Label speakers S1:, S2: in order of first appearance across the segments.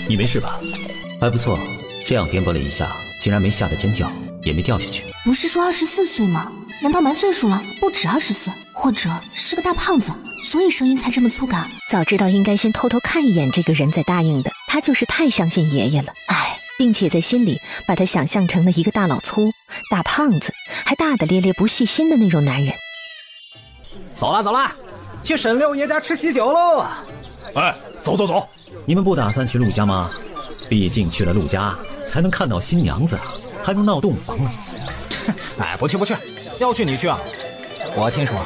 S1: 你没事吧？还不错，这样颠簸了一下，竟然没吓得尖叫，也没掉下去。
S2: 不是说24岁吗？难道瞒岁数了？不止24，或者是个大胖子，所以声音才这么粗感。
S3: 早知道应该先偷偷看一眼这个人再答应的，他就是太相信爷爷了。哎，并且在心里把他想象成了一个大老粗、大胖子，还大大咧咧不细心的那种男人。
S4: 走了走了，去沈六爷家吃喜酒喽！
S5: 哎，走走走！
S1: 你们不打算去陆家吗？毕竟去了陆家，才能看到新娘子，还能闹洞房呢。
S4: 哎，不去不去，要去你去啊！我听说，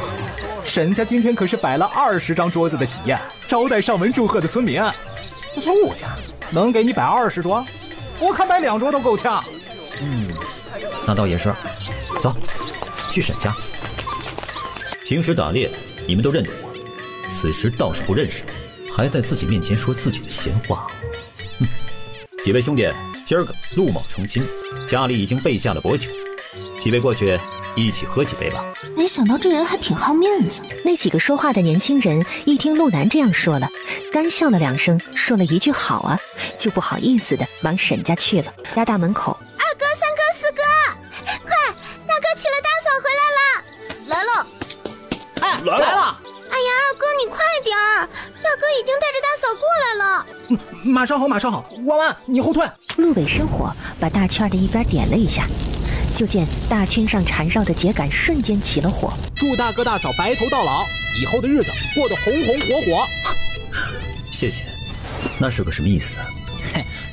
S4: 沈家今天可是摆了20张桌子的喜宴，招待上门祝贺的村民。陆家能给你摆20桌？我看摆2桌都够呛。
S1: 那倒也是。走，去沈家。平时打猎，你们都认得我，此时倒是不认识，还在自己面前说自己的闲话。几位兄弟，今儿个陆某成亲，家里已经备下了薄酒，几位过去一起喝几杯吧。
S2: 没想到这人还挺好面子。
S3: 那几个说话的年轻人一听陆南这样说了，干笑了2声，说了一句好啊，就不好意思的往沈家去了。家大门口，2
S6: 哥、3哥、4哥，快，大哥娶了大嫂回来了！来了，
S4: 哎，来了！
S6: 哎呀，二哥你快点儿，大哥已经带着大嫂过来了。
S4: 马上好，马上好，婉婉你后退。
S3: 陆伟生火把大圈的一边点了一下，就见大圈上缠绕的秸秆瞬间起了火。
S4: 祝大哥大嫂白头到老，以后的日子过得红红火火。
S1: 谢谢，那是个什么意思啊？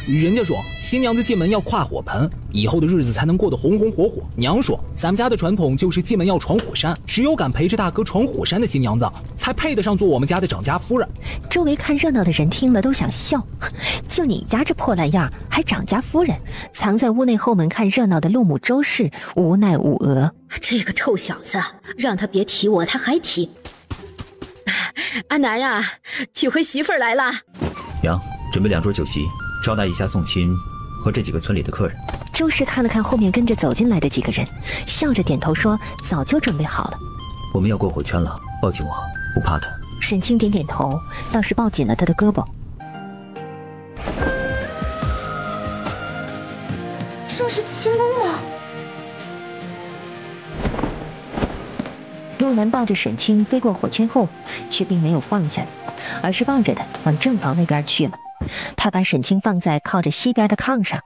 S4: 人家说新娘子进门要跨火盆，以后的日子才能过得红红火火。娘说咱们家的传统就是进门要闯火山，只有敢陪着大哥闯火山的新娘子才配得上做我们家的长家夫人。
S3: 周围看热闹的人听了都想笑，就你家这破烂样还长家夫人？藏在屋内后门看热闹的陆母周氏无奈无额。
S7: 这个臭小子，让他别提我，他还提。阿南呀，娶回媳妇儿来了。
S1: 娘，准备2桌酒席，招待一下宋亲和这几个村里的客人。
S3: 周氏看了看后面跟着走进来的几个人，笑着点头说早就准备好了。
S1: 我们要过火圈了，抱紧我，不怕的。
S3: 沈清点点头，倒是抱紧了他的胳膊。
S2: 这是亲公吗？
S3: 陆南抱着沈清飞过火圈后，却并没有放下他，而是抱着他往正房那边去了。他把沈清放在靠着西边的炕上，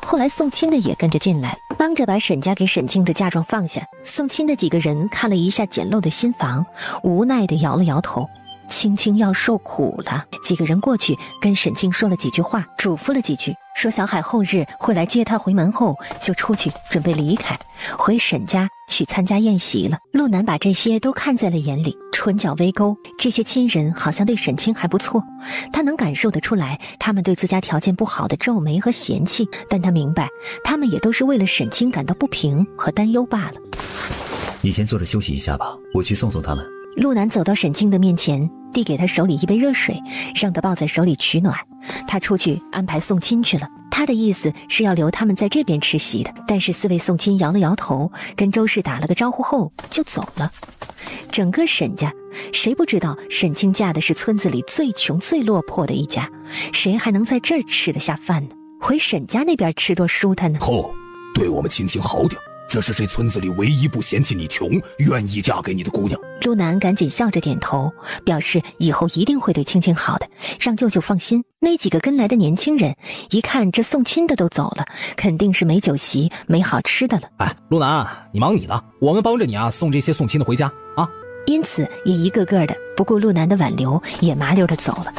S3: 后来宋亲的也跟着进来，帮着把沈家给沈清的嫁妆放下。宋亲的几个人看了一下简陋的新房，无奈地摇了摇头。青青要受苦了。几个人过去跟沈清说了几句话，嘱咐了几句，说小海后日会来接他回门后，就出去准备离开，回沈家去参加宴席了。陆南把这些都看在了眼里，唇角微勾。这些亲人好像对沈清还不错，他能感受得出来他们对自家条件不好的皱眉和嫌弃，但他明白他们也都是为了沈清感到不平和担忧罢了。
S1: 你先坐着休息一下吧，我去送送他们。
S3: 陆南走到沈清的面前，递给他手里一杯热水，让他抱在手里取暖。他出去安排送亲去了，他的意思是要留他们在这边吃席的，但是4位送亲摇了摇头，跟周氏打了个招呼后就走了。整个沈家，谁不知道沈清嫁的是村子里最穷最落魄的一家，谁还能在这儿吃得下饭呢？回沈家那边吃多舒坦呢。
S5: 后，对我们亲情好点，这是这村子里唯一不嫌弃你穷，愿意嫁给你的姑娘。
S3: 陆南赶紧笑着点头，表示以后一定会对青青好的，让舅舅放心。那几个跟来的年轻人一看这送亲的都走了，肯定是没酒席没好吃的了。
S4: 哎，陆南，你忙你的，我们帮着你啊，送这些送亲的回家啊。
S3: 因此也一个个的不顾陆南的挽留，也麻溜的走了。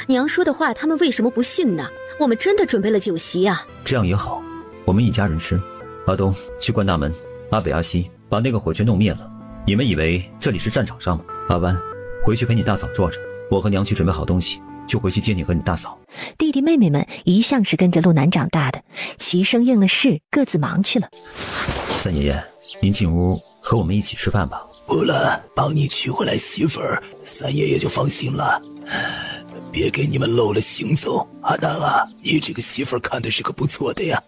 S7: 娘说的话他们为什么不信呢？我们真的准备了酒席啊。
S1: 这样也好，我们一家人吃。阿东去关大门，阿北阿西把那个火圈弄灭了。你们以为这里是战场上吗？阿湾，回去陪你大嫂坐着，我和娘去准备好东西，就回去接你和你大嫂。
S3: 弟弟妹妹们一向是跟着陆南长大的，齐声应了是，各自忙去了。
S1: 三爷爷，您进屋和我们一起吃饭吧。
S5: 不了，帮你娶回来媳妇儿，三爷爷就放心了。别给你们漏了行踪。阿南啊，你这个媳妇儿看的是个不错的呀。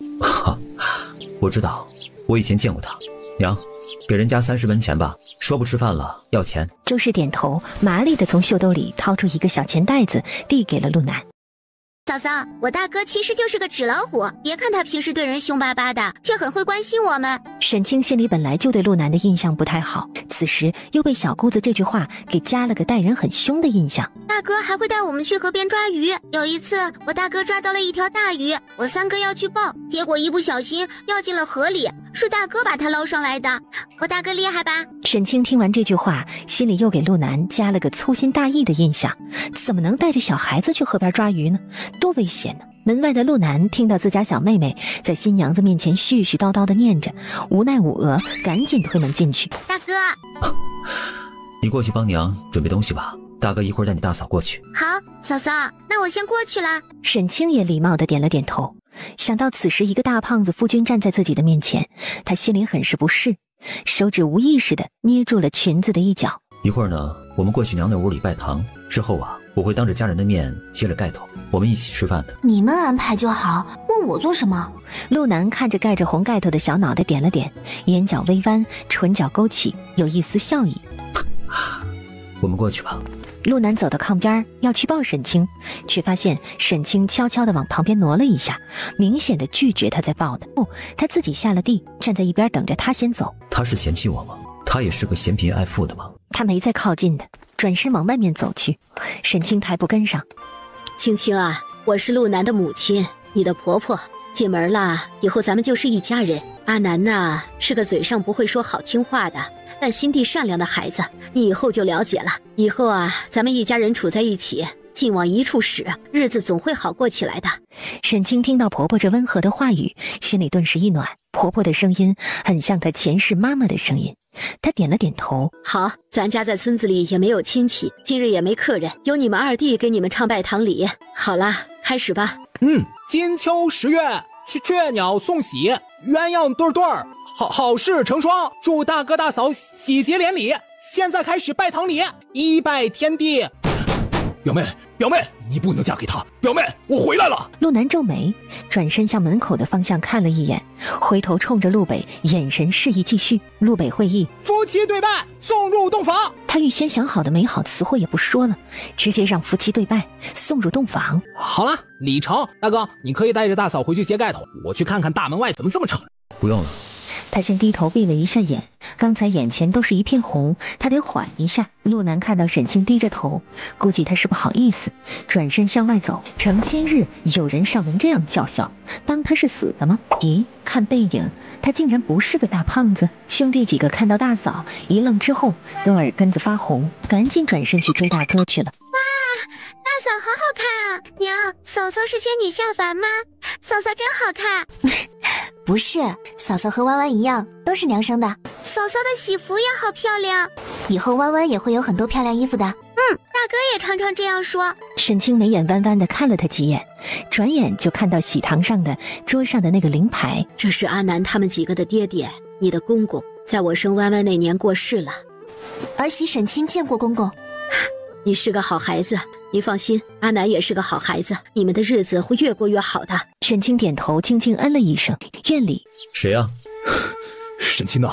S1: 我知道，我以前见过她。娘，给人家30文钱吧，说不吃饭了要钱。
S3: 周氏点头，麻利地从袖兜里掏出一个小钱袋子，递给了陆南。
S6: 嫂嫂，我大哥其实就是个纸老虎，别看他平时对人凶巴巴的，却很会关心我们。
S3: 沈清心里本来就对陆南的印象不太好，此时又被小姑子这句话给加了个待人很凶的印象。
S6: 大哥还会带我们去河边抓鱼，有一次我大哥抓到了一条大鱼，我3个要去抱，结果一不小心掉进了河里，是大哥把它捞上来的。我大哥厉害吧？
S3: 沈清听完这句话，心里又给陆南加了个粗心大意的印象，怎么能带着小孩子去河边抓鱼呢？多危险呢！门外的陆南听到自家小妹妹在新娘子面前絮絮叨叨的念着，无奈无额，赶紧推门进去。
S6: 大哥，
S1: 你过去帮娘准备东西吧，大哥一会儿带你大嫂过去。
S6: 好，嫂嫂，那我先过去了。
S3: 沈清也礼貌地点了点头。想到此时一个大胖子夫君站在自己的面前，他心里很是不适，手指无意识地捏住了裙子的一角。
S1: 一会儿呢，我们过去娘那屋里拜堂，之后啊，我会当着家人的面揭了盖头，我们一起吃饭的。
S2: 你们安排就好，问我做什么？
S3: 陆南看着盖着红盖头的小脑袋点了点，眼角微弯，唇角勾起，有一丝笑意。
S1: 我们过去吧。
S3: 陆南走到炕边要去抱沈清，却发现沈清悄悄地往旁边挪了一下，明显地拒绝他再抱的。他自己下了地，站在一边等着他先走。
S1: 他是嫌弃我吗？他也是个嫌贫爱富的吗？
S3: 他没再靠近的，转身往外面走去。沈清抬步跟上。
S7: 青青啊，我是陆南的母亲，你的婆婆。进门了以后咱们就是一家人。阿南呐，是个嘴上不会说好听话的，但心地善良的孩子，你以后就了解了。以后啊，咱们一家人处在一起，劲往一处使，日子总会好过起来的。
S3: 沈清听到婆婆这温和的话语，心里顿时一暖。婆婆的声音很像她前世妈妈的声音。她点了点头。
S7: 好，咱家在村子里也没有亲戚，今日也没客人，由你们二弟给你们唱拜堂礼。好啦，开始吧。
S4: 金秋10月，雀鸟送喜，鸳鸯对对儿，好事成双，祝大哥大嫂喜结连理。现在开始拜堂礼，一拜天地。表妹，你不能嫁给他。表妹，我回来了。
S3: 陆南皱眉，转身向门口的方向看了一眼，回头冲着陆北眼神示意继续。陆北会意，
S4: 夫妻对拜，送入洞房。
S3: 他预先想好的美好词汇也不说了，直接让夫妻对拜，送入洞房。
S4: 好了，礼成。大哥，你可以带着大嫂回去揭盖头，我去看看大门外怎么这么吵。
S1: 不用了。
S3: 他先低头闭了一下眼，刚才眼前都是一片红，他得缓一下。陆南看到沈清低着头，估计他是不好意思，转身向外走。成千日有人上门这样叫嚣，当他是死的吗？咦，看背影，他竟然不是个大胖子。兄弟几个看到大嫂一愣之后，都耳根子发红，赶紧转身去追大哥去了。
S6: 大嫂好好看啊！娘，嫂嫂是仙女下凡吗？嫂嫂真好看。
S2: 不是，嫂嫂和弯弯一样，都是娘生的。
S6: 嫂嫂的喜服也好漂亮，
S2: 以后弯弯也会有很多漂亮衣服的。
S6: 大哥也常常这样说。
S3: 沈清眉眼弯弯地看了他几眼，转眼就看到喜堂上的桌上的那个灵牌。
S7: 这是阿南他们几个的爹爹，你的公公，在我生弯弯那年过世了。
S2: 儿媳沈清见过公公。
S7: 你是个好孩子，你放心，阿南也是个好孩子，你们的日子会越过越好的。
S3: 沈清点头，轻轻嗯了一声。院里，
S1: 谁啊？
S5: 沈清呐，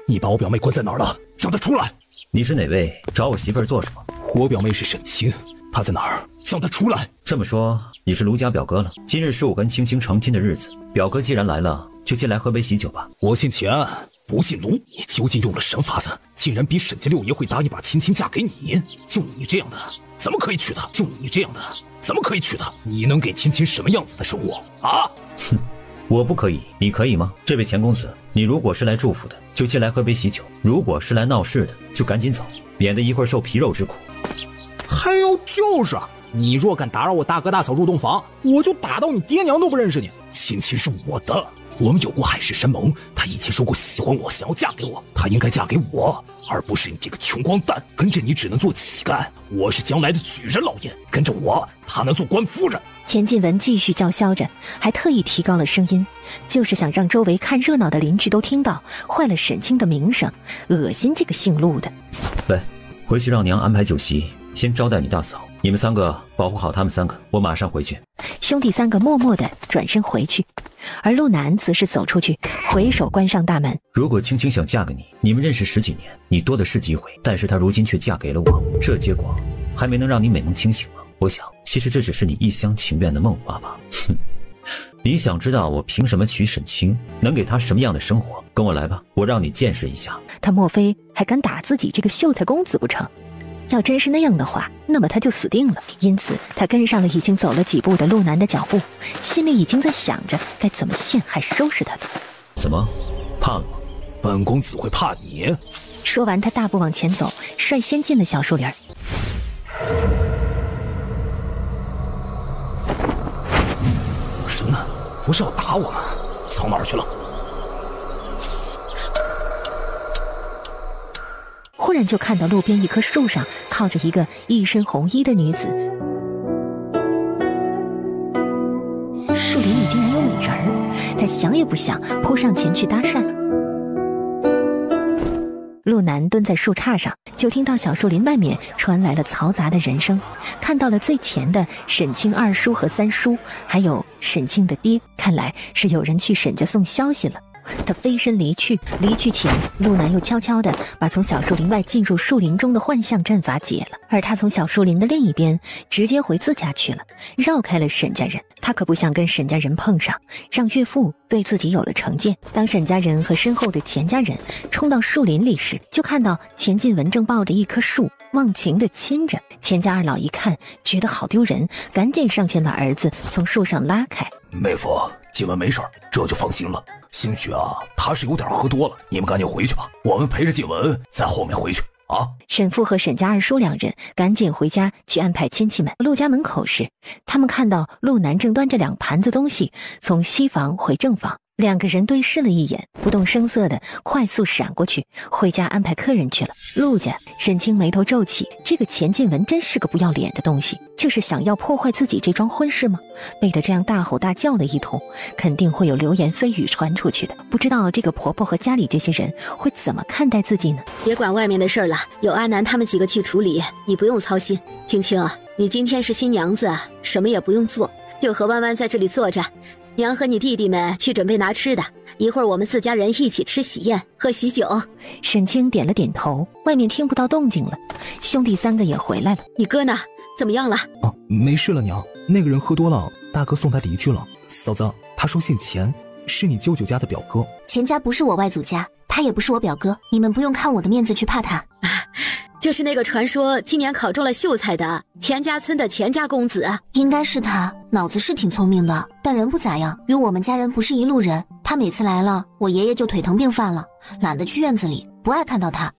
S5: 你把我表妹关在哪儿了？让她出来！
S1: 你是哪位？找我媳妇儿做什么？
S5: 我表妹是沈清，她在哪儿？让她出来！
S1: 这么说，你是卢家表哥了。今日是我跟青青成亲的日子，表哥既然来了，就进来喝杯喜酒吧。
S5: 我姓钱，不姓卢，你究竟用了什么法子，竟然逼沈家六爷会答应把青青嫁给你？就你这样的，怎么可以娶她？就你这样的，怎么可以娶她？你能给青青什么样子的生活啊？
S1: 哼，我不可以，你可以吗？这位钱公子，你如果是来祝福的，就进来喝杯喜酒；如果是来闹事的，就赶紧走，免得一会儿受皮肉之苦。
S4: 还有就是，你若敢打扰我大哥大嫂入洞房，我就打到你爹娘都不认识你。
S5: 青青是我的。我们有过海誓山盟，她以前说过喜欢我，想要嫁给我，她应该嫁给我，而不是你这个穷光蛋。跟着你只能做乞丐，我是将来的举人老爷，跟着我，她能做官夫人。
S3: 钱进文继续叫嚣着，还特意提高了声音，就是想让周围看热闹的邻居都听到，坏了沈清的名声，恶心这个姓陆的。
S1: 来，回去让娘安排酒席，先招待你大嫂，你们3个保护好他们3个，我马上回去。
S3: 兄弟3个默默地转身回去，而陆南则是走出去，回手关上大门。
S1: 如果青青想嫁给你，你们认识10几年，你多的是机会，但是她如今却嫁给了我，这结果还没能让你美梦清醒吗？我想，其实这只是你一厢情愿的梦话吧。哼，你想知道我凭什么娶沈清，能给她什么样的生活？跟我来吧，我让你见识一下。
S3: 他莫非还敢打自己这个秀才公子不成？要真是那样的话，那么他就死定了。因此，他跟上了已经走了几步的陆南的脚步，心里已经在想着该怎么陷害收拾他了。
S1: 怎么，怕了吗？
S5: 本公子会怕你？
S3: 说完，他大步往前走，率先进了小树林。
S5: 什么呢？不是要打我吗？藏哪儿去了？
S3: 忽然就看到路边一棵树上靠着一个一身红衣的女子。树林里竟然有美人儿，他想也不想，扑上前去搭讪。陆南蹲在树杈上，就听到小树林外面传来了嘈杂的人声，看到了最前的沈清二叔和三叔，还有沈清的爹，看来是有人去沈家送消息了。他飞身离去，离去前，陆南又悄悄地把从小树林外进入树林中的幻象阵法解了，而他从小树林的另一边直接回自家去了，绕开了沈家人。他可不想跟沈家人碰上，让岳父对自己有了成见。当沈家人和身后的钱家人冲到树林里时，就看到钱进文正抱着一棵树，忘情地亲着。钱家二老一看，觉得好丢人，赶紧上前把儿子从树上拉开。
S5: 妹夫，静文没事，这就放心了。兴许他是有点喝多了，你们赶紧回去吧，我们陪着静文在后面回去啊。
S3: 沈父和沈家二叔两人赶紧回家去安排亲戚们。陆家门口时，他们看到陆南正端着2盘子东西从西房回正房，两个人对视了一眼，不动声色的快速闪过去，回家安排客人去了。陆家，沈清眉头皱起，这个钱进文真是个不要脸的东西，这是想要破坏自己这桩婚事吗？被他这样大吼大叫了一通，肯定会有流言蜚语传出去的，不知道这个婆婆和家里这些人会怎么看待自己呢？
S7: 别管外面的事了，有阿南他们几个去处理，你不用操心。青青，你今天是新娘子，什么也不用做，就和弯弯在这里坐着，娘和你弟弟们去准备拿吃的，一会儿我们4家人一起吃喜宴，喝喜酒。
S3: 沈清点了点头，外面听不到动静了，兄弟3个也回来了。
S7: 你哥呢？怎么样了？
S4: 没事了娘，那个人喝多了，大哥送他离去了。嫂子，他说姓钱，是你舅舅家的表哥。
S2: 钱家不是我外祖家，他也不是我表哥，你们不用看我的面子去怕他。
S7: 就是那个传说今年考中了秀才的钱家村的钱家公子。
S2: 应该是他，脑子是挺聪明的，但人不咋样，与我们家人不是一路人。他每次来了，我爷爷就腿疼病犯了，懒得去院子里，不爱看到他。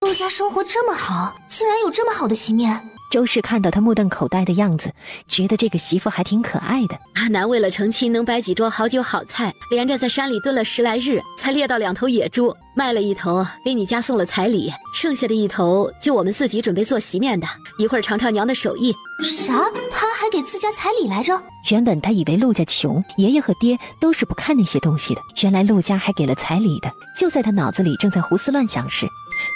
S2: 陆家生活这么好，竟然有这么好的席面。
S3: 周氏看到他目瞪口呆的样子，觉得这个媳妇还挺可爱的。
S7: 阿南为了成亲能摆几桌好酒好菜，连着在山里蹲了10来日，才猎到2头野猪，卖了1头给你家送了彩礼，剩下的1头就我们自己准备做席面的，一会儿尝尝娘的手艺。
S2: 啥？他还给自家彩礼来着？
S3: 原本他以为陆家穷，爷爷和爹都是不看那些东西的，原来陆家还给了彩礼的。就在他脑子里正在胡思乱想时，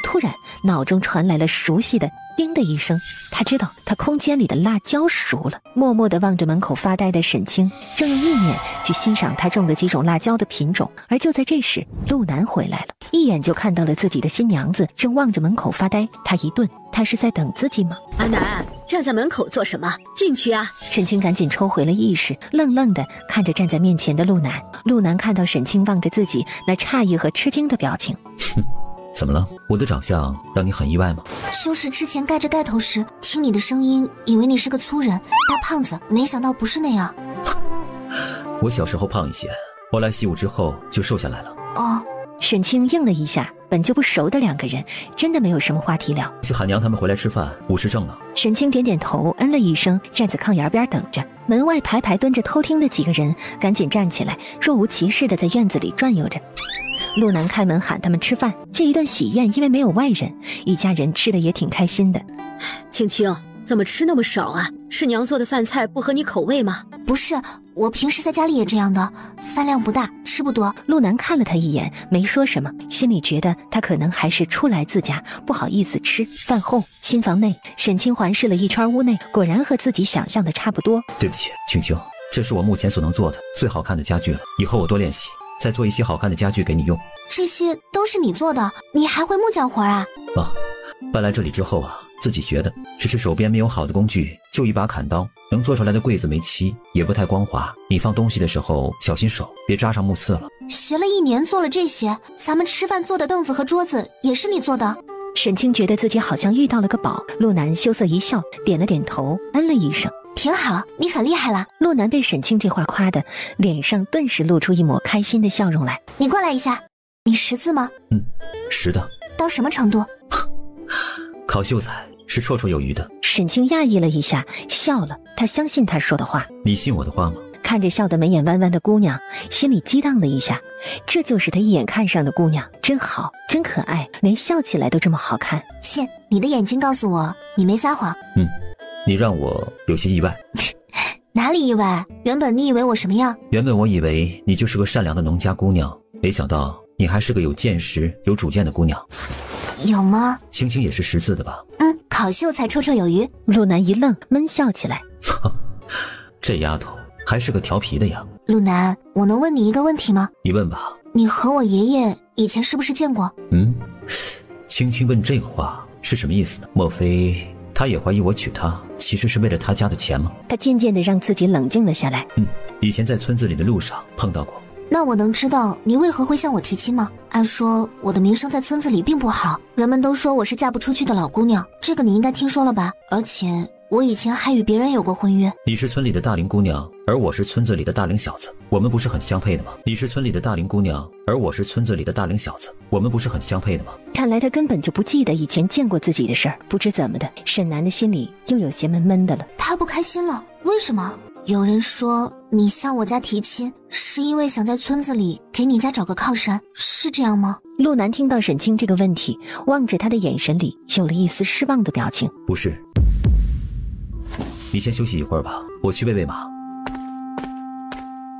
S3: 突然脑中传来了熟悉的叮的一声，他知道他空间里的辣椒熟了。默默地望着门口发呆的沈清，正用意念去欣赏他种的几种辣椒的品种。而就在这时，陆南回来了，一眼就看到了自己的新娘子正望着门口发呆。他一顿，他是在等自己吗？
S7: 阿南，站在门口做什么？进去啊！
S3: 沈清赶紧抽回了意识，愣愣地看着站在面前的陆南。陆南看到沈清望着自己那诧异和吃惊的表情，
S1: 哼，怎么了？我的长相让你很意外吗？
S2: 就是之前盖着盖头时，听你的声音，以为你是个粗人大胖子，没想到不是那样。
S1: 我小时候胖一些，后来习武之后就瘦下来了。
S2: 哦，
S3: 沈清应了一下，本就不熟的2个人真的没有什么话题聊。
S1: 去喊娘他们回来吃饭，午时正了。
S3: 沈清点点头，嗯了一声，站在炕沿边等着。门外排排蹲着偷听的几个人赶紧站起来，若无其事的在院子里转悠着。陆南开门喊他们吃饭，这一顿喜宴因为没有外人，一家人吃的也挺开心的。
S7: 青青，怎么吃那么少啊？是娘做的饭菜不合你口味吗？
S2: 不是，我平时在家里也这样的，饭量不大，吃不多。
S3: 陆南看了他一眼，没说什么，心里觉得他可能还是初来自家，不好意思吃。饭后，新房内，沈清环视了一圈屋内，果然和自己想象的差不多。
S1: 对不起，青青，这是我目前所能做的最好看的家具了，以后我多练习，再做一些好看的家具给你用。
S2: 这些都是你做的？你还会木匠活啊？
S1: 搬来这里之后自己学的，只是手边没有好的工具，就一把砍刀，能做出来的柜子没漆，也不太光滑。你放东西的时候小心手，别扎上木刺了。
S2: 学了1年做了这些，咱们吃饭坐的凳子和桌子也是你做的？
S3: 沈清觉得自己好像遇到了个宝，陆南羞涩一笑，点了点头，嗯了一声。
S2: 挺好，你很厉害了。
S3: 陆南被沈清这话夸的，脸上顿时露出一抹开心的笑容来。
S2: 你过来一下，你识字吗？
S1: 识的。
S2: 到什么程度？
S1: 考秀才是绰绰有余的。
S3: 沈清讶异了一下，笑了。他相信他说的话。
S1: 你信我的话吗？
S3: 看着笑得眉眼弯弯的姑娘，心里激荡了一下。这就是他一眼看上的姑娘，真好，真可爱，连笑起来都这么好看。
S2: 信，你的眼睛告诉我，你没撒谎。
S1: 你让我有些意外。
S2: 哪里意外？原本你以为我什么样？
S1: 原本我以为你就是个善良的农家姑娘，没想到你还是个有见识、有主见的姑娘。
S2: 有吗？
S1: 青青也是识字的吧？
S2: 考秀才绰绰有余。
S3: 陆南一愣，闷笑起来。
S1: 这丫头还是个调皮的呀。
S2: 陆南，我能问你一个问题吗？
S1: 你问吧。
S2: 你和我爷爷以前是不是见过？
S1: 青青问这个话是什么意思呢？莫非他也怀疑我娶她其实是为了他家的钱吗？
S3: 他渐渐地让自己冷静了下来。
S1: 以前在村子里的路上碰到过。
S2: 那我能知道你为何会向我提亲吗？按说我的名声在村子里并不好，人们都说我是嫁不出去的老姑娘，这个你应该听说了吧？而且我以前还与别人有过婚约。
S1: 你是村里的大龄姑娘，而我是村子里的大龄小子，我们不是很相配的吗？你是村里的大龄姑娘，而我是村子里的大龄小子，我们不是很相配的吗？
S3: 看来他根本就不记得以前见过自己的事儿。不知怎么的，沈南的心里又有些闷闷的了。
S2: 他不开心了，为什么？有人说你向我家提亲，是因为想在村子里给你家找个靠山，是这样吗？
S3: 陆南听到沈清这个问题，望着他的眼神里有了一丝失望的表情。
S1: 不是，你先休息一会儿吧，我去喂喂马。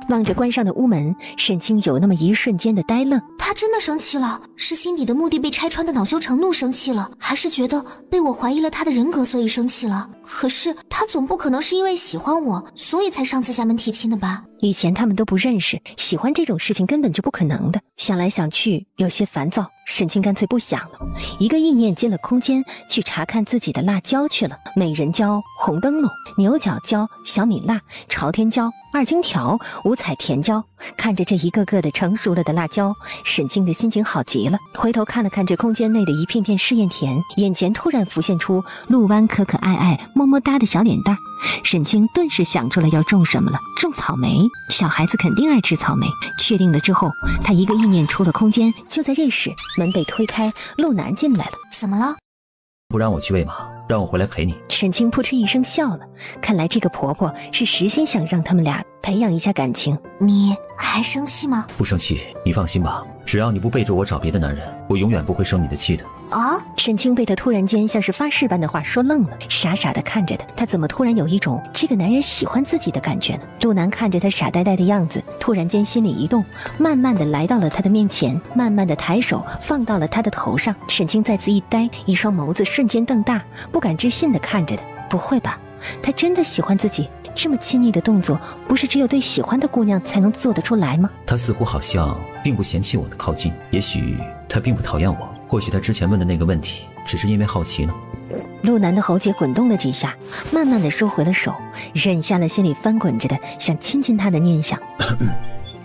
S3: 望着关上的屋门，沈清有那么一瞬间的呆愣。
S2: 他真的生气了，是心底的目的被拆穿的恼羞成怒生气了，还是觉得被我怀疑了他的人格所以生气了？可是他总不可能是因为喜欢我所以才上自家门提亲的吧？
S3: 以前他们都不认识，喜欢这种事情根本就不可能的。想来想去有些烦躁，沈清干脆不想了，一个意念进了空间，去查看自己的辣椒去了。美人椒、红灯笼、牛角椒、小米辣、朝天椒、二荆条、五彩甜椒。看着这一个个的成熟了的辣椒，沈清的心情好极了。回头看了看这空间内的一片片试验田，眼前突然浮现出陆湾可可爱爱么么哒的小脸蛋。沈清顿时想出来要种什么了，种草莓，小孩子肯定爱吃草莓。确定了之后，他一个意念出了空间。就在这时，门被推开，陆南进来了。
S2: 怎么了？
S1: 不让我去喂马，让我回来陪你。
S3: 沈清扑哧一声笑了，看来这个婆婆是实心想让他们俩培养一下感情。
S2: 你还生气吗？
S1: 不生气，你放心吧，只要你不背着我找别的男人，我永远不会生你的气的。
S2: 啊！
S3: 沈清被他突然间像是发誓般的话说愣了，傻傻的看着他，他怎么突然有一种这个男人喜欢自己的感觉呢？陆南看着他傻呆呆的样子，突然间心里一动，慢慢的来到了他的面前，慢慢的抬手放到了他的头上。沈清再次一呆，一双眸子瞬间瞪大，不敢置信的看着他。不会吧，他真的喜欢自己？这么亲昵的动作，不是只有对喜欢的姑娘才能做得出来吗？
S1: 他似乎好像并不嫌弃我的靠近，也许他并不讨厌我，或许他之前问的那个问题只是因为好奇呢。
S3: 陆南的喉结滚动了几下，慢慢的收回了手，忍下了心里翻滚着的想亲亲他的念想。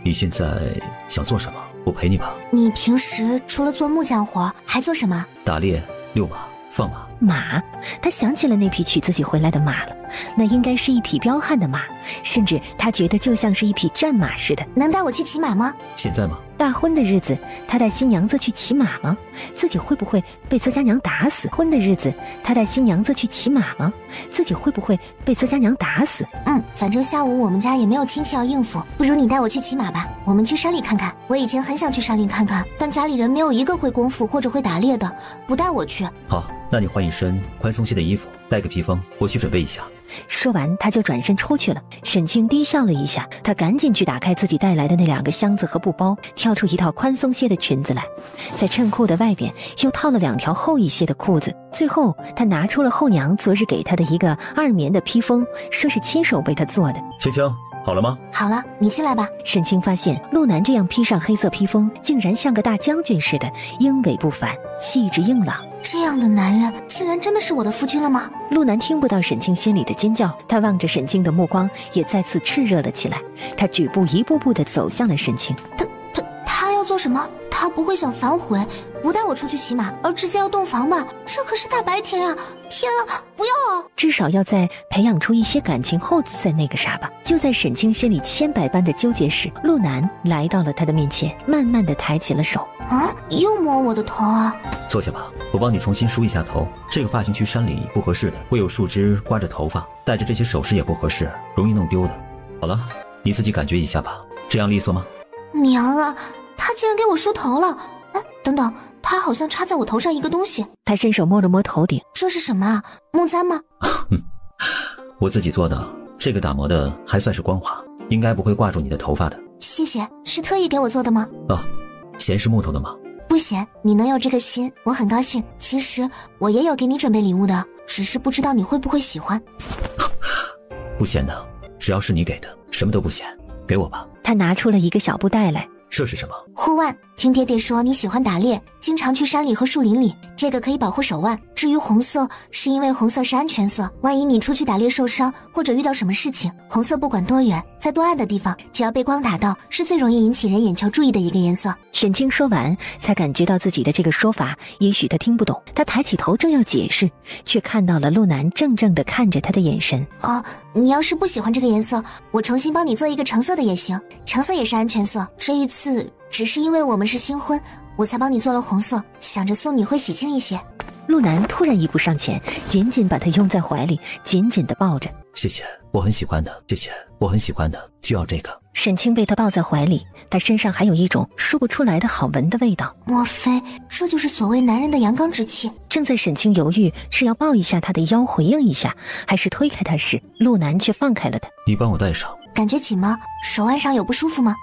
S1: 你现在想做什么？我陪你吧。
S2: 你平时除了做木匠活还做什么？
S1: 打猎、遛马、放马。
S3: 马，他想起了那匹娶自己回来的马了，那应该是一匹彪悍的马，甚至他觉得就像是一匹战马似的。
S2: 能带我去骑马吗？
S1: 现在吗？
S3: 大婚的日子，他带新娘子去骑马吗？自己会不会被自家娘打死？婚的日子，他带新娘子去骑马吗？自己会不会被自家娘打死？
S2: 反正下午我们家也没有亲戚要应付，不如你带我去骑马吧，我们去山里看看。我以前很想去山里看看，但家里人没有一个会功夫或者会打猎的，不带我去。
S1: 好，那你换一身宽松些的衣服，带个披风，我去准备一下。
S3: 说完，他就转身出去了。沈清低笑了一下，他赶紧去打开自己带来的那2个箱子和布包，挑出一套宽松些的裙子来，在衬裤的外边又套了2条厚一些的裤子。最后，他拿出了后娘昨日给他的一个2棉的披风，说是亲手为他做的。
S1: 青青，好了吗？
S2: 好了，你进来吧。
S3: 沈清发现陆南这样披上黑色披风，竟然像个大将军似的，英伟不凡，气质硬朗。
S2: 这样的男人竟然真的是我的夫君了吗？
S3: 陆南听不到沈清心里的尖叫，他望着沈清的目光也再次炽热了起来。他举步一步步地走向了沈清。
S2: 他要做什么？他不会想反悔，不带我出去骑马，而直接要洞房吧？这可是大白天呀！天啊，不要啊！
S3: 至少要在培养出一些感情后再那个啥吧。就在沈清心里千百般的纠结时，陆南来到了他的面前，慢慢地抬起了手。
S2: 啊，又摸我的头啊！
S1: 坐下吧，我帮你重新梳一下头。这个发型去山里不合适的，会有树枝刮着头发，戴着这些首饰也不合适，容易弄丢的。好了，你自己感觉一下吧，这样利索吗？
S2: 娘啊，他竟然给我梳头了！哎，等等，他好像插在我头上一个东西。
S3: 他伸手摸了摸头顶，
S2: 这是什么啊？木簪吗？
S1: 我自己做的，这个打磨的还算是光滑，应该不会挂住你的头发的。
S2: 谢谢，是特意给我做的吗？
S1: 哦，嫌是木头的吗？
S2: 不嫌，你能有这个心，我很高兴。其实我也有给你准备礼物的，只是不知道你会不会喜欢。
S1: 不嫌的，只要是你给的，什么都不嫌，给我吧。
S3: 他拿出了一个小布袋来。
S1: 这是什么？
S2: 护腕，听爹爹说你喜欢打猎，经常去山里和树林里，这个可以保护手腕。至于红色，是因为红色是安全色，万一你出去打猎受伤或者遇到什么事情，红色不管多远，在多暗的地方，只要被光打到，是最容易引起人眼球注意的一个颜色。
S3: 沈清说完，才感觉到自己的这个说法，也许他听不懂。他抬起头正要解释，却看到了陆南怔怔地看着他的眼神。
S2: 哦，你要是不喜欢这个颜色，我重新帮你做一个橙色的也行，橙色也是安全色。这一次只是因为我们是新婚，我才帮你做了红色，想着送你会喜庆一些。
S3: 陆南突然一步上前，紧紧把他拥在怀里，紧紧地抱着。
S1: 谢谢，我很喜欢的，谢谢，我很喜欢的，就要这个。
S3: 沈清被他抱在怀里，他身上还有一种说不出来的好闻的味道。
S2: 莫非这就是所谓男人的阳刚之气？
S3: 正在沈清犹豫是要抱一下他的腰回应一下，还是推开他时，陆南却放开了他。
S1: 你帮我戴上。
S2: 感觉紧吗？手腕上有不舒服吗？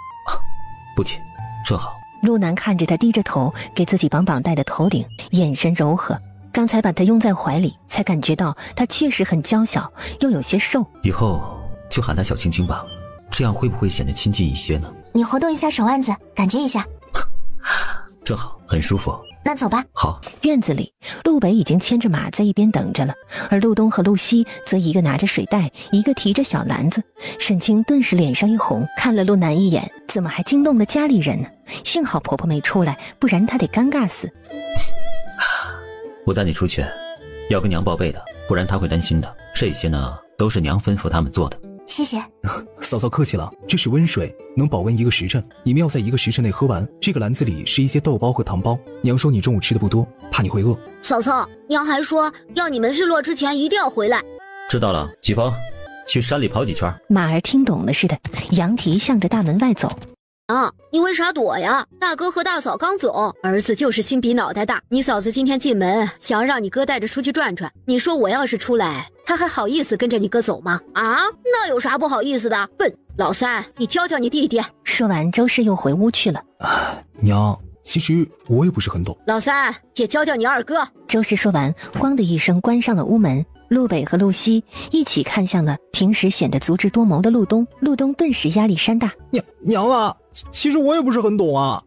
S1: 不紧，正好。
S3: 陆南看着他低着头给自己绑绑带的头顶，眼神柔和。刚才把他拥在怀里，才感觉到他确实很娇小，又有些瘦。
S1: 以后就喊他小青青吧，这样会不会显得亲近一些呢？
S2: 你活动一下手腕子，感觉一下。
S1: 正好，很舒服。
S2: 那走吧。
S1: 好。
S3: 院子里，陆北已经牵着马在一边等着了，而陆东和陆西则一个拿着水袋，一个提着小篮子。沈清顿时脸上一红，看了陆南一眼，怎么还惊动了家里人呢？幸好婆婆没出来，不然她得尴尬死。
S1: 我带你出去，要跟娘报备的，不然她会担心的。这些呢，都是娘吩咐他们做的。
S2: 谢谢。
S4: 嫂嫂客气了，这是温水，能保温1个时辰，你们要在1个时辰内喝完。这个篮子里是一些豆包和糖包，娘说你中午吃的不多，怕你会饿。
S7: 嫂嫂，娘还说要你们日落之前一定要回来。
S1: 知道了，季风，去山里跑几圈。
S3: 马儿听懂了似的，扬蹄向着大门外走。
S7: 你为啥躲呀？大哥和大嫂刚走，儿子就是心比脑袋大。你嫂子今天进门，想让你哥带着出去转转。你说我要是出来，他还好意思跟着你哥走吗？啊，那有啥不好意思的？笨，老三，你教教你弟弟。
S3: 说完，周氏又回屋去了。
S4: 娘，其实我也不是很懂。
S7: 老三，也教教你二哥。
S3: 周氏说完，咣的一声关上了屋门。陆北和陆西一起看向了平时显得足智多谋的陆东，陆东顿时压力山大。
S4: 娘啊，其实我也不是很懂啊。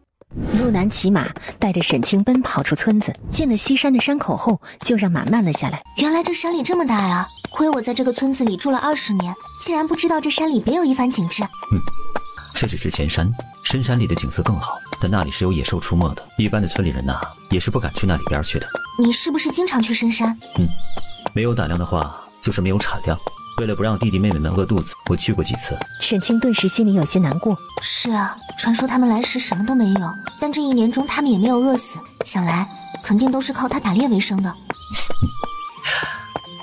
S3: 陆南骑马带着沈清奔跑出村子，进了西山的山口后，就让马慢了下来。
S2: 原来这山里这么大呀！亏我在这个村子里住了20年，竟然不知道这山里别有一番景致。
S1: 这只是前山，深山里的景色更好，但那里是有野兽出没的，一般的村里人呐，也是不敢去那里边去的。
S2: 你是不是经常去深山？
S1: 没有胆量的话，就是没有产量。为了不让弟弟妹妹们饿肚子，我去过几次。
S3: 沈清顿时心里有些难过。
S2: 是啊，传说他们来时什么都没有，但这1年中他们也没有饿死，想来肯定都是靠他打猎为生的。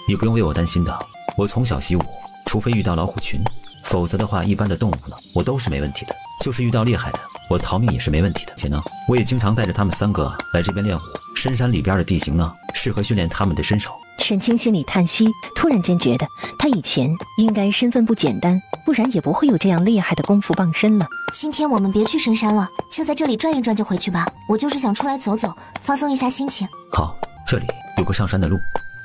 S1: 你不用为我担心的，我从小习武，除非遇到老虎群，否则的话一般的动物呢，我都是没问题的。就是遇到厉害的，我逃命也是没问题的。且呢，我也经常带着他们3个来这边练武。深山里边的地形呢，适合训练他们的身手。
S3: 沈清心里叹息，突然间觉得他以前应该身份不简单，不然也不会有这样厉害的功夫傍身了。
S2: 今天我们别去深山了，就在这里转一转就回去吧。我就是想出来走走，放松一下心情。
S1: 好，这里有个上山的路，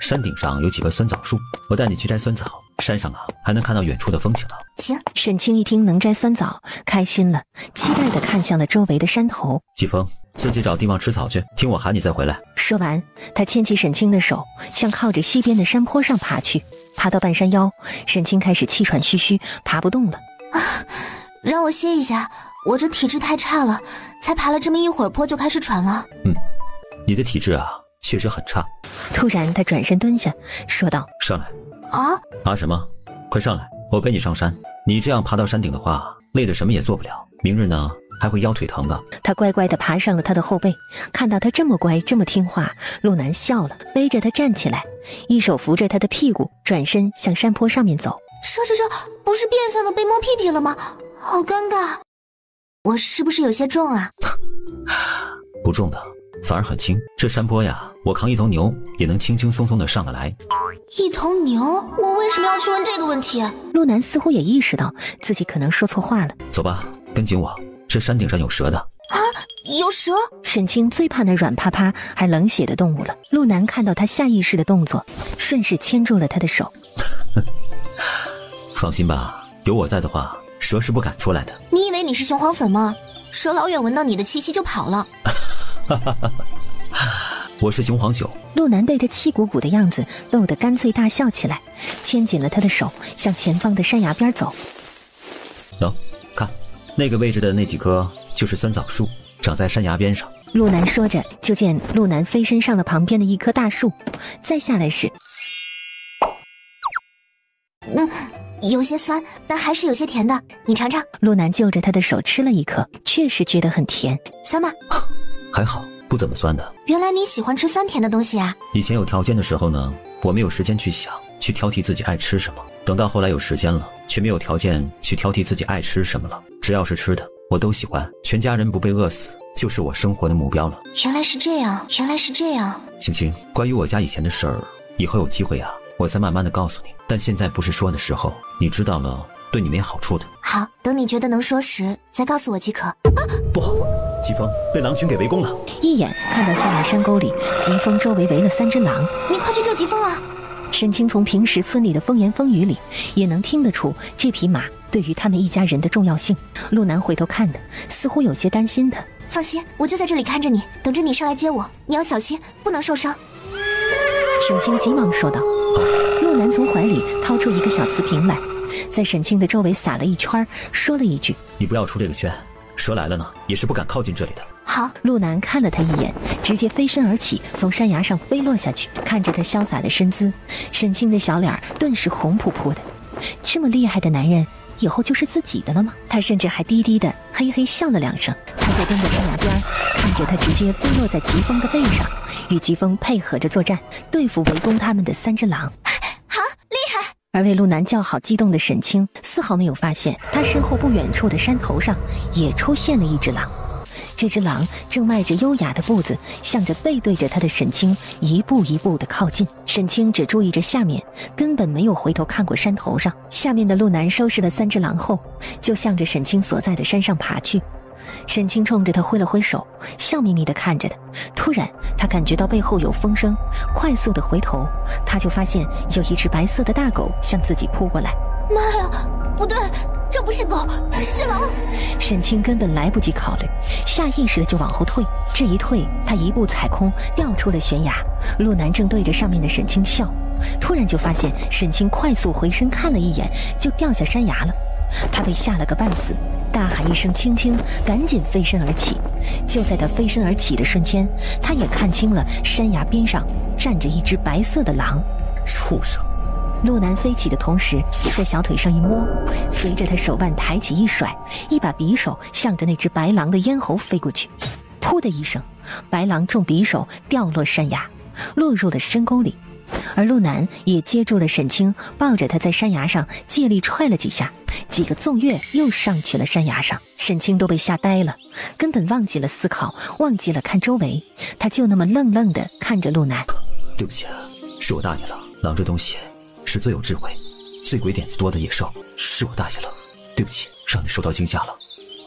S1: 山顶上有几棵酸枣树，我带你去摘酸枣。山上啊，还能看到远处的风景呢。
S2: 行。
S3: 沈清一听能摘酸枣，开心了，期待地看向了周围的山头。
S1: 季风，自己找地方吃草去，听我喊你再回来。
S3: 说完，他牵起沈清的手，向靠着西边的山坡上爬去。爬到半山腰，沈清开始气喘吁吁，爬不动了。
S2: 让我歇一下，我这体质太差了，才爬了这么一会儿坡就开始喘了。
S1: 你的体质啊，确实很差。
S3: 突然，他转身蹲下，说道：“
S1: 上来。”
S2: 啊
S1: 什么？快上来，我背你上山。你这样爬到山顶的话，累得什么也做不了，明日呢还会腰腿疼的。
S3: 他乖乖地爬上了他的后背。看到他这么乖，这么听话，陆南笑了，背着他站起来，一手扶着他的屁股，转身向山坡上面走。
S2: 这不是变相的被摸屁屁了吗？好尴尬。我是不是有些重啊？
S1: 不重的，反而很轻。这山坡呀，我扛一头牛也能轻轻松松的上得来。
S2: 一头牛？我为什么要去问这个问题？
S3: 陆南似乎也意识到自己可能说错话了。
S1: 走吧，跟紧我，这山顶上有蛇的。
S2: 啊，有蛇？
S3: 沈清最怕那软趴趴还冷血的动物了。陆南看到他下意识的动作，顺势牵住了他的手。
S1: 放心吧，有我在的话，蛇是不敢出来的。
S2: 你以为你是雄黄粉吗？蛇老远闻到你的气息就跑了。
S1: 我是雄黄酒。
S3: 陆南被他气鼓鼓的样子逗得干脆大笑起来，牵紧了他的手，向前方的山崖边走。
S1: 看，那个位置的那几棵就是酸枣树，长在山崖边上。
S3: 陆南说着，就见陆南飞身上了旁边的一棵大树，再下来时，
S2: 有些酸，但还是有些甜的，你尝尝。
S3: 陆南就着他的手吃了一颗，确实觉得很甜。
S2: 酸吗？
S1: 还好，不怎么酸的。
S2: 原来你喜欢吃酸甜的东西啊。
S1: 以前有条件的时候呢，我没有时间去想，去挑剔自己爱吃什么。等到后来有时间了，却没有条件去挑剔自己爱吃什么了。只要是吃的，我都喜欢。全家人不被饿死，就是我生活的目标了。
S2: 原来是这样，原来是这样。
S1: 青青，关于我家以前的事儿，以后有机会啊，我再慢慢的告诉你。但现在不是说的时候，你知道了，对你没好处的。
S2: 好，等你觉得能说时，再告诉我即可。
S1: 不好，疾风被狼群给围攻了。
S3: 一眼看到下面山沟里，疾风周围围了3只狼。
S2: 你快去救疾风啊！
S3: 沈清从平时村里的风言风语里，也能听得出这匹马对于他们一家人的重要性。陆南回头看的，似乎有些担心他。
S2: 放心，我就在这里看着你，等着你上来接我。你要小心，不能受伤。
S3: 沈清急忙说道。陆南从怀里掏出一个小瓷瓶来，在沈清的周围撒了一圈，说了一句：“
S1: 你不要出这个圈，蛇来了呢，也是不敢靠近这里的。”
S2: 好。
S3: 陆南看了他一眼，直接飞身而起，从山崖上飞落下去。看着他潇洒的身姿，沈清的小脸顿时红扑扑的。这么厉害的男人，以后就是自己的了吗？他甚至还低低的嘿嘿笑了2声。他就蹲在山崖边，看着他直接飞落在疾风的背上，与疾风配合着作战，对付围攻他们的3只狼。
S2: 好厉害！
S3: 而为陆南叫好激动的沈清丝毫没有发现，他身后不远处的山头上也出现了一只狼。这只狼正迈着优雅的步子，向着背对着他的沈清一步一步的靠近。沈清只注意着下面，根本没有回头看过山头上。下面的陆南收拾了3只狼后，就向着沈清所在的山上爬去。沈清冲着他挥了挥手，笑眯眯地看着他。突然他感觉到背后有风声，快速地回头，他就发现有一只白色的大狗向自己扑过来。
S2: 妈呀，不对，这不是狗，是狼！
S3: 沈清根本来不及考虑，下意识的就往后退。这一退，他一步踩空，掉出了悬崖。陆南正对着上面的沈清笑，突然就发现沈清快速回身看了一眼，就掉下山崖了。他被吓了个半死，大喊一声青青，赶紧飞身而起。就在他飞身而起的瞬间，他也看清了山崖边上站着一只白色的狼。
S1: 畜生！
S3: 陆南飞起的同时，在小腿上一摸，随着他手腕抬起一甩，一把匕首向着那只白狼的咽喉飞过去。噗的一声，白狼中匕首掉落山崖，落入了深沟里。而陆南也接住了沈清，抱着他在山崖上借力踹了几下，几个纵跃又上去了山崖上。沈清都被吓呆了，根本忘记了思考，忘记了看周围，他就那么愣愣地看着陆南。
S1: 对不起，是我大意了。狼这东西是最有智慧、最鬼点子多的野兽，是我大意了，对不起，让你受到惊吓了，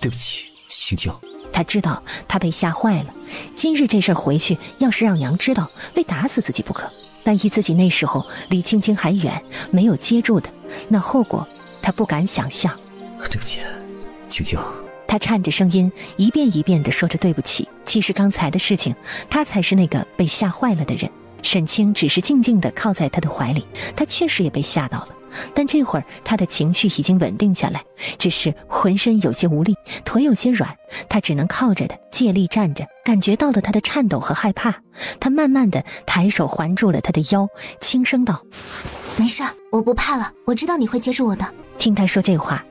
S1: 对不起，青青。
S3: 他知道他被吓坏了，今日这事儿回去，要是让娘知道，非打死自己不可。但依自己那时候离青青还远，没有接住的，那后果他不敢想象。
S1: 对不起，青青，
S3: 他颤着声音一遍一遍地说着对不起。其实刚才的事情，他才是那个被吓坏了的人。沈清只是静静地靠在他的怀里，他确实也被吓到了，但这会儿他的情绪已经稳定下来，只是浑身有些无力，腿有些软，他只能靠着的借力站着，感觉到了他的颤抖和害怕。他慢慢地抬手环住了他的腰，轻声道：
S2: 没事，我不怕了，我知道你会接住我的。
S3: 听他说这话，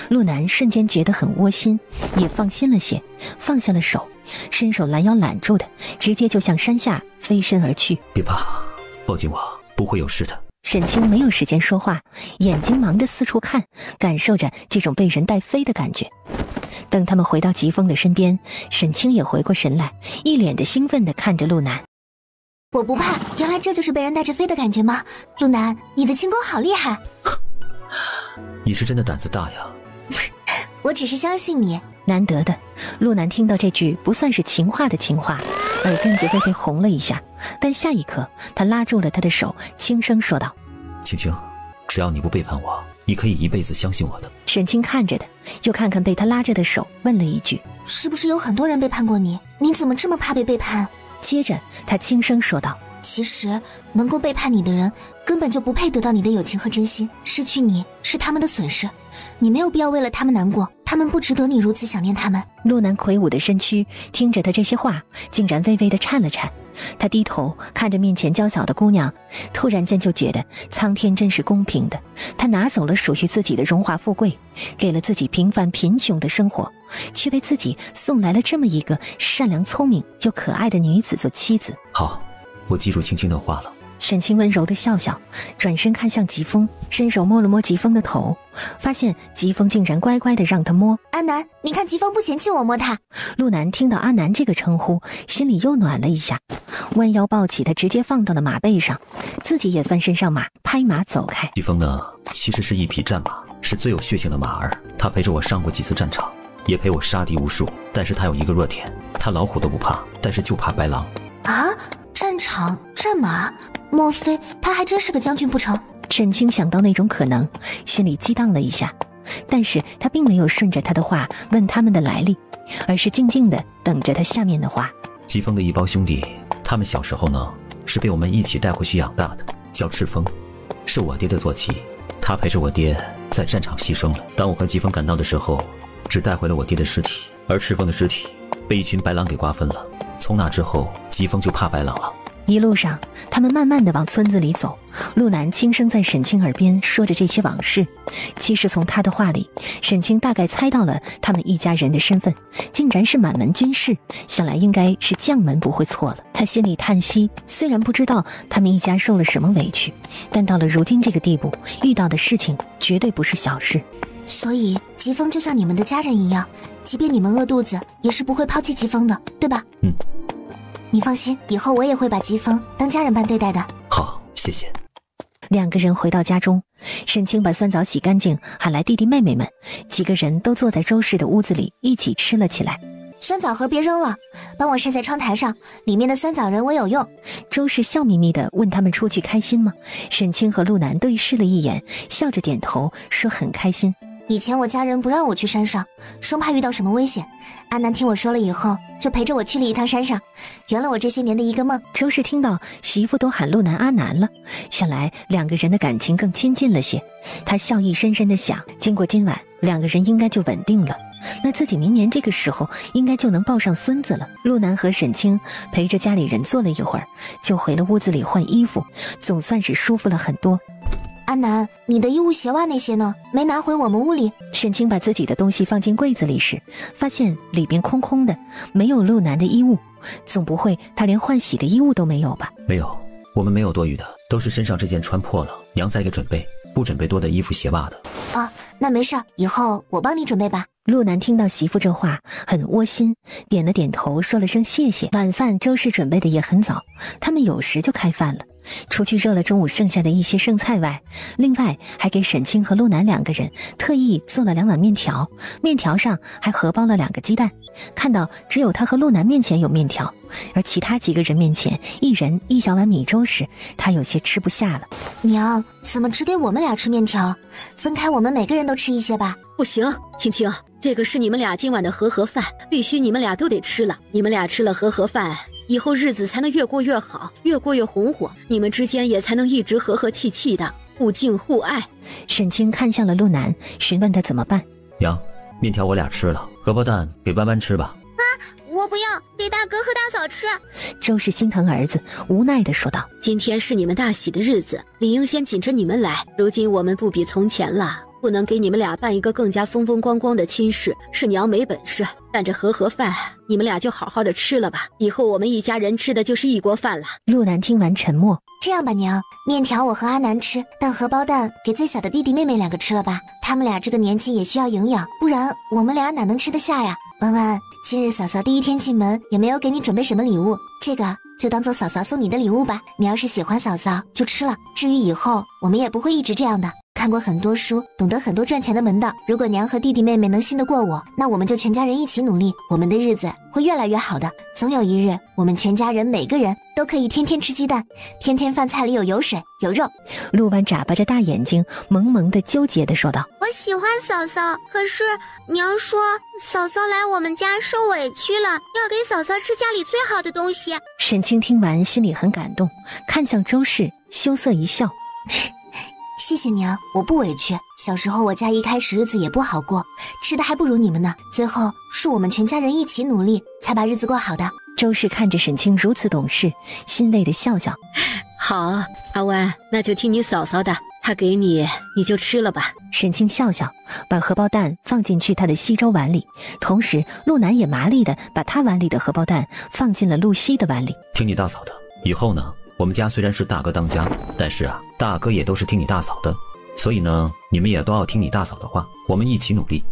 S3: 陆南瞬间觉得很窝心，也放心了些，放下了手，伸手拦腰揽住的，直接就向山下飞身而去。
S1: 别怕，抱紧我，不会有事的。
S3: 沈清没有时间说话，眼睛忙着四处看，感受着这种被人带飞的感觉。等他们回到疾风的身边，沈清也回过神来，一脸的兴奋地看着陆南。
S2: 我不怕，原来这就是被人带着飞的感觉吗？陆南，你的轻功好厉害。
S1: 你是真的胆子大呀。
S2: 我只是相信你。
S3: 难得的，陆南听到这句不算是情话的情话，耳根子微微红了一下，但下一刻他拉住了他的手，轻声说道：
S1: 青青，只要你不背叛我，你可以一辈子相信我的。
S3: 沈清看着的，又看看被他拉着的手，问了一句：
S2: 是不是有很多人背叛过你？你怎么这么怕被背叛？
S3: 接着他轻声说道：
S2: 其实能够背叛你的人根本就不配得到你的友情和真心，失去你是他们的损失，你没有必要为了他们难过，他们不值得你如此想念他们。
S3: 陆南魁梧的身躯听着他这些话，竟然微微的颤了颤。他低头看着面前娇小的姑娘，突然间就觉得苍天真是公平的，他拿走了属于自己的荣华富贵，给了自己平凡贫穷的生活，却为自己送来了这么一个善良聪明又可爱的女子做妻子。
S1: 好，我记住青青的话了。
S3: 沈清温柔的笑笑，转身看向疾风，伸手摸了摸疾风的头，发现疾风竟然乖乖的让他摸。
S2: 阿南，你看疾风不嫌弃我摸他。
S3: 陆南听到阿南这个称呼，心里又暖了一下，弯腰抱起他，直接放到了马背上，自己也翻身上马，拍马走开。
S1: 疾风呢，其实是一匹战马，是最有血性的马儿，他陪着我上过几次战场，也陪我杀敌无数，但是他有一个弱点，他老虎都不怕，但是就怕白狼。
S2: 啊，战场战马，莫非他还真是个将军不成？
S3: 沈清想到那种可能，心里激荡了一下，但是他并没有顺着他的话问他们的来历，而是静静地等着他下面的话。
S1: 疾风的一胞兄弟，他们小时候呢是被我们一起带回去养大的，叫赤峰，是我爹的坐骑，他陪着我爹在战场牺牲了。当我和疾风赶到的时候，只带回了我爹的尸体，而赤峰的尸体被一群白狼给瓜分了。从那之后，疾风就怕白狼了。
S3: 一路上，他们慢慢地往村子里走，陆南轻声在沈清耳边说着这些往事。其实从他的话里，沈清大概猜到了他们一家人的身份，竟然是满门军士，想来应该是将门不会错了。他心里叹息，虽然不知道他们一家受了什么委屈，但到了如今这个地步，遇到的事情绝对不是小事。
S2: 所以疾风就像你们的家人一样，即便你们饿肚子也是不会抛弃疾风的，对吧？你放心，以后我也会把疾风当家人般对待的。
S1: 好，谢谢。
S3: 两个人回到家中，沈清把酸枣洗干净，喊来弟弟妹妹们，几个人都坐在周氏的屋子里一起吃了起来。
S2: 酸枣核别扔了，帮我晒在窗台上，里面的酸枣仁我有用。
S3: 周氏笑眯眯地问他们出去开心吗？沈清和陆南对视了一眼，笑着点头说很开心。
S2: 以前我家人不让我去山上，生怕遇到什么危险。阿南听我说了以后，就陪着我去了一趟山上，圆了我这些年的一个梦。
S3: 周氏听到媳妇都喊陆南阿南了，想来两个人的感情更亲近了些。他笑意深深地想，经过今晚，两个人应该就稳定了，那自己明年这个时候应该就能抱上孙子了。陆南和沈清陪着家里人坐了一会儿，就回了屋子里换衣服，总算是舒服了很多。
S2: 阿南，你的衣物鞋袜那些呢？没拿回我们屋里。
S3: 沈清把自己的东西放进柜子里时，发现里边空空的，没有陆南的衣物，总不会他连换洗的衣物都没有吧？
S1: 没有，我们没有多余的，都是身上这件穿破了，娘再给准备，不准备多的衣服鞋袜的。
S2: 啊，那没事，以后我帮你准备吧。
S3: 陆南听到媳妇这话很窝心，点了点头，说了声谢谢。晚饭周氏准备的也很早，他们有时就开饭了。除去热了中午剩下的一些剩菜外，另外还给沈清和陆南两个人特意做了2碗面条，面条上还荷包了2个鸡蛋。看到只有他和陆南面前有面条，而其他几个人面前一人1小碗米粥时，他有些吃不下了。
S2: 娘，怎么只给我们俩吃面条？分开我们每个人都吃一些吧。
S7: 不行，青青，这个是你们俩今晚的和合饭，必须你们俩都得吃了。你们俩吃了和合饭，以后日子才能越过越好，越过越红火，你们之间也才能一直和和气气的，互敬互爱。
S3: 沈清看向了陆南，询问他怎么办。
S1: 娘，面条我俩吃了，荷包蛋给弯弯吃吧。
S6: 我不要，给大哥和大嫂吃。
S3: 周氏心疼儿子，无奈地说道：
S7: 今天是你们大喜的日子，理应先紧着你们来。如今我们不比从前了，不能给你们俩办一个更加风风光光的亲事，是娘没本事。但这和合饭，你们俩就好好的吃了吧，以后我们一家人吃的就是一锅饭了。
S3: 陆南听完沉默。
S2: 这样吧，娘，面条我和阿南吃，但荷包蛋给最小的弟弟妹妹2个吃了吧，他们俩这个年纪也需要营养，不然我们俩哪能吃得下呀？弯弯，今日嫂嫂第一天进门，也没有给你准备什么礼物，这个就当做嫂嫂送你的礼物吧。你要是喜欢嫂嫂就吃了，至于以后，我们也不会一直这样的。看过很多书，懂得很多赚钱的门道。如果娘和弟弟妹妹能信得过我，那我们就全家人一起努力，我们的日子会越来越好的。总有一日，我们全家人每个人都可以天天吃鸡蛋，天天饭菜里有油水有肉。
S3: 陆婉眨巴着大眼睛，萌萌的纠结地说道：
S6: 我喜欢嫂嫂，可是娘说嫂嫂来我们家受委屈了，要给嫂嫂吃家里最好的东西。
S3: 沈清听完心里很感动，看向周氏，羞涩一笑。
S2: 谢谢娘，我不委屈。小时候我家一开始日子也不好过，吃的还不如你们呢。最后是我们全家人一起努力，才把日子过好的。
S3: 周氏看着沈清如此懂事，欣慰的笑笑。
S7: 好，阿湾，那就听你嫂嫂的，她给你，你就吃了吧。
S3: 沈清笑笑，把荷包蛋放进去他的稀粥碗里，同时陆南也麻利的把他碗里的荷包蛋放进了陆西的碗里。
S1: 听你大嫂的，以后呢，我们家虽然是大哥当家，但是啊，大哥也都是听你大嫂的，所以呢，你们也都要听你大嫂的话，我们一起努力，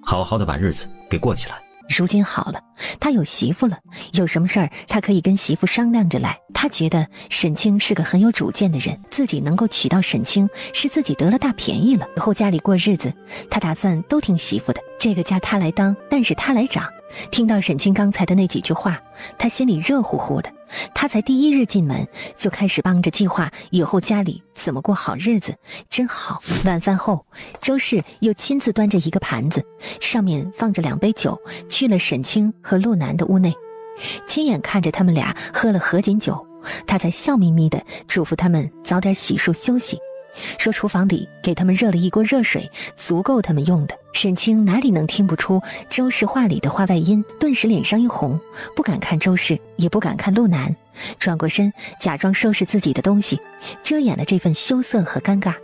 S1: 好好的把日子给过起来。
S3: 如今好了，他有媳妇了，有什么事儿他可以跟媳妇商量着来。他觉得沈清是个很有主见的人，自己能够娶到沈清，是自己得了大便宜了。以后家里过日子，他打算都听媳妇的，这个家他来当，但是他来掌。听到沈清刚才的那几句话，他心里热乎乎的。他才第1日进门，就开始帮着计划以后家里怎么过好日子，真好。晚饭后，周氏又亲自端着一个盘子，上面放着2杯酒，去了沈清和陆南的屋内，亲眼看着他们俩喝了合卺酒，他才笑眯眯地嘱咐他们早点洗漱休息，说厨房里给他们热了一锅热水，足够他们用的。沈清哪里能听不出周氏话里的话外音，顿时脸上一红，不敢看周氏，也不敢看陆南，转过身假装收拾自己的东西，遮掩了这份羞涩和尴尬。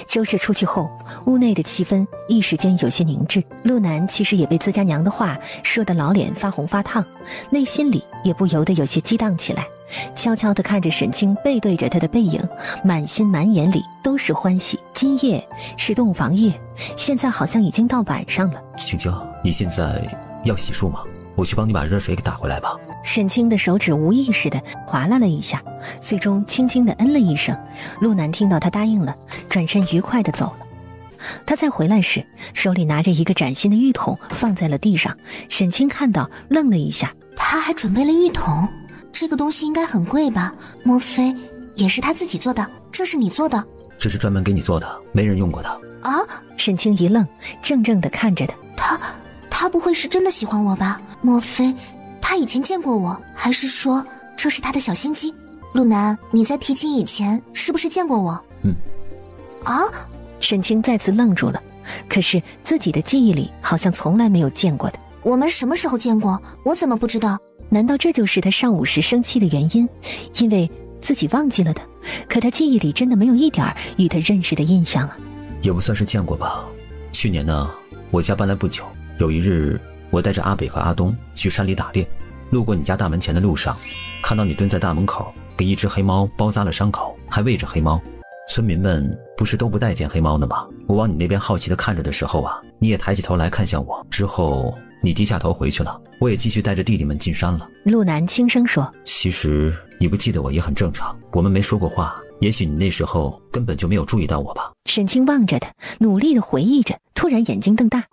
S3: 周氏出去后，屋内的气氛一时间有些凝滞。陆南其实也被自家娘的话说得老脸发红发烫，内心里也不由得有些激荡起来，悄悄地看着沈清背对着他的背影，满心满眼里都是欢喜。今夜是洞房夜，现在好像已经到晚上了。
S1: 青青，你现在要洗漱吗？我去帮你把热水给打回来吧。
S3: 沈清的手指无意识地划拉了一下，最终轻轻地嗯了一声。陆南听到他答应了，转身愉快地走了。他再回来时，手里拿着一个崭新的浴桶放在了地上。沈清看到愣了一下，
S2: 他还准备了浴桶，这个东西应该很贵吧？莫非也是他自己做的？这是你做的？
S1: 这是专门给你做的，没人用过的。
S2: 啊！
S3: 沈清一愣，怔怔地看着他。
S2: 他不会是真的喜欢我吧？莫非他以前见过我，还是说这是他的小心机？陆南，你在提亲以前是不是见过我？啊！
S3: 沈清再次愣住了，可是自己的记忆里好像从来没有见过的。
S2: 我们什么时候见过？我怎么不知道？
S3: 难道这就是他上午时生气的原因？因为自己忘记了他，可他记忆里真的没有一点与他认识的印象啊。
S1: 也不算是见过吧。去年呢，我家搬来不久，有一日我带着阿北和阿东去山里打猎，路过你家大门前的路上，看到你蹲在大门口，给一只黑猫包扎了伤口，还喂着黑猫。村民们不是都不待见黑猫呢吗？我往你那边好奇地看着的时候啊，你也抬起头来看向我，之后你低下头回去了，我也继续带着弟弟们进山了。
S3: 陆南轻声说，
S1: 其实你不记得我也很正常，我们没说过话，也许你那时候根本就没有注意到我吧。
S3: 沈清望着他，努力地回忆着，突然眼睛瞪大。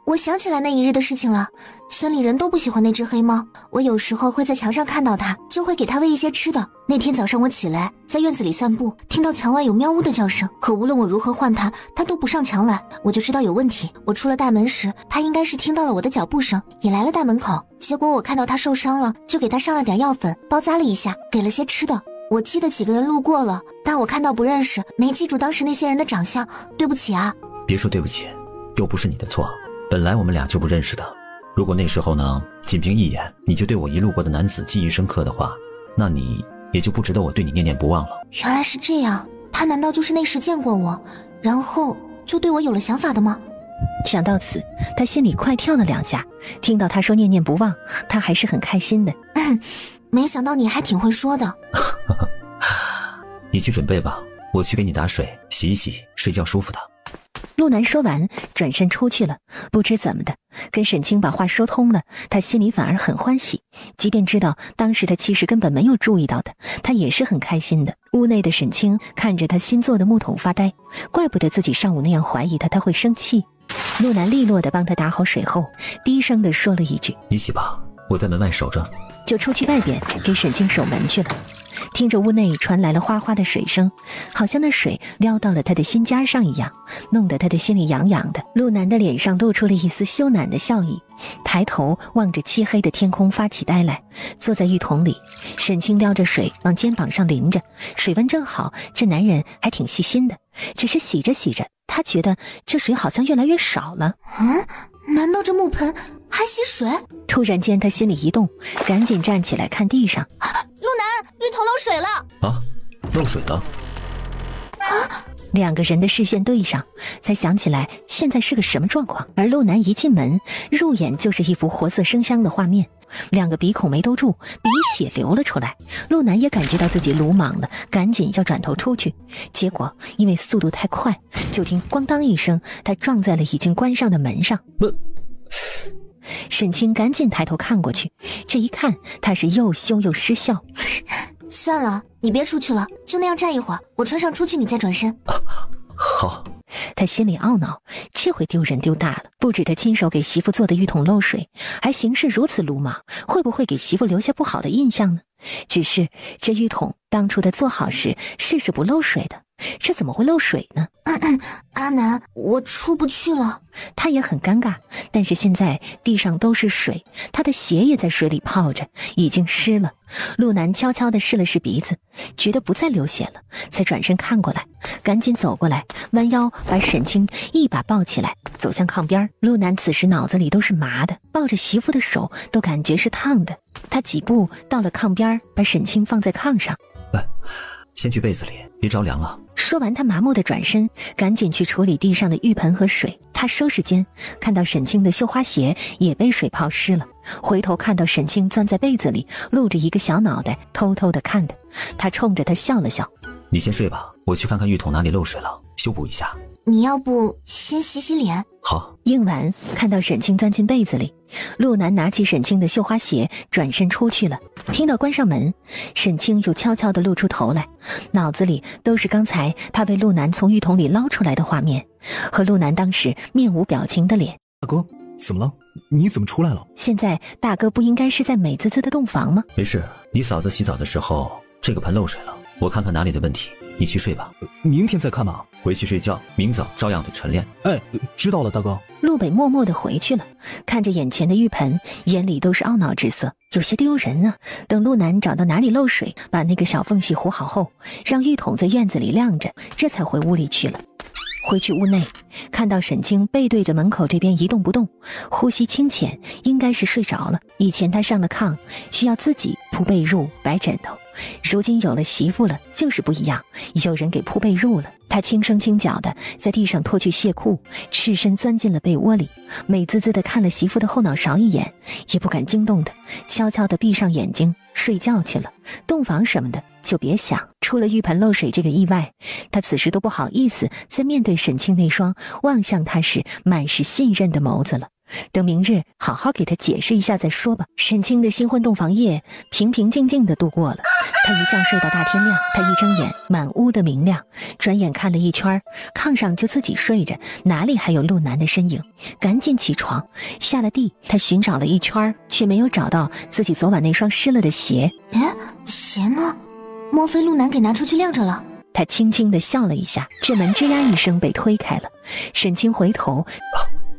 S2: 我想起来那一日的事情了。村里人都不喜欢那只黑猫，我有时候会在墙上看到它，就会给它喂一些吃的。那天早上我起来，在院子里散步，听到墙外有喵呜的叫声，可无论我如何唤它，它都不上墙来，我就知道有问题。我出了大门时，它应该是听到了我的脚步声，也来了大门口。结果我看到它受伤了，就给它上了点药粉，包扎了一下，给了些吃的。我记得几个人路过了，但我看到不认识，没记住当时那些人的长相，对不起啊。
S1: 别说对不起，又不是你的错，本来我们俩就不认识的。如果那时候呢，仅凭一眼你就对我一路过的男子记忆深刻的话，那你也就不值得我对你念念不忘了。
S2: 原来是这样，他难道就是那时见过我，然后就对我有了想法的吗？
S3: 想到此，他心里快跳了2下。听到他说念念不忘，他还是很开心的。
S2: 没想到你还挺会说的。
S1: 你去准备吧，我去给你打水，洗一洗，睡觉舒服的。
S3: 陆南说完，转身出去了。不知怎么的，跟沈清把话说通了，他心里反而很欢喜。即便知道当时他其实根本没有注意到的，他也是很开心的。屋内的沈清看着他新做的木桶发呆，怪不得自己上午那样怀疑他会生气。陆南利落地帮他打好水后，低声地说了一句：
S1: 你洗吧，我在门外守着。
S3: 就出去外边给沈清守门去了。听着屋内传来了哗哗的水声，好像那水撩到了他的心尖上一样，弄得他的心里痒痒的。陆南的脸上露出了一丝羞赧的笑意，抬头望着漆黑的天空发起呆来。坐在浴桶里，沈清撩着水往肩膀上淋着，水温正好，这男人还挺细心的。只是洗着洗着，他觉得这水好像越来越少了。
S2: 难道这木盆还吸水？
S3: 突然间他心里一动，赶紧站起来看地上。
S2: 陆南，浴桶漏水了！
S1: 啊，漏水了！
S3: 两个人的视线对上，才想起来现在是个什么状况。而陆南一进门，入眼就是一幅活色生香的画面，两个鼻孔没兜住，鼻血流了出来。陆南也感觉到自己鲁莽了，赶紧要转头出去，结果因为速度太快，就听咣当一声，他撞在了已经关上的门上。沈清赶紧抬头看过去，这一看他是又羞又失笑。
S2: 算了，你别出去了，就那样站一会儿，我穿上出去，你再转身。
S1: 好。
S3: 他心里懊恼，这回丢人丢大了。不止他亲手给媳妇做的浴桶漏水，还行事如此鲁莽，会不会给媳妇留下不好的印象呢？只是这浴桶当初他做好时是不漏水的，这怎么会漏水呢？
S2: 阿南，我出不去了。
S3: 他也很尴尬，但是现在地上都是水，他的鞋也在水里泡着，已经湿了。陆南悄悄地试了试鼻子，觉得不再流血了，才转身看过来，赶紧走过来，弯腰把沈清一把抱起来，走向炕边。陆南此时脑子里都是麻的，抱着媳妇的手都感觉是烫的。他几步到了炕边，把沈清放在炕上。
S1: 先去被子里，别着凉了。
S3: 说完，他麻木地转身，赶紧去处理地上的浴盆和水。他收拾间，看到沈清的绣花鞋也被水泡湿了，回头看到沈清钻在被子里，露着一个小脑袋，偷偷地看他。他冲着他笑了笑：
S1: 你先睡吧，我去看看浴桶哪里漏水了，修补一下。
S2: 你要不先洗洗脸？
S1: 好。
S3: 应完，看到沈清钻进被子里，陆南拿起沈清的绣花鞋，转身出去了。听到关上门，沈清又悄悄地露出头来，脑子里都是刚才他被陆南从浴桶里捞出来的画面，和陆南当时面无表情的脸。
S4: 大哥，怎么了？你怎么出来了？
S3: 现在大哥不应该是在美滋滋的洞房吗？
S1: 没事，你嫂子洗澡的时候这个盆漏水了，我看看哪里的问题，你去睡吧。
S4: 明天再看吧。
S1: 回去睡觉，明早照样得晨练。
S4: 知道了，大哥。
S3: 陆北默默地回去了，看着眼前的浴盆，眼里都是懊恼之色，有些丢人啊。等陆南找到哪里漏水，把那个小缝隙糊好后，让浴桶在院子里晾着，这才回屋里去了。回去屋内，看到沈清背对着门口这边一动不动，呼吸清浅，应该是睡着了。以前他上了炕需要自己铺被褥摆枕头，如今有了媳妇了就是不一样，有人给铺被褥了。他轻声轻脚的在地上脱去鞋裤，赤身钻进了被窝里，美滋滋的看了媳妇的后脑勺一眼，也不敢惊动的悄悄的闭上眼睛睡觉去了。洞房什么的就别想，出了浴盆漏水这个意外，他此时都不好意思再面对沈清那双望向他时满是信任的眸子了。等明日好好给他解释一下再说吧。沈清的新婚洞房夜平平静静的度过了，他一觉睡到大天亮，他一睁眼满屋的明亮，转眼看了一圈，炕上就自己睡着，哪里还有陆南的身影？赶紧起床，下了地，他寻找了一圈，却没有找到自己昨晚那双湿了的鞋。
S2: 鞋呢？莫非陆南给拿出去晾着了？
S3: 他轻轻地笑了一下，这门吱呀一声被推开了。沈清回头，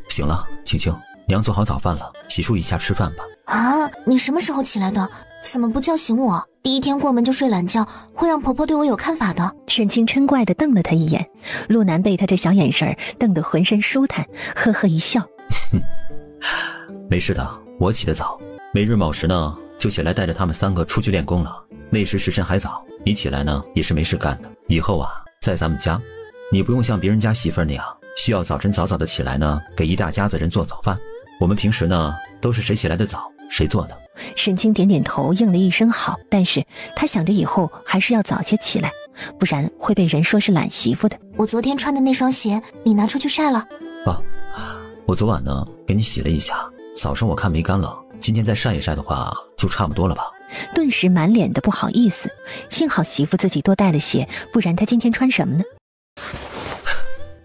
S1: 行了，青青，娘做好早饭了，洗漱一下吃饭吧。
S2: 啊，你什么时候起来的？怎么不叫醒我？第一天过门就睡懒觉，会让婆婆对我有看法的。
S3: 沈清嗔怪地瞪了他一眼，陆南被他这小眼神瞪得浑身舒坦，呵呵一笑。
S1: 没事的，我起得早，每日卯时呢就起来带着他们3个出去练功了。那时时辰还早，你起来呢也是没事干的。以后啊，在咱们家，你不用像别人家媳妇那样，需要早晨早早的起来呢，给一大家子人做早饭。我们平时呢，都是谁起来的早，谁做的。
S3: 沈清点点头，应了一声好，但是他想着以后还是要早些起来，不然会被人说是懒媳妇的。
S2: 我昨天穿的那双鞋，你拿出去晒了？
S1: 我昨晚呢给你洗了一下，早上我看没干了，今天再晒一晒的话，就差不多了吧。
S3: 顿时满脸的不好意思，幸好媳妇自己多带了鞋，不然他今天穿什么呢？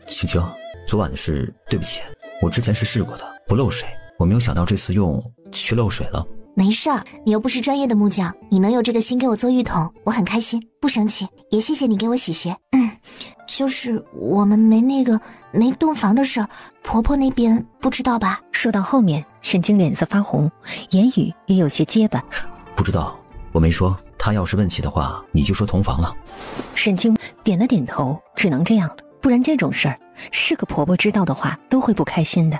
S1: 青青，昨晚的事对不起，我之前是试过的，不漏水，我没有想到这次用却漏水了。
S2: 没事儿，你又不是专业的木匠，你能有这个心给我做浴桶，我很开心，不生气，也谢谢你给我洗鞋。就是我们没洞房的事儿，婆婆那边不知道吧？
S3: 说到后面，沈清脸色发红，言语也有些结巴。
S1: 不知道，我没说，他要是问起的话，你就说同房了。
S3: 沈清点了点头，只能这样了，不然这种事儿是个婆婆知道的话，都会不开心的。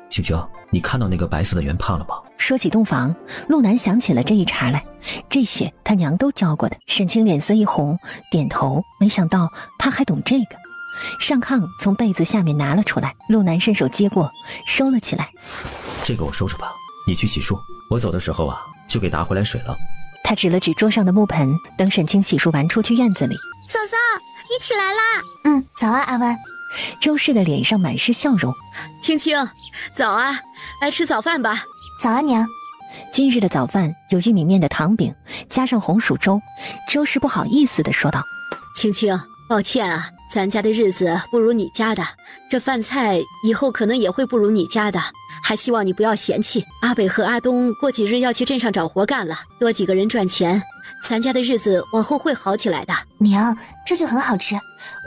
S1: 青青，你看到那个白色的圆帕了吗？
S3: 说起洞房，陆南想起了这一茬来，这些他娘都教过的。沈清脸色一红，点头，没想到他还懂这个。上炕从被子下面拿了出来，陆南伸手接过，收了起来。
S1: 这个我收着吧，你去洗漱，我走的时候啊，就给拿回来水了。
S3: 他指了指桌上的木盆，等沈清洗漱完出去院子里。
S6: 嫂嫂，你起来啦！
S2: 早啊，阿湾。
S3: 周氏的脸上满是笑容。
S7: 青青，早啊，来吃早饭吧。
S2: 早啊，娘。
S3: 今日的早饭有玉米面的糖饼，加上红薯粥。周氏不好意思地说道：
S7: 青青，抱歉啊，咱家的日子不如你家的，这饭菜以后可能也会不如你家的，还希望你不要嫌弃。阿北和阿东过几日要去镇上找活干了，多几个人赚钱，咱家的日子往后会好起来的。
S2: 娘，这就很好吃，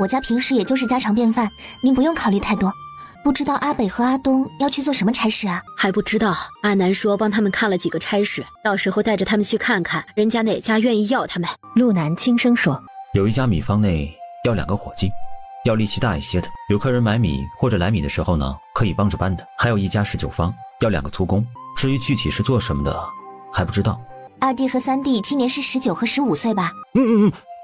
S2: 我家平时也就是家常便饭，您不用考虑太多。不知道阿北和阿东要去做什么差事啊？
S7: 还不知道，阿南说帮他们看了几个差事，到时候带着他们去看看人家哪家愿意要他们。
S3: 陆南轻声说：
S1: 有一家米坊内要2个伙计，要力气大一些的，有客人买米或者来米的时候呢，可以帮着搬的。还有一家19坊要2个粗工，至于具体是做什么的还不知道。
S2: 二弟和三弟今年是19和15岁吧？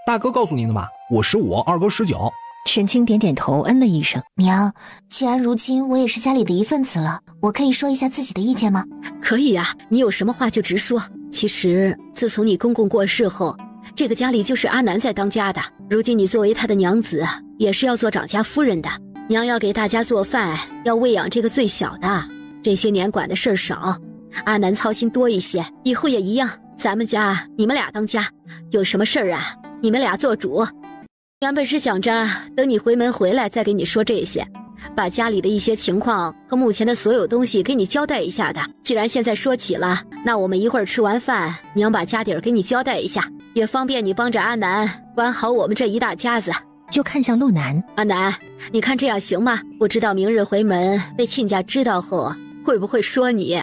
S4: 大哥告诉您的吧，我15，二哥19。
S3: 沈清点点头，嗯了一声。
S2: 娘，既然如今我也是家里的一份子了，我可以说一下自己的意见吗？
S7: 可以啊，你有什么话就直说。其实自从你公公过世后，这个家里就是阿南在当家的，如今你作为他的娘子，也是要做长家夫人的。娘要给大家做饭，要喂养这个最小的，这些年管的事儿少，阿南操心多一些，以后也一样。咱们家你们俩当家，有什么事儿啊，你们俩做主。原本是想着等你回门回来再给你说这些，把家里的一些情况和目前的所有东西给你交代一下的。既然现在说起了，那我们一会儿吃完饭，娘把家底儿给你交代一下，也方便你帮着阿南管好我们这一大家子。
S3: 又看向陆南，
S7: 阿南，你看这样行吗？不知道明日回门被亲家知道后会不会说你？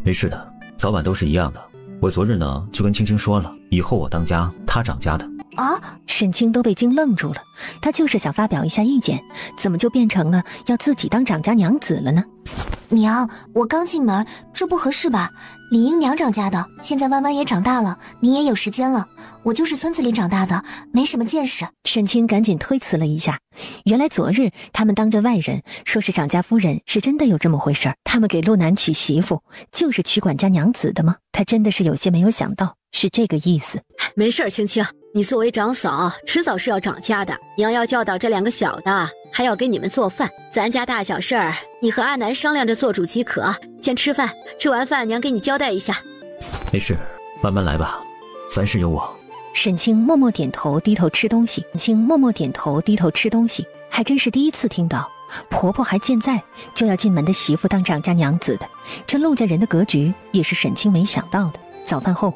S1: 没事的，早晚都是一样的。我昨日呢就跟青青说了，以后我当家，他掌家的。
S2: 啊！
S3: 沈清都被惊愣住了，他就是想发表一下意见，怎么就变成了要自己当掌家娘子了呢？
S2: 娘，我刚进门，这不合适吧？理应娘掌家的，现在弯弯也长大了，您也有时间了，我就是村子里长大的，没什么见识。
S3: 沈清赶紧推辞了一下，原来昨日他们当着外人说是掌家夫人，是真的有这么回事。他们给陆南娶媳妇就是娶管家娘子的吗？他真的是有些没有想到是这个意思。
S7: 没事，青青，你作为长嫂，迟早是要掌家的。娘要教导这2个小的，还要给你们做饭。咱家大小事儿，你和阿南商量着做主即可。先吃饭，吃完饭娘给你交代一下。
S1: 没事，慢慢来吧，凡事有我。
S3: 沈清默默点头，低头吃东西。还真是第一次听到婆婆还健在就要进门的媳妇当长家娘子的，这陆家人的格局也是沈清没想到的。早饭后，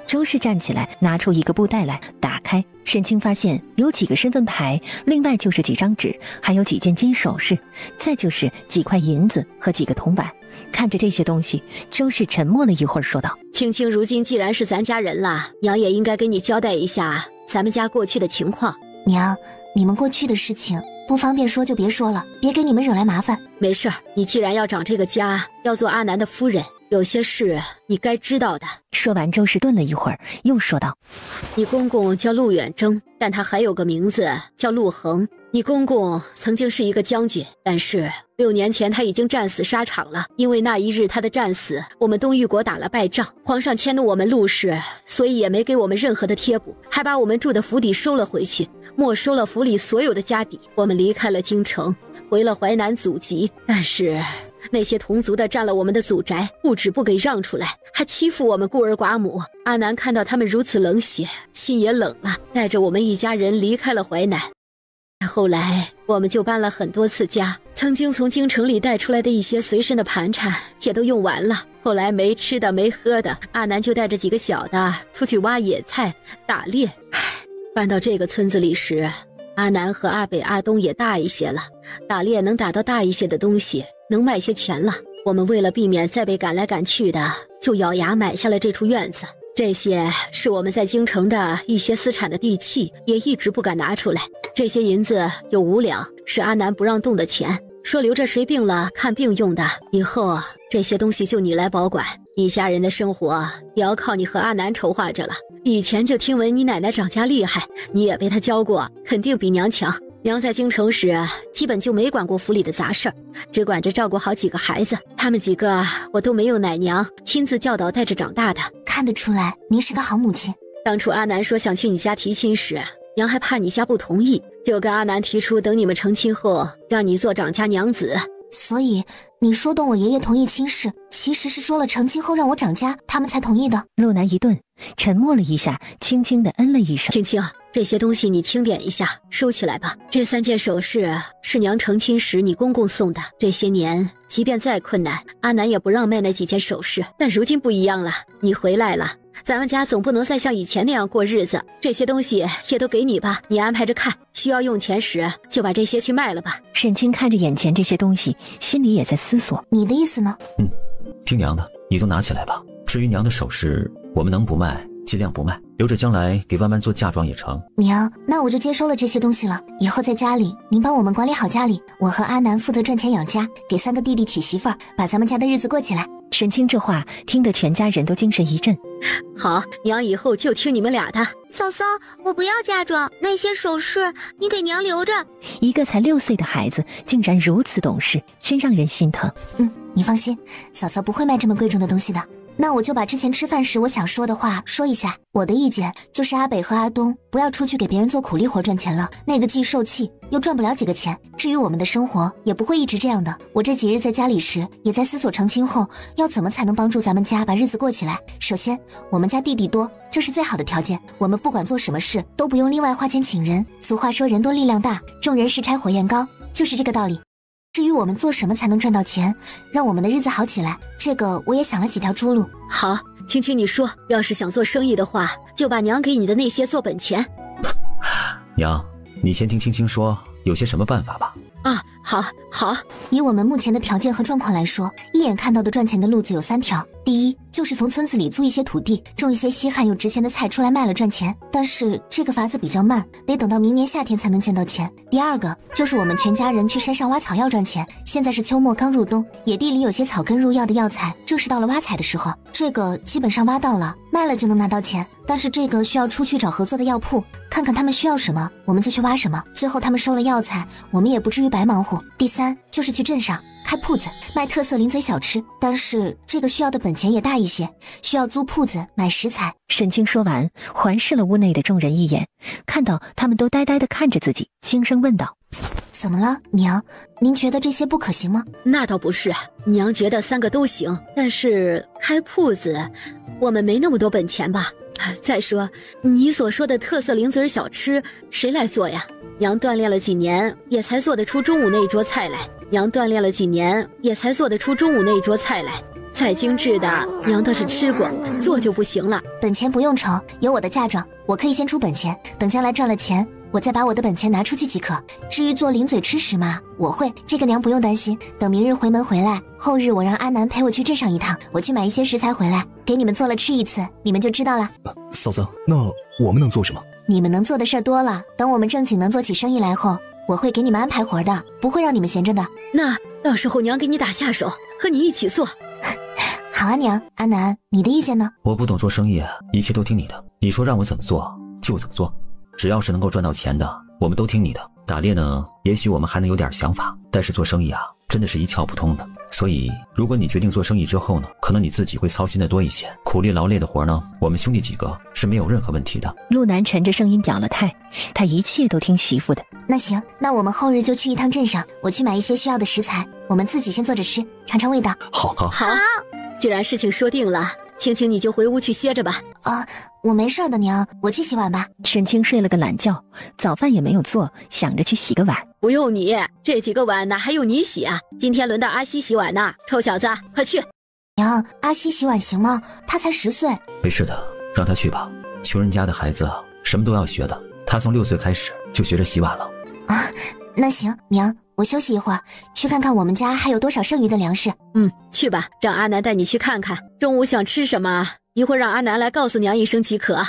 S3: 周氏站起来拿出一个布袋来，打开，沈清发现有几个身份牌，另外就是几张纸，还有几件金首饰，再就是几块银子和几个铜板。看着这些东西，周氏沉默了一会儿，说道：
S7: 青青如今既然是咱家人了，娘也应该给你交代一下咱们家过去的情况。
S2: 娘，你们过去的事情不方便说就别说了，别给你们惹来麻烦。
S7: 没事儿，你既然要掌这个家，要做阿南的夫人，有些事你该知道的。
S3: 说完，周氏顿了一会儿，又说道：
S7: 你公公叫陆远征，但他还有个名字叫陆恒。你公公曾经是一个将军，但是6年前他已经战死沙场了。因为那一日他的战死，我们东域国打了败仗，皇上迁怒我们陆氏，所以也没给我们任何的贴补，还把我们住的府邸收了回去，没收了府里所有的家底。我们离开了京城，回了淮南祖籍，但是那些同族的占了我们的祖宅，不止不给让出来，还欺负我们孤儿寡母。阿南看到他们如此冷血，心也冷了，带着我们一家人离开了淮南。后来我们就搬了很多次家，曾经从京城里带出来的一些随身的盘缠也都用完了。后来没吃的没喝的，阿南就带着几个小的出去挖野菜打猎。搬到这个村子里时，阿南和阿北阿东也大一些了，打猎能打到大一些的东西，能卖些钱了。我们为了避免再被赶来赶去的，就咬牙买下了这处院子。这些是我们在京城的一些私产的地契，也一直不敢拿出来。这些银子有5两，是阿南不让动的钱，说留着谁病了看病用的。以后这些东西就你来保管，一家人的生活也要靠你和阿南筹划着了。以前就听闻你奶奶掌家厉害，你也被她教过，肯定比娘强。娘在京城时基本就没管过府里的杂事儿，只管着照顾好几个孩子，他们几个我都没有奶娘亲自教导带着长大的。
S2: 看得出来您是个好母亲。
S7: 当初阿南说想去你家提亲时，娘还怕你家不同意，就跟阿南提出等你们成亲后让你做长家娘子。
S2: 所以你说动我爷爷同意亲事，其实是说了成亲后让我长家，他们才同意的。
S3: 陆南一顿，沉默了一下，轻轻地嗯了一声。
S7: 青青，这些东西你清点一下，收起来吧。这3件首饰是娘成亲时你公公送的，这些年即便再困难，阿南也不让卖那几件首饰。但如今不一样了，你回来了，咱们家总不能再像以前那样过日子，这些东西也都给你吧，你安排着看，需要用钱时就把这些去卖了吧。
S3: 沈清看着眼前这些东西，心里也在思索。
S2: 你的意思呢？
S1: 听娘的，你都拿起来吧。至于娘的首饰，我们能不卖尽量不卖，留着将来给弯弯做嫁妆也成。
S2: 娘，那我就接收了这些东西了。以后在家里您帮我们管理好家里，我和阿南负责赚钱养家，给3个弟弟娶媳妇儿，把咱们家的日子过起来。
S3: 沈清这话听得全家人都精神一振。
S7: 好，娘以后就听你们俩的。
S6: 嫂嫂，我不要嫁妆，那些首饰你给娘留着。
S3: 一个才6岁的孩子竟然如此懂事，真让人心疼。
S2: 你放心，嫂嫂不会卖这么贵重的东西的。那我就把之前吃饭时我想说的话说一下。我的意见就是阿北和阿东不要出去给别人做苦力活赚钱了，那个既受气又赚不了几个钱。至于我们的生活也不会一直这样的，我这几日在家里时也在思索成亲后要怎么才能帮助咱们家把日子过起来。首先我们家弟弟多，这是最好的条件，我们不管做什么事都不用另外花钱请人。俗话说人多力量大，众人拾柴火焰高，就是这个道理。至于我们做什么才能赚到钱，让我们的日子好起来，这个我也想了几条出路。
S7: 好，青青你说，要是想做生意的话，就把娘给你的那些做本钱。
S1: 娘，你先听青青说有些什么办法吧。
S7: 啊，好。
S2: 以我们目前的条件和状况来说，一眼看到的赚钱的路子有3条。第一，就是从村子里租一些土地，种一些稀罕又值钱的菜出来卖了赚钱，但是这个法子比较慢，得等到明年夏天才能见到钱。第二个，就是我们全家人去山上挖草药赚钱，现在是秋末刚入冬，野地里有些草根入药的药材，正是到了挖采的时候，这个基本上挖到了，卖了就能拿到钱，但是这个需要出去找合作的药铺，看看他们需要什么，我们就去挖什么，最后他们收了药材，我们也不至于白忙活。第三，就是去镇上开铺子卖特色零嘴小吃，但是这个需要的本钱也大一些，需要租铺子买食材。
S3: 沈清说完，环视了屋内的众人一眼，看到他们都呆呆地看着自己，轻声问道：
S2: 怎么了，娘？您觉得这些不可行吗？
S7: 那倒不是，娘觉得3个都行，但是开铺子，我们没那么多本钱吧？再说，你所说的特色零嘴小吃，谁来做呀？娘锻炼了几年，也才做得出中午那一桌菜来。娘锻炼了几年，也才做得出中午那一桌菜来。再精致的，娘倒是吃过，做就不行了。
S2: 本钱不用愁，有我的嫁妆，我可以先出本钱，等将来赚了钱，我再把我的本钱拿出去即可。至于做零嘴吃食嘛，我会，这个娘不用担心。等明日回门回来，后日我让阿南陪我去镇上一趟，我去买一些食材回来，给你们做了吃一次，你们就知道了。
S5: 嫂子，那我们能做什么？
S2: 你们能做的事儿多了，等我们正经能做起生意来后，我会给你们安排活的，不会让你们闲着的。
S7: 那到时候娘给你打下手，和你一起做。
S2: 好啊，娘。阿南，你的意见呢？
S1: 我不懂做生意，一切都听你的。你说让我怎么做就怎么做，只要是能够赚到钱的，我们都听你的。打猎呢，也许我们还能有点想法，但是做生意啊，真的是一窍不通的。所以，如果你决定做生意之后呢，可能你自己会操心的多一些。苦力劳累的活呢，我们兄弟几个是没有任何问题的。
S3: 陆南沉着声音表了态，他一切都听媳妇的。
S2: 那行，那我们后日就去一趟镇上，我去买一些需要的食材，我们自己先做着吃，尝尝味道。
S1: 好。
S7: 既然事情说定了，青青你就回屋去歇着吧。
S2: 我没事的，娘，我去洗碗吧。
S3: 沈清睡了个懒觉，早饭也没有做，想着去洗个碗。
S7: 不用你，这几个碗哪还用你洗啊？今天轮到阿西洗碗呢，臭小子，快去！
S2: 娘，阿西洗碗行吗？他才10岁。
S1: 没事的，让他去吧。穷人家的孩子什么都要学的，他从6岁开始就学着洗碗了。
S2: 那行，娘，我休息一会儿，去看看我们家还有多少剩余的粮食。
S7: 去吧，让阿南带你去看看。中午想吃什么，一会儿让阿南来告诉娘一声即可。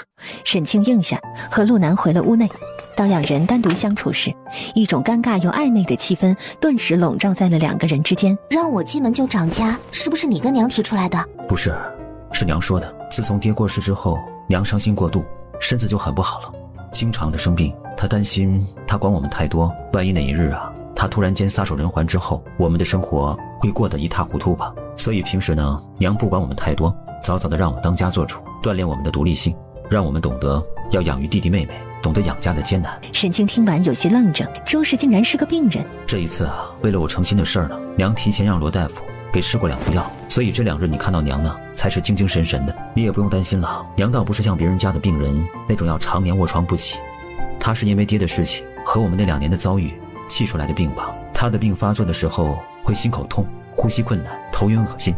S3: 沈清应下，和陆南回了屋内。当两人单独相处时，一种尴尬又暧昧的气氛顿时笼罩在了2个人之间。
S2: 让我进门就涨价，是不是你跟娘提出来的？
S1: 不是，是娘说的。自从爹过世之后，娘伤心过度，身子就很不好了，经常的生病。她担心她管我们太多，万一哪一日啊，她突然间撒手人寰之后，我们的生活会过得一塌糊涂吧。所以平时呢，娘不管我们太多，早早的让我们当家做主，锻炼我们的独立性，让我们懂得要养育弟弟妹妹，懂得养家的艰难。
S3: 沈清听完有些愣怔，周氏竟然是个病人。
S1: 这一次啊，为了我诚心的事儿呢，娘提前让罗大夫给吃过2副药，所以这2日你看到娘呢，才是精精神神的。你也不用担心了，娘倒不是像别人家的病人那种要常年卧床不起，她是因为爹的事情和我们那2年的遭遇气出来的病吧。她的病发作的时候会心口痛、呼吸困难、头晕恶心。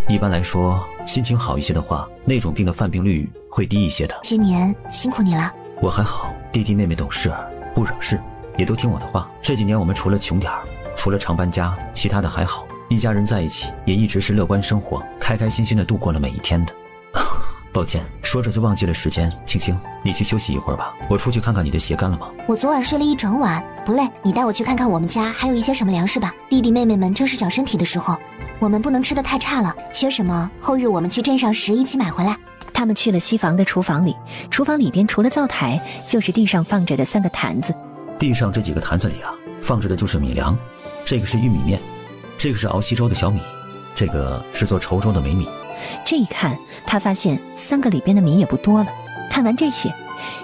S1: 一般来说，心情好一些的话，那种病的犯病率会低一些的。
S2: 今年辛苦你了。
S1: 我还好，弟弟妹妹懂事，不惹事，也都听我的话。这几年我们除了穷点儿，除了常搬家，其他的还好。一家人在一起，也一直是乐观生活，开开心心的度过了每一天的。抱歉，说着就忘记了时间。青青，你去休息一会儿吧，我出去看看你的鞋干了吗？
S2: 我昨晚睡了一整晚，不累。你带我去看看我们家还有一些什么粮食吧。弟弟妹妹们正是长身体的时候，我们不能吃得太差了，缺什么后日我们去镇上时一起买回来。
S3: 他们去了西房的厨房里，厨房里边除了灶台，就是地上放着的3个坛子。
S1: 地上这几个坛子里啊，放着的就是米粮，这个是玉米面，这个是熬稀粥的小米，这个是做稠粥的梅米。
S3: 这一看，他发现3个里边的米也不多了。看完这些，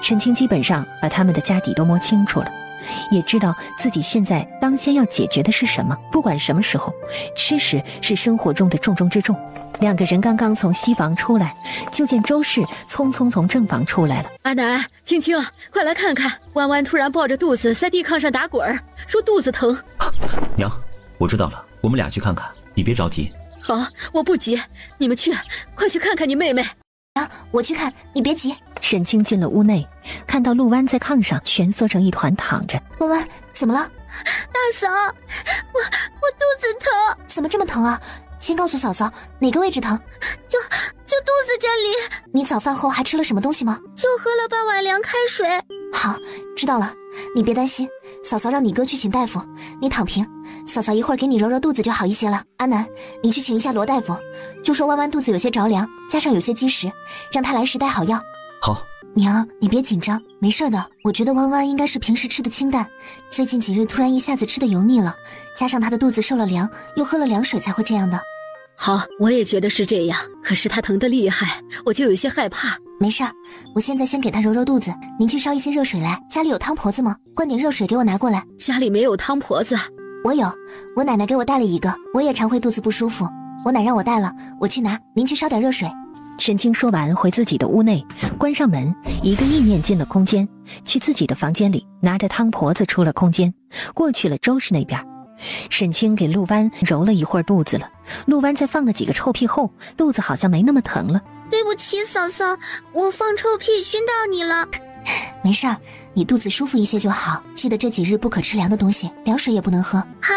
S3: 沈清基本上把他们的家底都摸清楚了，也知道自己现在当先要解决的是什么。不管什么时候，吃食是生活中的重中之重。2个人刚刚从西房出来，就见周氏匆匆从正房出来了。
S7: 阿南，青青，快来看看！弯弯突然抱着肚子在地炕上打滚，说肚子疼。
S1: 娘，我知道了，我们俩去看看，你别着急。
S7: 好，我不急，你们去，快去看看你妹妹。
S2: 我去看，你别急。
S3: 沈清进了屋内，看到陆湾在炕上蜷缩成一团躺着。
S2: 弯弯，怎么了？
S6: 大嫂，我肚子疼。
S2: 怎么这么疼啊？先告诉嫂嫂哪个位置疼。
S6: 就肚子这里。
S2: 你早饭后还吃了什么东西吗？
S6: 就喝了半碗凉开水。
S2: 好，知道了，你别担心，嫂嫂让你哥去请大夫，你躺平，嫂嫂一会儿给你揉揉肚子就好一些了。阿南，你去请一下罗大夫，就说弯弯肚子有些着凉，加上有些积食，让他来时带好药。
S1: 好。
S2: 娘，你别紧张，没事的。我觉得弯弯应该是平时吃的清淡，最近几日突然一下子吃的油腻了，加上他的肚子受了凉，又喝了凉水才会这样的。
S7: 好，我也觉得是这样，可是他疼得厉害，我就有些害怕。
S2: 没事儿，我现在先给他揉揉肚子。您去烧一些热水来，家里有汤婆子吗？灌点热水给我拿过来。
S7: 家里没有汤婆子。
S2: 我有，我奶奶给我带了一个，我也常会肚子不舒服，我奶让我带了，我去拿，您去烧点热水。
S3: 沈清说完，回自己的屋内，关上门，一个意念进了空间，去自己的房间里，拿着汤婆子出了空间，过去了周氏那边。沈清给陆湾揉了一会儿肚子了，陆湾在放了几个臭屁后，肚子好像没那么疼了。
S6: 对不起，嫂嫂，我放臭屁熏到你了。
S2: 没事儿，你肚子舒服一些就好，记得这几日不可吃凉的东西，凉水也不能喝。
S6: 好。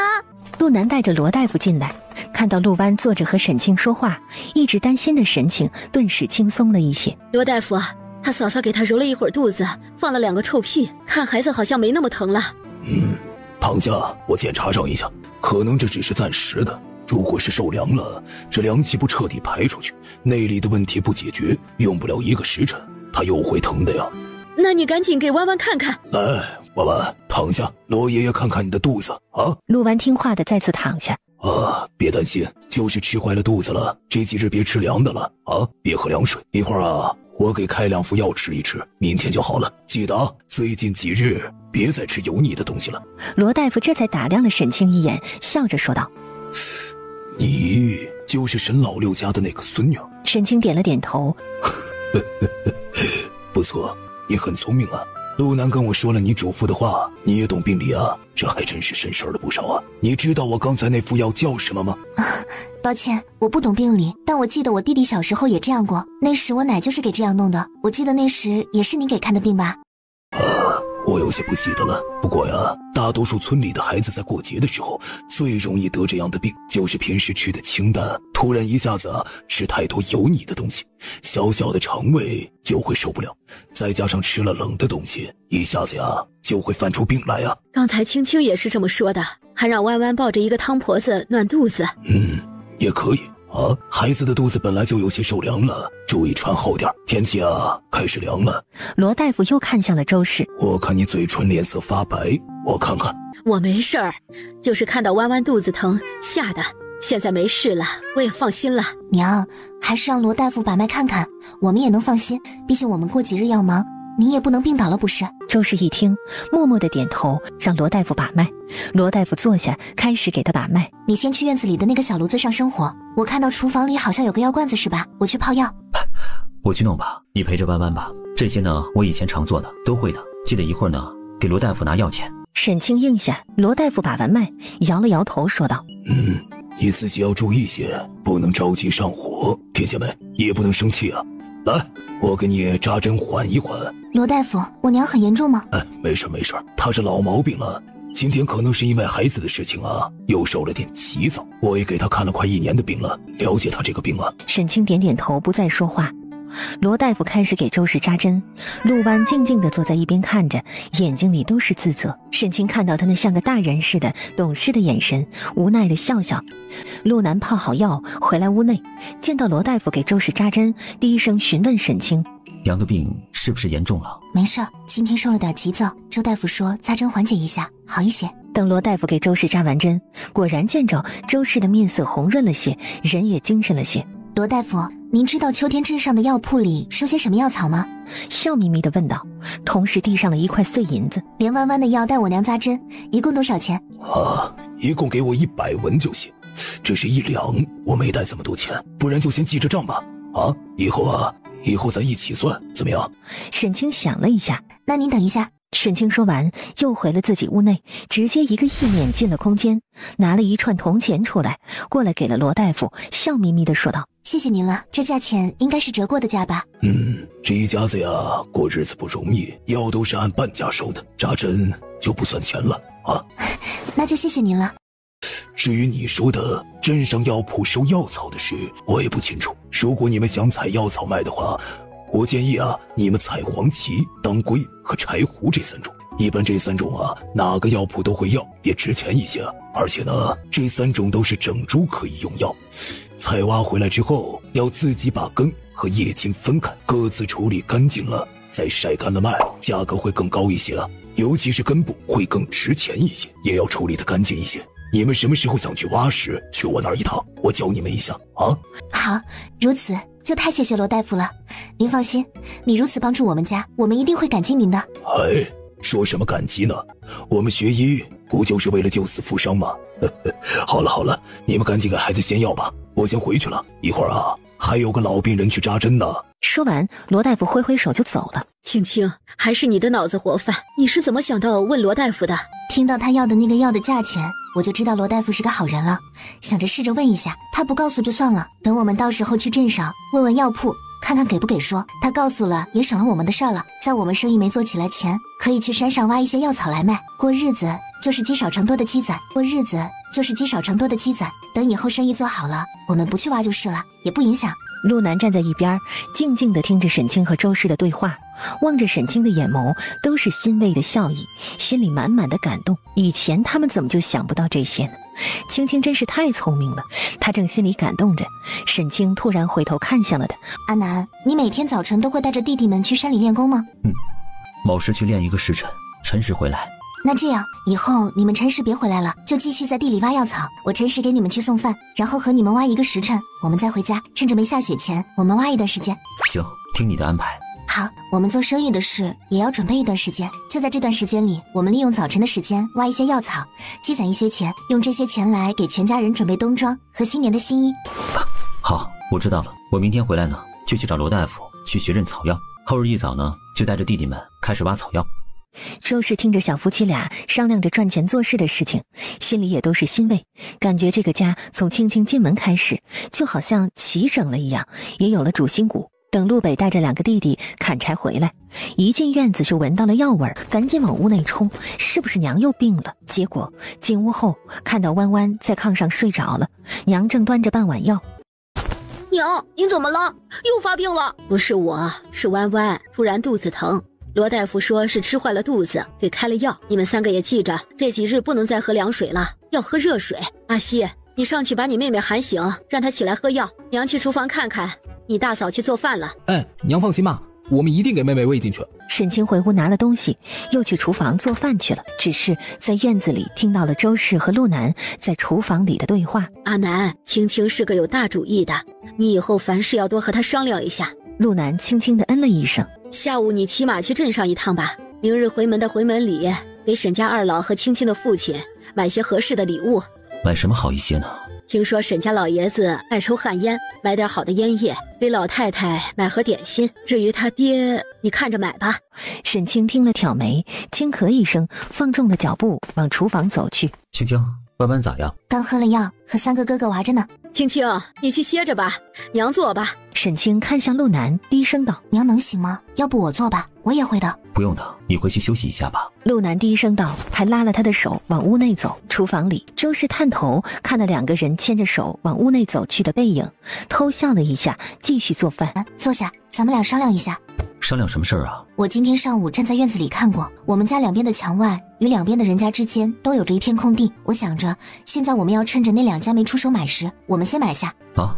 S3: 陆南带着罗大夫进来，看到陆湾坐着和沈清说话，一直担心的神情顿时轻松了一些。
S7: 罗大夫，他嫂嫂给他揉了一会儿肚子，放了2个臭屁，看孩子好像没那么疼了。
S5: 躺下，我检查上一下，可能这只是暂时的。如果是受凉了，这凉气不彻底排出去，内里的问题不解决，用不了1个时辰，他又会疼的呀。
S7: 那你赶紧给弯弯看看。
S5: 来，弯弯，躺下，罗爷爷看看你的肚子啊。
S3: 陆湾听话的再次躺下。
S5: 别担心，就是吃坏了肚子了，这几日别吃凉的了啊，别喝凉水。一会儿啊，我给开2副药吃一吃，明天就好了。记得啊，最近几日别再吃油腻的东西了。
S3: 罗大夫这才打量了沈清一眼，笑着说道：
S5: 你就是沈老六家的那个孙女。
S3: 沈清点了点头。
S5: 不错，你很聪明啊。陆南跟我说了你嘱咐的话，你也懂病理啊，这还真是深事了不少啊。你知道我刚才那副药叫什么吗？
S2: 抱歉，我不懂病理，但我记得我弟弟小时候也这样过，那时我奶就是给这样弄的。我记得那时也是你给看的病吧？
S5: 我有些不记得了。不过呀，大多数村里的孩子在过节的时候最容易得这样的病，就是平时吃的清淡，突然一下子吃太多油腻的东西，小小的肠胃就会受不了，再加上吃了冷的东西，一下子呀就会犯出病来呀。
S7: 刚才青青也是这么说的，还让弯弯抱着一个汤婆子暖肚子。
S5: 也可以啊，孩子的肚子本来就有些受凉了，注意穿厚点，天气啊开始凉了。
S3: 罗大夫又看向了周氏，
S5: 我看你嘴唇脸色发白，我看看。
S7: 我没事儿，就是看到弯弯肚子疼吓的，现在没事了，我也放心了。
S2: 娘，还是让罗大夫把脉看看，我们也能放心，毕竟我们过几日要忙，你也不能病倒了不是？
S3: 周氏一听，默默地点头，让罗大夫把脉。罗大夫坐下，开始给他把脉。
S2: 你先去院子里的那个小炉子上生火，我看到厨房里好像有个药罐子是吧？我去泡药。
S1: 我去弄吧，你陪着弯弯吧。这些呢，我以前常做的，都会的。记得一会儿呢，给罗大夫拿药钱。
S3: 沈清应下，罗大夫把完脉，摇了摇头，说道：
S5: 你自己要注意些，不能着急上火，听见没？也不能生气啊。来，我给你扎针缓一缓。
S2: 罗大夫，我娘很严重吗？
S5: 没事没事，她是老毛病了。今天可能是因为孩子的事情啊，又受了点急躁。我也给她看了快1年的病了，了解她这个病啊。
S3: 沈清点点头，不再说话。罗大夫开始给周氏扎针，陆湾静静地坐在一边看着，眼睛里都是自责。沈清看到他那像个大人似的懂事的眼神，无奈地笑笑。陆南泡好药回来屋内，见到罗大夫给周氏扎针，低声询问沈清：
S1: 娘的病是不是严重了？
S2: 没事，今天受了点急躁，周大夫说扎针缓解一下，好一些。
S3: 等罗大夫给周氏扎完针，果然见着周氏的面色红润了些，人也精神了些。
S2: 罗大夫，您知道秋天镇上的药铺里收些什么药草吗？
S3: 笑眯眯地问道，同时递上了1块碎银子。
S2: 连弯弯的药带我娘扎针，一共多少钱？
S5: 一共给我100文就行。这是1两，我没带这么多钱，不然就先记着账吧。以后咱一起算，怎么样？
S3: 沈清想了一下，
S2: 那您等一下。
S3: 沈清说完，又回了自己屋内，直接一个意念进了空间，拿了1串铜钱出来，过来给了罗大夫，笑眯眯地说道：
S2: 谢谢您了，这价钱应该是折过的价吧？
S5: 这一家子呀，过日子不容易，药都是按半价收的，扎针就不算钱了啊。
S2: 那就谢谢您了。
S5: 至于你说的镇上药铺收药草的事，我也不清楚。如果你们想采药草卖的话，我建议啊，你们采黄芪、当归和柴胡这3种。一般这3种啊，哪个药铺都会要，也值钱一些。而且呢，这3种都是整株可以用药。采挖回来之后，要自己把根和叶茎分开，各自处理干净了，再晒干了卖，价格会更高一些啊。尤其是根部会更值钱一些，也要处理得干净一些。你们什么时候想去挖时，去我那儿一趟，我教你们一下啊。
S2: 好，如此就太谢谢罗大夫了。您放心，你如此帮助我们家，我们一定会感激您的。
S5: 哎，说什么感激呢？我们学医不就是为了救死扶伤吗？好了，你们赶紧给孩子先药吧，我先回去了。一会儿啊，还有个老病人去扎针呢。
S3: 说完，罗大夫挥挥手就走了。
S7: 青青，还是你的脑子活泛，你是怎么想到问罗大夫的？
S2: 听到他要的那个药的价钱，我就知道罗大夫是个好人了，想着试着问一下，他不告诉就算了，等我们到时候去镇上问问药铺，看看给不给说。他告诉了，也省了我们的事儿了。在我们生意没做起来前，可以去山上挖一些药草来卖，过日子就是积少成多的积攒，等以后生意做好了，我们不去挖就是了，也不影响。
S3: 陆南站在一边，静静地听着沈清和周氏的对话，望着沈清的眼眸都是欣慰的笑意，心里满满的感动。以前他们怎么就想不到这些呢？青青真是太聪明了。他正心里感动着，沈清突然回头看向了他。
S2: 阿南，你每天早晨都会带着弟弟们去山里练功吗？
S1: 某时去练一个时辰，辰时回来。
S2: 那这样以后你们辰时别回来了，就继续在地里挖药草，我辰时给你们去送饭，然后和你们挖一个时辰，我们再回家，趁着没下雪前我们挖一段时间。
S1: 行，听你的安排。
S2: 好，我们做生意的事也要准备一段时间，就在这段时间里，我们利用早晨的时间挖一些药草，积攒一些钱，用这些钱来给全家人准备冬装和新年的新衣。
S1: 好，我知道了，我明天回来呢就去找罗大夫去学认草药，后日一早呢就带着弟弟们开始挖草药。
S3: 周氏听着小夫妻俩商量着赚钱做事的事情，心里也都是欣慰，感觉这个家从青青进门开始就好像齐整了一样，也有了主心骨。等陆北带着2个弟弟砍柴回来，一进院子就闻到了药味儿，赶紧往屋内冲，是不是娘又病了？结果进屋后看到弯弯在炕上睡着了，娘正端着半碗药。
S6: 娘，您怎么了？又发病了？
S7: 不是我，是弯弯突然肚子疼，罗大夫说是吃坏了肚子，给开了药。你们3个也记着，这几日不能再喝凉水了，要喝热水。阿西，你上去把你妹妹喊醒，让她起来喝药。娘去厨房看看，你大嫂去做饭了。
S4: 哎，娘放心吧，我们一定给妹妹喂进去。
S3: 沈清回屋拿了东西，又去厨房做饭去了。只是在院子里听到了周氏和陆南在厨房里的对话。
S7: 阿南，青青是个有大主意的，你以后凡事要多和她商量一下。
S3: 陆南轻轻地嗯了一声。
S7: 下午你骑马去镇上一趟吧，明日回门的回门礼，给沈家2老和青青的父亲买些合适的礼物。
S1: 买什么好一些呢？
S7: 听说沈家老爷子爱抽旱烟，买点好的烟叶，给老太太买盒点心。至于他爹，你看着买吧。
S3: 沈清听了挑眉，轻咳一声，放重了脚步往厨房走去。
S1: 青青，弯弯咋样？
S2: 刚喝了药，和3个哥哥玩着呢。
S7: 青青，你去歇着吧，娘做吧。
S3: 沈清看向陆南，低声道：
S2: 娘能行吗？要不我做吧，我也会的。
S1: 不用的，你回去休息一下吧。
S3: 陆南低声道，还拉了他的手往屋内走。厨房里，周氏探头看了2个人牵着手往屋内走去的背影，偷笑了一下，继续做饭。
S2: 坐下，咱们俩商量一下。
S1: 商量什么事儿啊？
S2: 我今天上午站在院子里看过，我们家2边的墙外与2边的人家之间都有着一片空地。我想着，现在我们要趁着那2家没出手买时，我们先买下。
S1: 啊？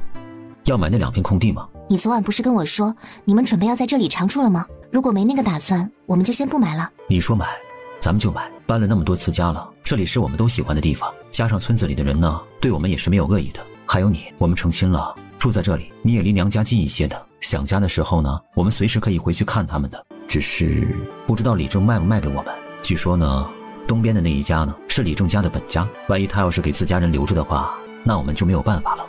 S1: 要买那2片空地吗？
S2: 你昨晚不是跟我说，你们准备要在这里常住了吗？如果没那个打算，我们就先不买了。
S1: 你说买，咱们就买。搬了那么多次家了，这里是我们都喜欢的地方，加上村子里的人呢，对我们也是没有恶意的。还有你，我们成亲了，住在这里，你也离娘家近一些的。想家的时候呢，我们随时可以回去看他们的。只是不知道李正卖不卖给我们。据说呢，东边的那一家呢，是李正家的本家，万一他要是给自家人留着的话，那我们就没有办法了。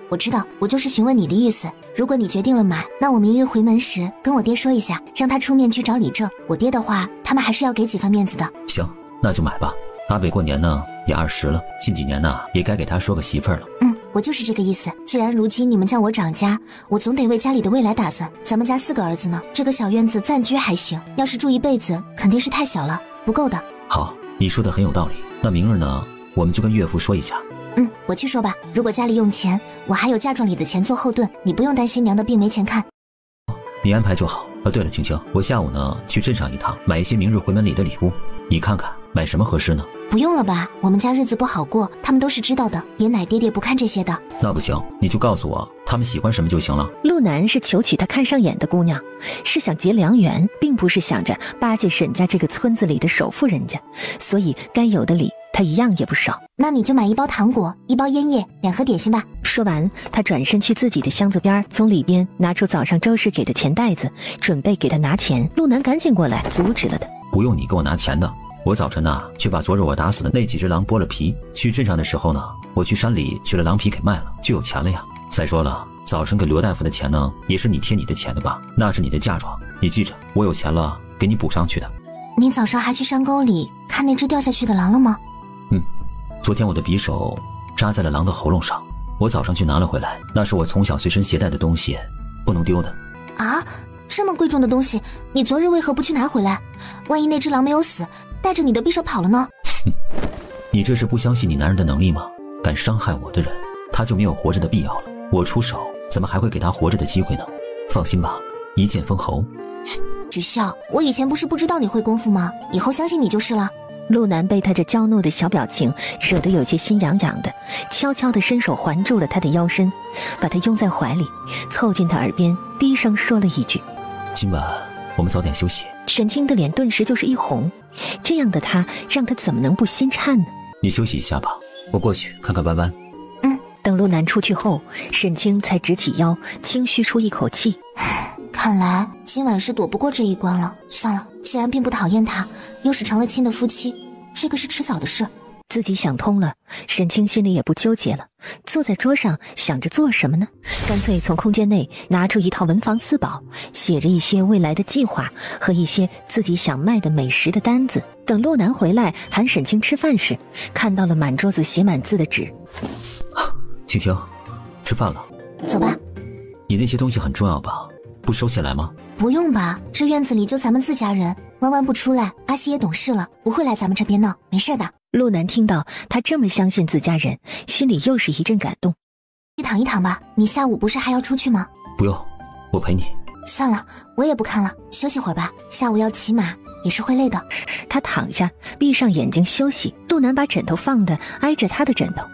S2: 我知道，我就是询问你的意思。如果你决定了买，那我明日回门时跟我爹说一下，让他出面去找李正。我爹的话，他们还是要给几分面子的。
S1: 行，那就买吧。阿北过年呢也20了，近几年呢也该给他说个媳妇儿了。
S2: 我就是这个意思。既然如今你们叫我长家，我总得为家里的未来打算。咱们家4个儿子呢，这个小院子暂居还行，要是住一辈子，肯定是太小了，不够的。
S1: 好，你说的很有道理。那明日呢，我们就跟岳父说一下。
S2: 我去说吧。如果家里用钱，我还有嫁妆里的钱做后盾，你不用担心娘的病没钱看。
S1: 你安排就好。对了，青青，我下午呢去镇上一趟，买一些明日回门礼的礼物，你看看买什么合适呢？
S2: 不用了吧，我们家日子不好过，他们都是知道的，爷奶爹爹不看这些的。
S1: 那不行，你就告诉我他们喜欢什么就行了。
S3: 陆南是求娶她看上眼的姑娘，是想结良缘，并不是想着巴结沈家这个村子里的首富人家，所以该有的礼她一样也不少。
S2: 那你就买1包糖果，1包烟叶，2盒点心吧。
S3: 说完，他转身去自己的箱子边，从里边拿出早上周氏给的钱袋子，准备给他拿钱。陆南赶紧过来阻止了他。
S1: 不用你给我拿钱的，我早晨呢去把昨日我打死的那几只狼剥了皮，去镇上的时候呢，我去山里取了狼皮给卖了，就有钱了呀。再说了，早晨给罗大夫的钱呢，也是你贴你的钱的吧？那是你的嫁妆，你记着，我有钱了给你补上去的。
S2: 你早上还去山沟里看那只掉下去的狼了吗？
S1: 昨天我的匕首扎在了狼的喉咙上，我早上去拿了回来，那是我从小随身携带的东西，不能丢的。
S2: 啊，这么贵重的东西，你昨日为何不去拿回来？万一那只狼没有死，带着你的匕首跑了呢？
S1: 你这是不相信你男人的能力吗？敢伤害我的人，他就没有活着的必要了。我出手，怎么还会给他活着的机会呢？放心吧，一剑封喉。
S2: 举孝，我以前不是不知道你会功夫吗？以后相信你就是了。
S3: 陆南被他这娇怒的小表情惹得有些心痒痒的，悄悄地伸手环住了他的腰身，把他拥在怀里，凑近他耳边低声说了一句：
S1: 今晚我们早点休息。
S3: 沈清的脸顿时就是一红，这样的他让他怎么能不心颤呢？
S1: 你休息一下吧，我过去看看弯弯。
S3: 等陆南出去后，沈清才直起腰，轻吁出一口气。
S2: 看来今晚是躲不过这一关了。算了，既然并不讨厌他，又是成了亲的夫妻，这个是迟早的事。
S3: 自己想通了，沈清心里也不纠结了，坐在桌上想着做什么呢？干脆从空间内拿出一套文房四宝，写着一些未来的计划和一些自己想卖的美食的单子。等陆南回来喊沈清吃饭时，看到了满桌子写满字的纸。
S1: 青青，吃饭了。
S2: 走吧。
S1: 你那些东西很重要吧？不收起来吗？
S2: 不用吧，这院子里就咱们自家人，弯弯不出来，阿西也懂事了，不会来咱们这边闹，没事的。
S3: 陆南听到他这么相信自家人，心里又是一阵感动。
S2: 去躺一躺吧，你下午不是还要出去吗？
S1: 不用，我陪你。
S2: 算了，我也不看了，休息会儿吧，下午要骑马，也是会累的。
S3: 他躺下，闭上眼睛休息。陆南把枕头放得挨着他的枕头，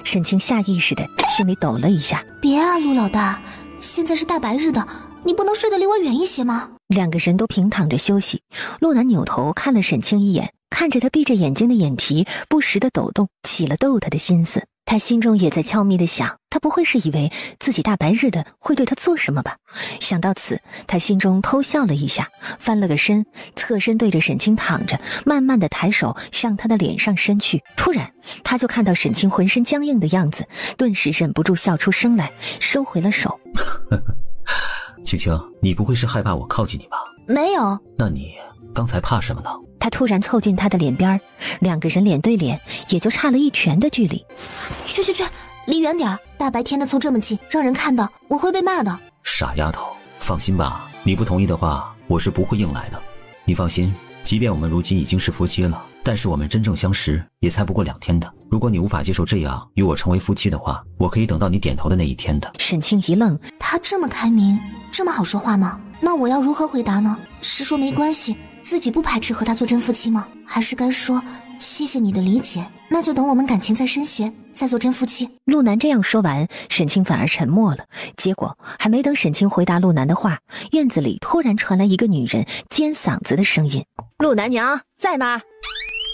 S3: 沈清下意识的心里抖了一下。
S2: 别啊，陆老大，现在是大白日的，你不能睡得离我远一些吗？
S3: 两个人都平躺着休息。陆南扭头看了沈清一眼，看着他闭着眼睛的眼皮不时的抖动，起了逗他的心思。他心中也在悄咪的想，他不会是以为自己大白日的会对他做什么吧？想到此，他心中偷笑了一下，翻了个身，侧身对着沈清躺着，慢慢的抬手向他的脸上伸去。突然他就看到沈清浑身僵硬的样子，顿时忍不住笑出声来，收回了手。
S1: 青青，你不会是害怕我靠近你吧？
S2: 没有。
S1: 那你刚才怕什么呢？
S3: 他突然凑近他的脸边，两个人脸对脸，也就差了一拳的距离。
S2: 去，离远点，大白天的凑这么近，让人看到我会被骂的。
S1: 傻丫头，放心吧，你不同意的话，我是不会硬来的。你放心，即便我们如今已经是夫妻了，但是我们真正相识也才不过2天的。如果你无法接受这样与我成为夫妻的话，我可以等到你点头的那一天的。
S3: 沈清一愣，
S2: 他这么开明，这么好说话吗？那我要如何回答呢？是说没关系，自己不排斥和他做真夫妻吗？还是该说谢谢你的理解，那就等我们感情再深些，再做真夫妻。
S3: 陆南这样说完，沈清反而沉默了。结果还没等沈清回答陆南的话，院子里突然传来一个女人尖嗓子的声音：陆南娘在吗？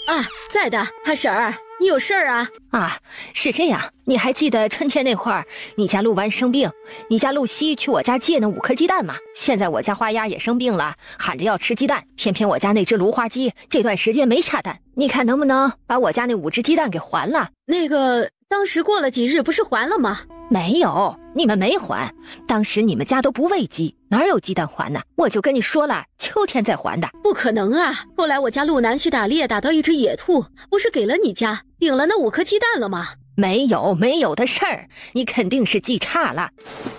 S7: 啊，在的，阿婶儿，你有事儿啊？
S3: 啊，是这样，你还记得春天那会儿，你家陆湾生病，你家陆西去我家借那5颗鸡蛋吗？现在我家花鸭也生病了，喊着要吃鸡蛋，偏偏我家那只芦花鸡这段时间没下蛋，你看能不能把我家那5只鸡蛋给还了？
S7: 那个，当时过了几日不是还了吗？
S3: 没有，你们没还，当时你们家都不喂鸡，哪有鸡蛋还呢？我就跟你说了，秋天再还的。
S7: 不可能啊，后来我家陆南去打猎，打到一只野兔，不是给了你家顶了那5颗鸡蛋了吗？
S3: 没有的事儿，你肯定是记差了。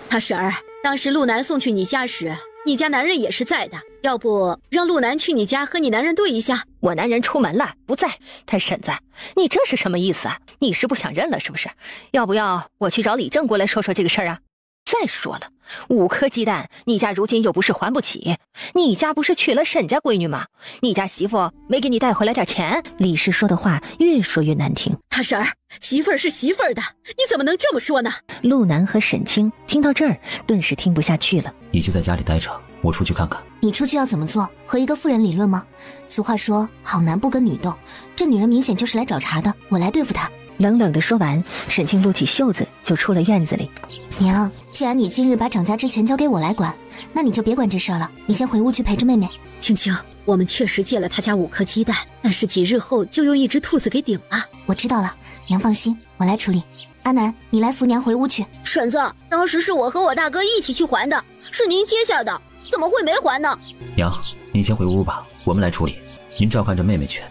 S7: 他婶儿，当时陆南送去你家时，你家男人也是在的，要不让陆南去你家和你男人对一下？
S3: 我男人出门了，不在。他婶子，你这是什么意思啊？你是不想认了是不是？要不要我去找李正过来说说这个事儿啊？再说了，5颗鸡蛋，你家如今又不是还不起，你家不是娶了沈家闺女吗？你家媳妇没给你带回来点钱？李氏说的话越说越难听。
S7: 他婶儿，媳妇儿是媳妇儿的，你怎么能这么说呢？
S3: 陆南和沈清听到这儿，顿时听不下去了。
S1: 你就在家里待着，我出去看看。
S2: 你出去要怎么做？和一个妇人理论吗？俗话说好男不跟女斗，这女人明显就是来找茬的，我来对付她。
S3: 冷冷地说完，沈清撸起袖子就出了院子里。
S2: 娘，既然你今日把掌家之权交给我来管，那你就别管这事儿了，你先回屋去陪着妹妹。
S7: 青青，我们确实借了他家5颗鸡蛋，但是几日后就用一只兔子给顶了。
S2: 我知道了，娘放心，我来处理。阿南，你来扶娘回屋去。
S6: 婶子，当时是我和我大哥一起去还的，是您接下的，怎么会没还呢？
S1: 娘，您先回屋吧，我们来处理。您照看着妹妹去，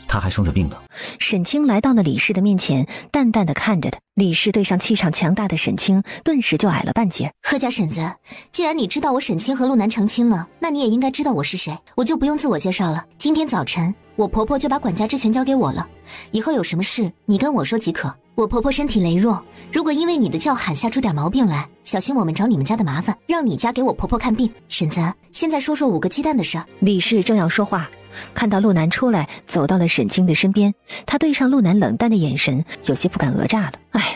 S1: 她还生着病呢。
S3: 沈清来到了李氏的面前，淡淡的看着他。李氏对上气场强大的沈清，顿时就矮了半截。
S2: 贺家婶子，既然你知道我沈清和陆南成亲了，那你也应该知道我是谁，我就不用自我介绍了。今天早晨，我婆婆就把管家之权交给我了，以后有什么事你跟我说即可。我婆婆身体羸弱，如果因为你的叫喊吓出点毛病来，小心我们找你们家的麻烦，让你家给我婆婆看病。婶子，现在说说5个鸡蛋的事儿。
S3: 李氏正要说话，看到陆南出来，走到了沈清的身边，他对上陆南冷淡的眼神，有些不敢讹诈了。哎呀，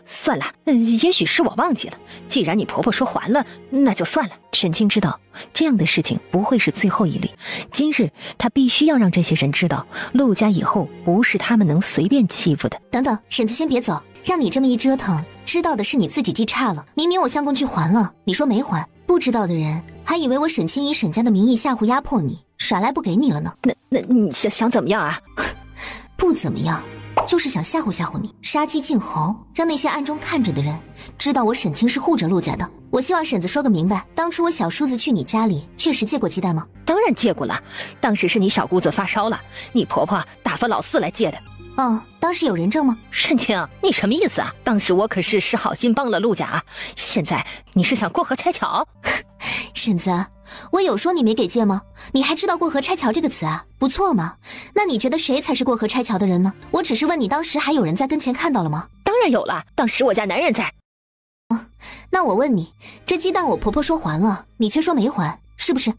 S3: 算了，也许是我忘记了，既然你婆婆说还了，那就算了。沈清知道这样的事情不会是最后一例，今日他必须要让这些人知道，陆家以后不是他们能随便欺负的。
S2: 等等，婶子先别走，让你这么一折腾，知道的是你自己记差了，明明我相公去还了，你说没还，不知道的人还以为我沈清以沈家的名义吓唬压迫你，耍赖不给你了呢。
S3: 那你想怎么样啊？
S2: 不怎么样，就是想吓唬吓唬你，杀鸡儆猴，让那些暗中看着的人知道我沈清是护着陆家的。我希望婶子说个明白，当初我小叔子去你家里确实借过鸡蛋吗？
S3: 当然借过了，当时是你小姑子发烧了，你婆婆打发老四来借的。
S2: 当时有人证吗？
S3: 沈清，你什么意思啊？当时我可是好心帮了陆家啊，现在你是想过河拆桥？
S2: 婶子，我有说你没给借吗？你还知道过河拆桥这个词啊？不错嘛。那你觉得谁才是过河拆桥的人呢？我只是问你，当时还有人在跟前看到了吗？
S3: 当然有了，当时我家男人在。
S2: 那我问你，这鸡蛋我婆婆说还了，你却说没还，是不是？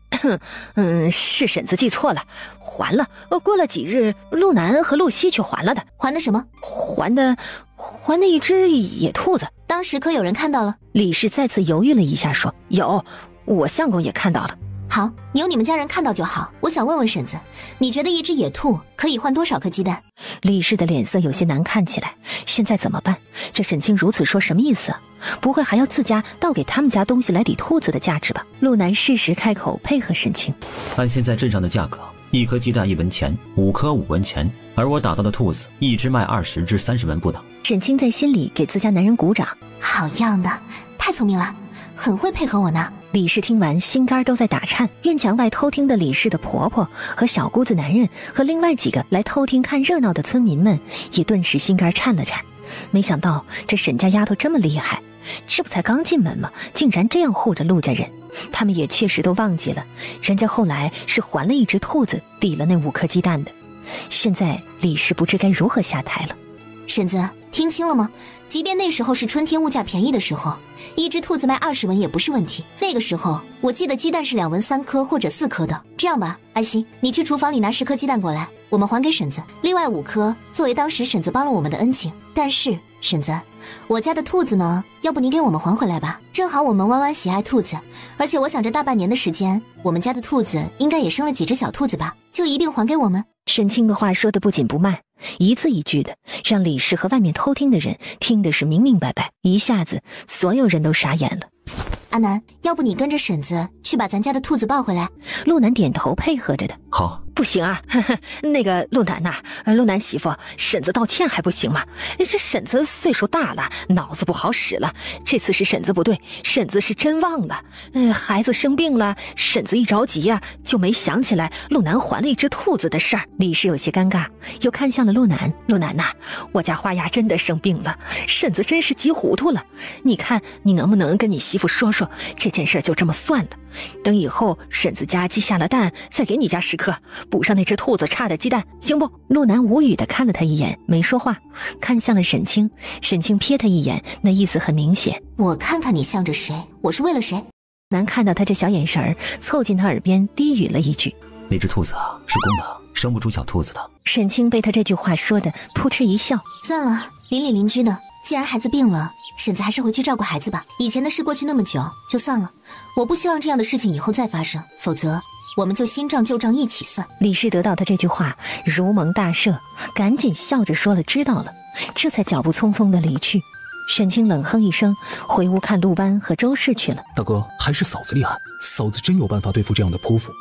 S3: 是婶子记错了，还了。过了几日，陆南和陆西去还了的。
S2: 还的什么？
S3: 还的一只野兔子。
S2: 当时可有人看到了？
S3: 李氏再次犹豫了一下，说有，我相公也看到了。
S2: 好，有你们家人看到就好。我想问问婶子，你觉得一只野兔可以换多少颗鸡蛋？
S3: 李氏的脸色有些难看起来，现在怎么办？这沈清如此说什么意思啊？不会还要自家倒给他们家东西来抵兔子的价值吧？陆南适时开口配合沈清。
S1: 按现在镇上的价格，1颗鸡蛋1文钱，5颗5文钱，而我打到的兔子一只卖20至30文不等。
S3: 沈清在心里给自家男人鼓掌，
S2: 好样的，太聪明了，很会配合我呢。
S3: 李氏听完心肝都在打颤，院墙外偷听的李氏的婆婆和小姑子男人和另外几个来偷听看热闹的村民们也顿时心肝颤了颤。没想到这沈家丫头这么厉害，这不才刚进门吗？竟然这样护着陆家人。他们也确实都忘记了，人家后来是还了一只兔子抵了那5颗鸡蛋的。现在李氏不知该如何下台了。
S2: 婶子，听清了吗？即便那时候是春天物价便宜的时候，一只兔子卖20文也不是问题。那个时候我记得鸡蛋是2文3颗或者4颗的。这样吧，爱心，你去厨房里拿10颗鸡蛋过来，我们还给婶子。另外5颗作为当时婶子帮了我们的恩情。但是婶子，我家的兔子呢，要不您给我们还回来吧？正好我们弯弯喜爱兔子，而且我想这大半年的时间，我们家的兔子应该也生了几只小兔子吧，就一并还给我们。
S3: 沈清的话说得不紧不慢，一字一句的，让李氏和外面偷听的人听的是明明白白，一下子所有人都傻眼了。
S2: 阿南，要不你跟着婶子去把咱家的兔子抱回来？
S3: 陆南点头配合着的。
S1: 好。
S3: 不行啊，那个陆南呐，陆南媳妇，婶子道歉还不行吗？这婶子岁数大了，脑子不好使了。这次是婶子不对，婶子是真忘了。孩子生病了，婶子一着急呀，就没想起来陆南还了一只兔子的事儿。李氏有些尴尬，又看向了陆南。陆南呐，我家花丫真的生病了，婶子真是急糊涂了。你看你能不能跟你媳妇说说，这件事就这么算了。等以后婶子家鸡下了蛋，再给你家10颗，补上那只兔子差的鸡蛋，行不？陆南无语的看了他一眼，没说话，看向了沈清。沈清瞥他一眼，那意思很明显，
S2: 我看看你向着谁，我是为了谁。
S3: 南看到他这小眼神儿，凑近他耳边低语了一句：
S1: 那只兔子是公的，生不出小兔子的。
S3: 沈清被他这句话说的扑哧一笑，
S2: 算了，邻里邻居的，既然孩子病了，婶子还是回去照顾孩子吧。以前的事过去那么久，就算了。我不希望这样的事情以后再发生，否则我们就新账旧账一起算。
S3: 李氏得到他这句话，如蒙大赦，赶紧笑着说了知道了，这才脚步匆匆的离去。沈清冷哼一声，回屋看陆湾和周氏去了。
S5: 大哥，还是嫂子厉害，嫂子真有办法对付这样的泼妇。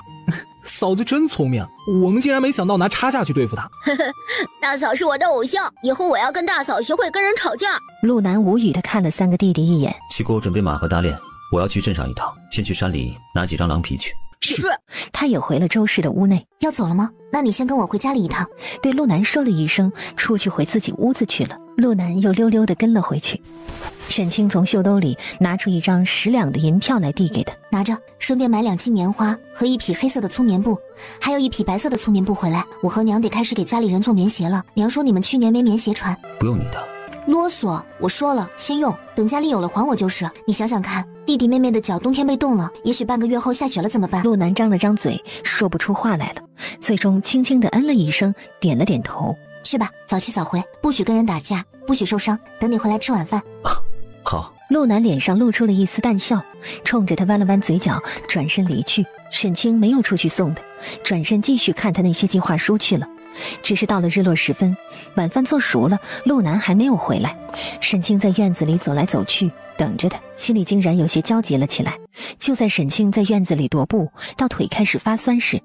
S5: 嫂子真聪明，我们竟然没想到拿差价去对付她。
S6: 大嫂是我的偶像，以后我要跟大嫂学会跟人吵架。
S3: 陆南无语地看了三个弟弟一眼，
S1: 去给我准备马和大链，我要去镇上一趟，先去山里拿几张狼皮去。
S6: 是。
S3: 他也回了周氏的屋内。
S2: 要走了吗？那你先跟我回家里一趟。
S3: 对陆南说了一声，出去回自己屋子去了。陆南又溜溜地跟了回去。沈清从袖兜里拿出一张10两的银票来递给他，
S2: 拿着，顺便买2斤棉花和1匹黑色的粗棉布，还有1匹白色的粗棉布回来。我和娘得开始给家里人做棉鞋了。娘说你们去年没棉鞋穿。
S1: 不用你的。
S2: 啰嗦，我说了，先用，等家里有了还我就是。你想想看，弟弟妹妹的脚冬天被冻了，也许半个月后下雪了怎么办？
S3: 陆南张了张嘴，说不出话来了，最终轻轻地嗯了一声，点了点头。
S2: 去吧，早去早回，不许跟人打架，不许受伤，等你回来吃晚饭。
S1: 好。
S3: 陆南脸上露出了一丝淡笑，冲着他弯了弯嘴角，转身离去。沈清没有出去送他，转身继续看他那些计划书去了。只是到了日落时分，晚饭做熟了，陆南还没有回来。沈清在院子里走来走去，等着他，心里竟然有些焦急了起来。就在沈清在院子里踱步到腿开始发酸时，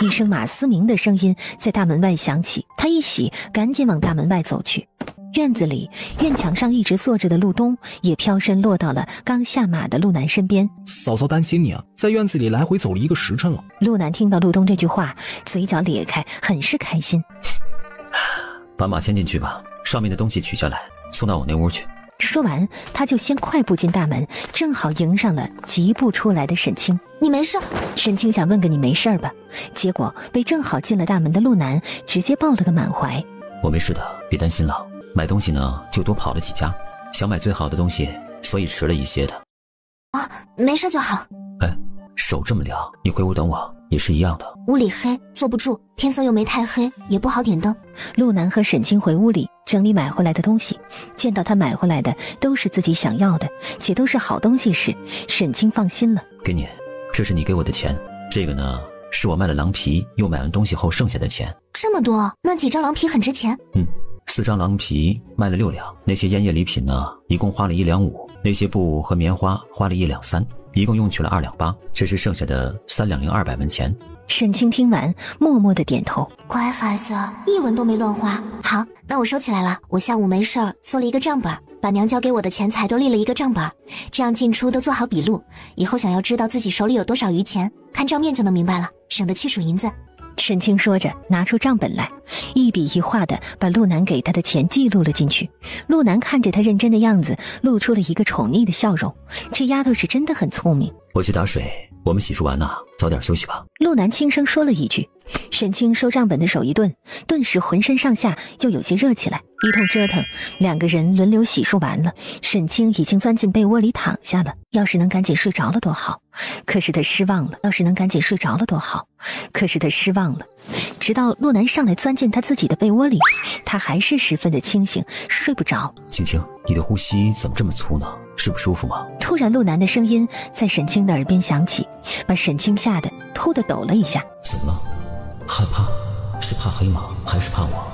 S3: 一声马思明的声音在大门外响起。他一喜，赶紧往大门外走去。院子里，院墙上一直坐着的陆东也飘身落到了刚下马的陆南身边。
S5: 嫂嫂担心你啊，在院子里来回走了1个时辰了。
S3: 陆南听到陆东这句话，嘴角咧开，很是开心。
S1: 把马牵进去吧，上面的东西取下来，送到我那屋去。
S3: 说完，他就先快步进大门，正好迎上了疾步出来的沈清。
S2: 你没事？
S3: 沈清想问个你没事吧，结果被正好进了大门的陆南直接抱了个满怀。
S1: 我没事的，别担心了。买东西呢，就多跑了几家，想买最好的东西，所以迟了一些的。
S2: 啊，没事就好。
S1: 哎，手这么凉，你回屋等我也是一样的。
S2: 屋里黑，坐不住，天色又没太黑，也不好点灯。
S3: 陆南和沈清回屋里整理买回来的东西，见到他买回来的都是自己想要的，且都是好东西时，沈清放心了。
S1: 给你，这是你给我的钱，这个呢，是我卖了狼皮又买完东西后剩下的钱。
S2: 这么多，那几张狼皮很值钱。
S1: 4张狼皮卖了6两，那些烟叶礼品呢，一共花了1两5，那些布和棉花花了1两3，一共用去了2两8，这是剩下的3两0200文钱。
S3: 沈清听完，默默地点头。
S2: 乖孩子，一文都没乱花。好，那我收起来了。我下午没事儿做了一个账本，把娘交给我的钱财都立了一个账本，这样进出都做好笔录，以后想要知道自己手里有多少余钱，看账面就能明白了，省得去数银子。
S3: 沈清说着，拿出账本来，一笔一画的把陆南给他的钱记录了进去。陆南看着他认真的样子，露出了一个宠溺的笑容。这丫头是真的很聪明。
S1: 我去打水，我们洗漱完了，早点休息吧。
S3: 陆南轻声说了一句。沈清收账本的手一顿，顿时浑身上下又有些热起来。一通折腾，2个人轮流洗漱完了，沈清已经钻进被窝里躺下了。要是能赶紧睡着了多好，可是他失望了。直到陆南上来钻进他自己的被窝里，他还是十分的清醒，睡不着。
S1: 青青，你的呼吸怎么这么粗呢？是不舒服吗？
S3: 突然陆南的声音在沈清的耳边响起，把沈清吓得突地抖了一下。
S1: 怎么了？害怕？是怕黑吗？还是怕我？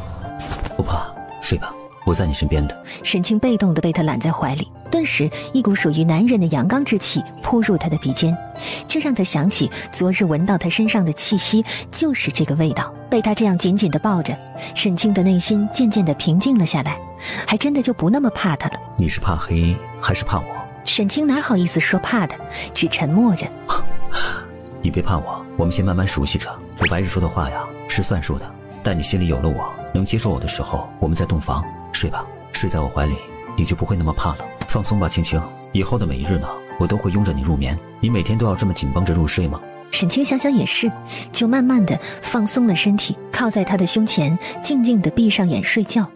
S1: 不怕，睡吧，我在你身边的。
S3: 沈清被动地被他揽在怀里，顿时一股属于男人的阳刚之气扑入他的鼻尖，这让他想起昨日闻到他身上的气息，就是这个味道。被他这样紧紧地抱着，沈清的内心渐渐地平静了下来，还真的就不那么怕他了。
S1: 你是怕黑还是怕我？
S3: 沈清哪好意思说怕他，只沉默着。
S1: 你别怕我，我们先慢慢熟悉着。我白日说的话呀，是算数的。待你心里有了我，能接受我的时候，我们再洞房。睡吧，睡在我怀里，你就不会那么怕了。放松吧，青青，以后的每一日呢，我都会拥着你入眠。你每天都要这么紧绷着入睡吗？
S3: 沈清想想也是，就慢慢的放松了身体，靠在他的胸前，静静的闭上眼睡觉。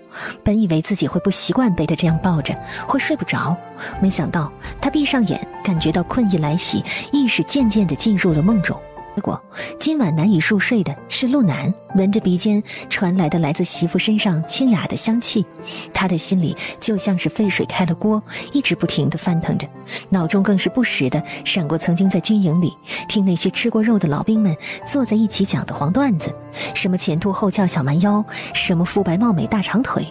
S3: 本以为自己会不习惯被他这样抱着，会睡不着，没想到他闭上眼，感觉到困意来袭，意识渐渐地进入了梦中。结果今晚难以入睡的是陆南，闻着鼻尖传来的来自媳妇身上清雅的香气，他的心里就像是沸水开了锅，一直不停地翻腾着，脑中更是不时地闪过曾经在军营里听那些吃过肉的老兵们坐在一起讲的黄段子，什么前凸后翘小蛮腰，什么肤白貌美大长腿。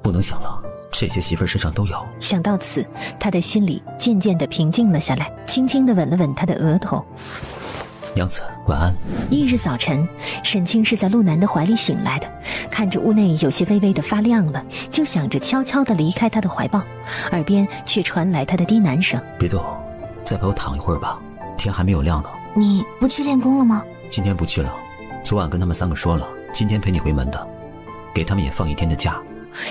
S1: 不能想了，这些媳妇儿身上都有。
S3: 想到此，他的心里渐渐地平静了下来，轻轻地吻了吻她的额头。
S1: 娘子，晚安。
S3: 翌日早晨，沈清是在陆南的怀里醒来的，看着屋内有些微微的发亮了，就想着悄悄地离开他的怀抱，耳边却传来他的低喃声：
S1: 别动，再陪我躺一会儿吧，天还没有亮呢。
S2: 你不去练功了吗？
S1: 今天不去了，昨晚跟他们3个说了，今天陪你回门的，给他们也放1天的假。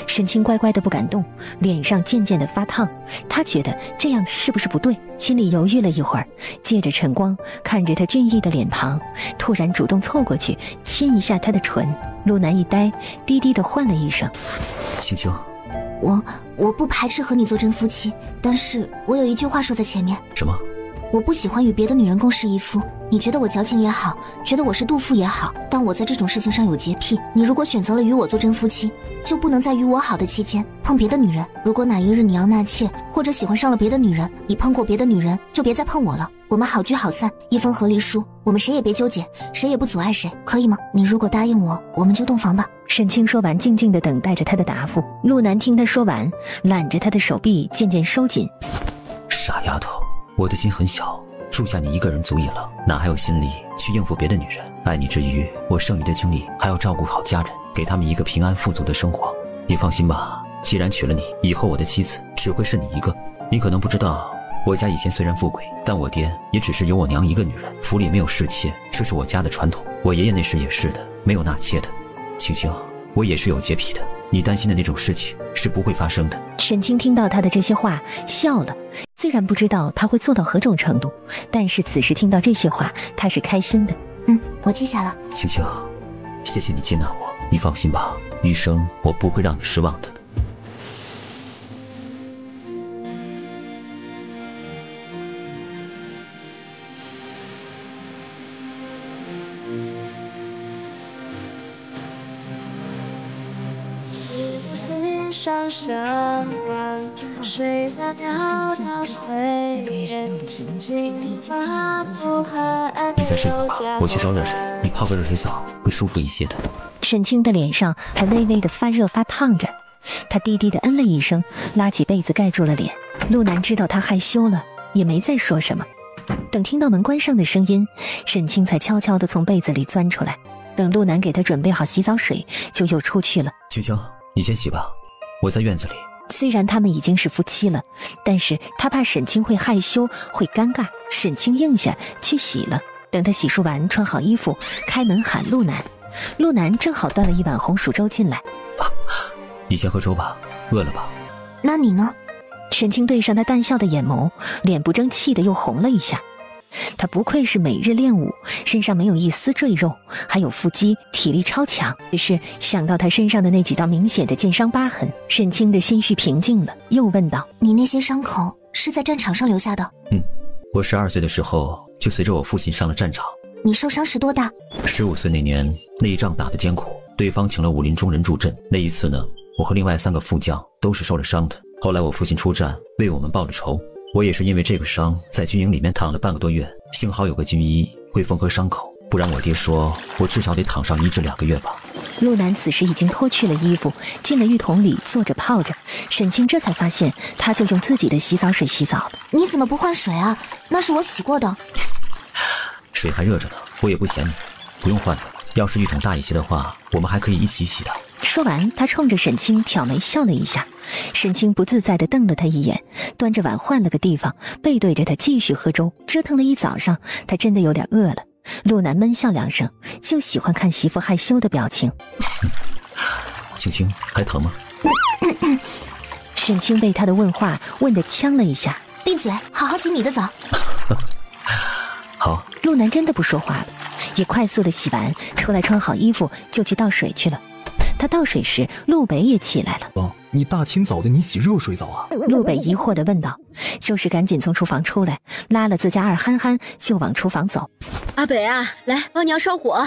S3: 沈清乖乖的不敢动，脸上渐渐的发烫。他觉得这样是不是不对，心里犹豫了一会儿，借着晨光看着他俊逸的脸庞，突然主动凑过去亲一下他的唇。陆南一呆，低低的唤了一声：
S1: 青青。
S2: 我不排斥和你做真夫妻，但是我有一句话说在前面。
S1: 什么？
S2: 我不喜欢与别的女人共侍一夫。你觉得我矫情也好，觉得我是妒妇也好，但我在这种事情上有洁癖。你如果选择了与我做真夫妻，就不能在与我好的期间碰别的女人。如果哪一日你要纳妾，或者喜欢上了别的女人，你碰过别的女人，就别再碰我了。我们好聚好散，一分合离书，我们谁也别纠结，谁也不阻碍谁，可以吗？你如果答应我，我们就洞房吧。
S3: 沈清说完，静静地等待着他的答复。陆南听他说完，揽着他的手臂渐渐收紧。
S1: 傻丫头，我的心很小，住下你一个人足矣了，哪还有心力去应付别的女人？爱你之余，我剩余的精力还要照顾好家人，给他们一个平安富足的生活。你放心吧，既然娶了你，以后我的妻子只会是你一个。你可能不知道，我家以前虽然富贵，但我爹也只是有我娘一个女人，府里没有侍妾，这是我家的传统。我爷爷那时也是的，没有纳妾的。青青，我也是有洁癖的，你担心的那种事情是不会发生的。
S3: 沈清听到他的这些话笑了，虽然不知道他会做到何种程度，但是此时听到这些话，他是开心的。
S2: 我记下了。
S1: 青青，谢谢你接纳我，你放心吧，余生我不会让你失望的。
S8: 上相伴，谁在袅袅炊烟？
S1: 你再睡会吧，我去烧热水，你泡个热水澡会舒服一些的。
S3: 沈清的脸上还微微的发热发烫着，他低低的嗯了一声，拉起被子盖住了脸。陆南知道他害羞了，也没再说什么。等听到门关上的声音，沈清才悄悄地从被子里钻出来。等陆南给他准备好洗澡水，就又出去了。
S1: 青青，你先洗吧，我在院子里。
S3: 虽然他们已经是夫妻了，但是他怕沈清会害羞会尴尬，沈清应下去洗了。等他洗漱完穿好衣服，开门喊陆南。陆南正好端了一碗红薯粥进来。
S1: 你先喝粥吧，饿了吧？
S2: 那你呢？
S3: 沈清对上他淡笑的眼眸，脸不争气的又红了一下。他不愧是每日练武，身上没有一丝赘肉，还有腹肌，体力超强。只是想到他身上的那几道明显的剑伤疤痕，沈清的心绪平静了，又问道：
S2: 你那些伤口是在战场上留下的？
S1: 我12岁的时候就随着我父亲上了战场。
S2: 你受伤时多大
S1: ？15岁那年，内仗打得艰苦，对方请了武林中人助阵。那一次呢，我和另外3个副将都是受了伤的。后来我父亲出战，为我们报了仇。我也是因为这个伤，在军营里面躺了半个多月，幸好有个军医会缝合伤口，不然我爹说我至少得躺上1至2个月吧。
S3: 陆南此时已经脱去了衣服，进了浴桶里坐着泡着。沈清这才发现，他就用自己的洗澡水洗澡了。
S2: 你怎么不换水啊？那是我洗过的。
S1: 水还热着呢，我也不嫌你，不用换了。要是浴桶大一些的话，我们还可以一起洗的。
S3: 说完，他冲着沈清挑眉笑了一下。沈清不自在地瞪了他一眼，端着碗换了个地方，背对着他继续喝粥。折腾了一早上，他真的有点饿了。陆南闷笑2声，就喜欢看媳妇害羞的表情。
S1: 青青，还疼吗？
S3: 沈清被他的问话问得呛了一下。
S2: 闭嘴，好好洗你的澡。
S1: 好。
S3: 陆南真的不说话了，也快速的洗完，出来穿好衣服就去倒水去了。他倒水时，陆北也起来了。
S4: 你大清早的你洗热水澡啊？
S3: 陆北疑惑地问道。周氏赶紧从厨房出来，拉了自家二憨憨就往厨房走。
S7: 阿北啊，来帮娘烧火。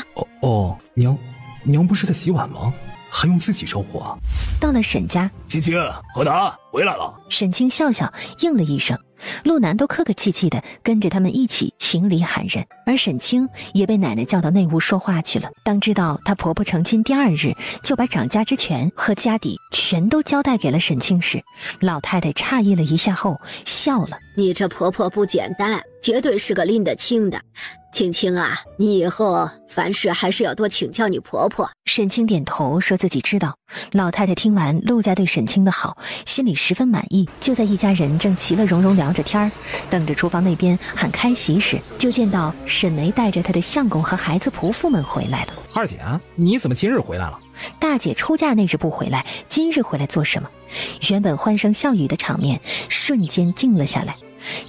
S4: 娘不是在洗碗吗？
S5: 还用自己招呼啊？
S3: 到了沈家，
S5: 青青、河南回来了。
S3: 沈清笑笑应了一声，陆南都客客气气的跟着他们一起行礼喊人，而沈清也被奶奶叫到内屋说话去了。当知道她婆婆成亲第2日就把掌家之权和家底全都交代给了沈清时，老太太诧异了一下后笑了：“
S7: 你这婆婆不简单，绝对是个拎得清的。青青啊，你以后凡事还是要多请教你婆婆。”
S3: 沈清点头说自己知道。老太太听完陆家对沈清的好，心里十分满意。就在一家人正其乐融融聊着天儿，等着厨房那边喊开席时，就见到沈梅带着她的相公和孩子仆妇们回来了。
S4: 二姐，你怎么今日回来了？
S3: 大姐出嫁那日不回来，今日回来做什么？原本欢声笑语的场面瞬间静了下来。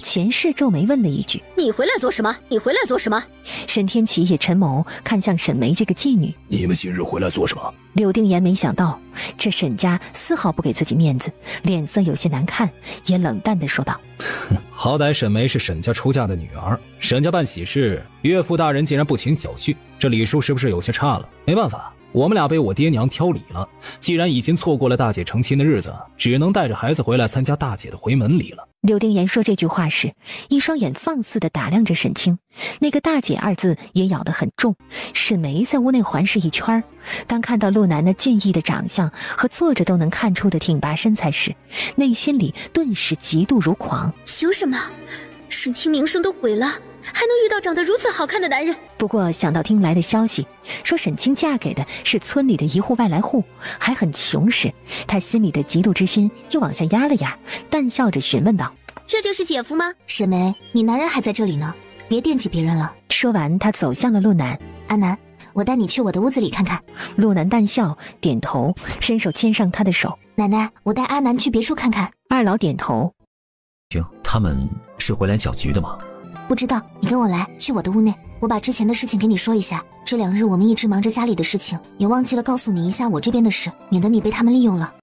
S3: 前世皱眉问了一句：“
S7: 你回来做什么？你回来做什么？”
S3: 沈天琪也沉眸看向沈梅这个妓女：“
S5: 你们今日回来做什么？”
S3: 柳定言没想到这沈家丝毫不给自己面子，脸色有些难看，也冷淡地说道：“
S4: 好歹沈梅是沈家出嫁的女儿，沈家办喜事，岳父大人竟然不请小婿，这礼数是不是有些差了？没办法，我们俩被我爹娘挑理了，既然已经错过了大姐成亲的日子，只能带着孩子回来参加大姐的回门礼了。”
S3: 柳定言说这句话时，一双眼放肆地打量着沈清，那个大姐2字也咬得很重。沈梅在屋内环视一圈，当看到陆南那俊逸的长相和坐着都能看出的挺拔身材时，内心里顿时嫉妒如狂。
S7: 凭什么？沈清名声都毁了，还能遇到长得如此好看的男人？
S3: 不过想到听来的消息说沈清嫁给的是村里的一户外来户，还很穷时，他心里的嫉妒之心又往下压了压，淡笑着询问道：“
S6: 这就是姐夫吗？”
S2: 沈梅，你男人还在这里呢，别惦记别人了。
S3: 说完他走向了陆南。
S2: 阿南，我带你去我的屋子里看看。
S3: 陆南淡笑点头，伸手牵上他的手。
S2: 奶奶，我带阿南去别处看看。
S3: 二老点头。
S1: 行，他们是回来搅局的吗？
S2: 不知道，你跟我来，去我的屋内，我把之前的事情给你说一下。这2日我们一直忙着家里的事情，也忘记了告诉你一下我这边的事，免得你被他们利用了。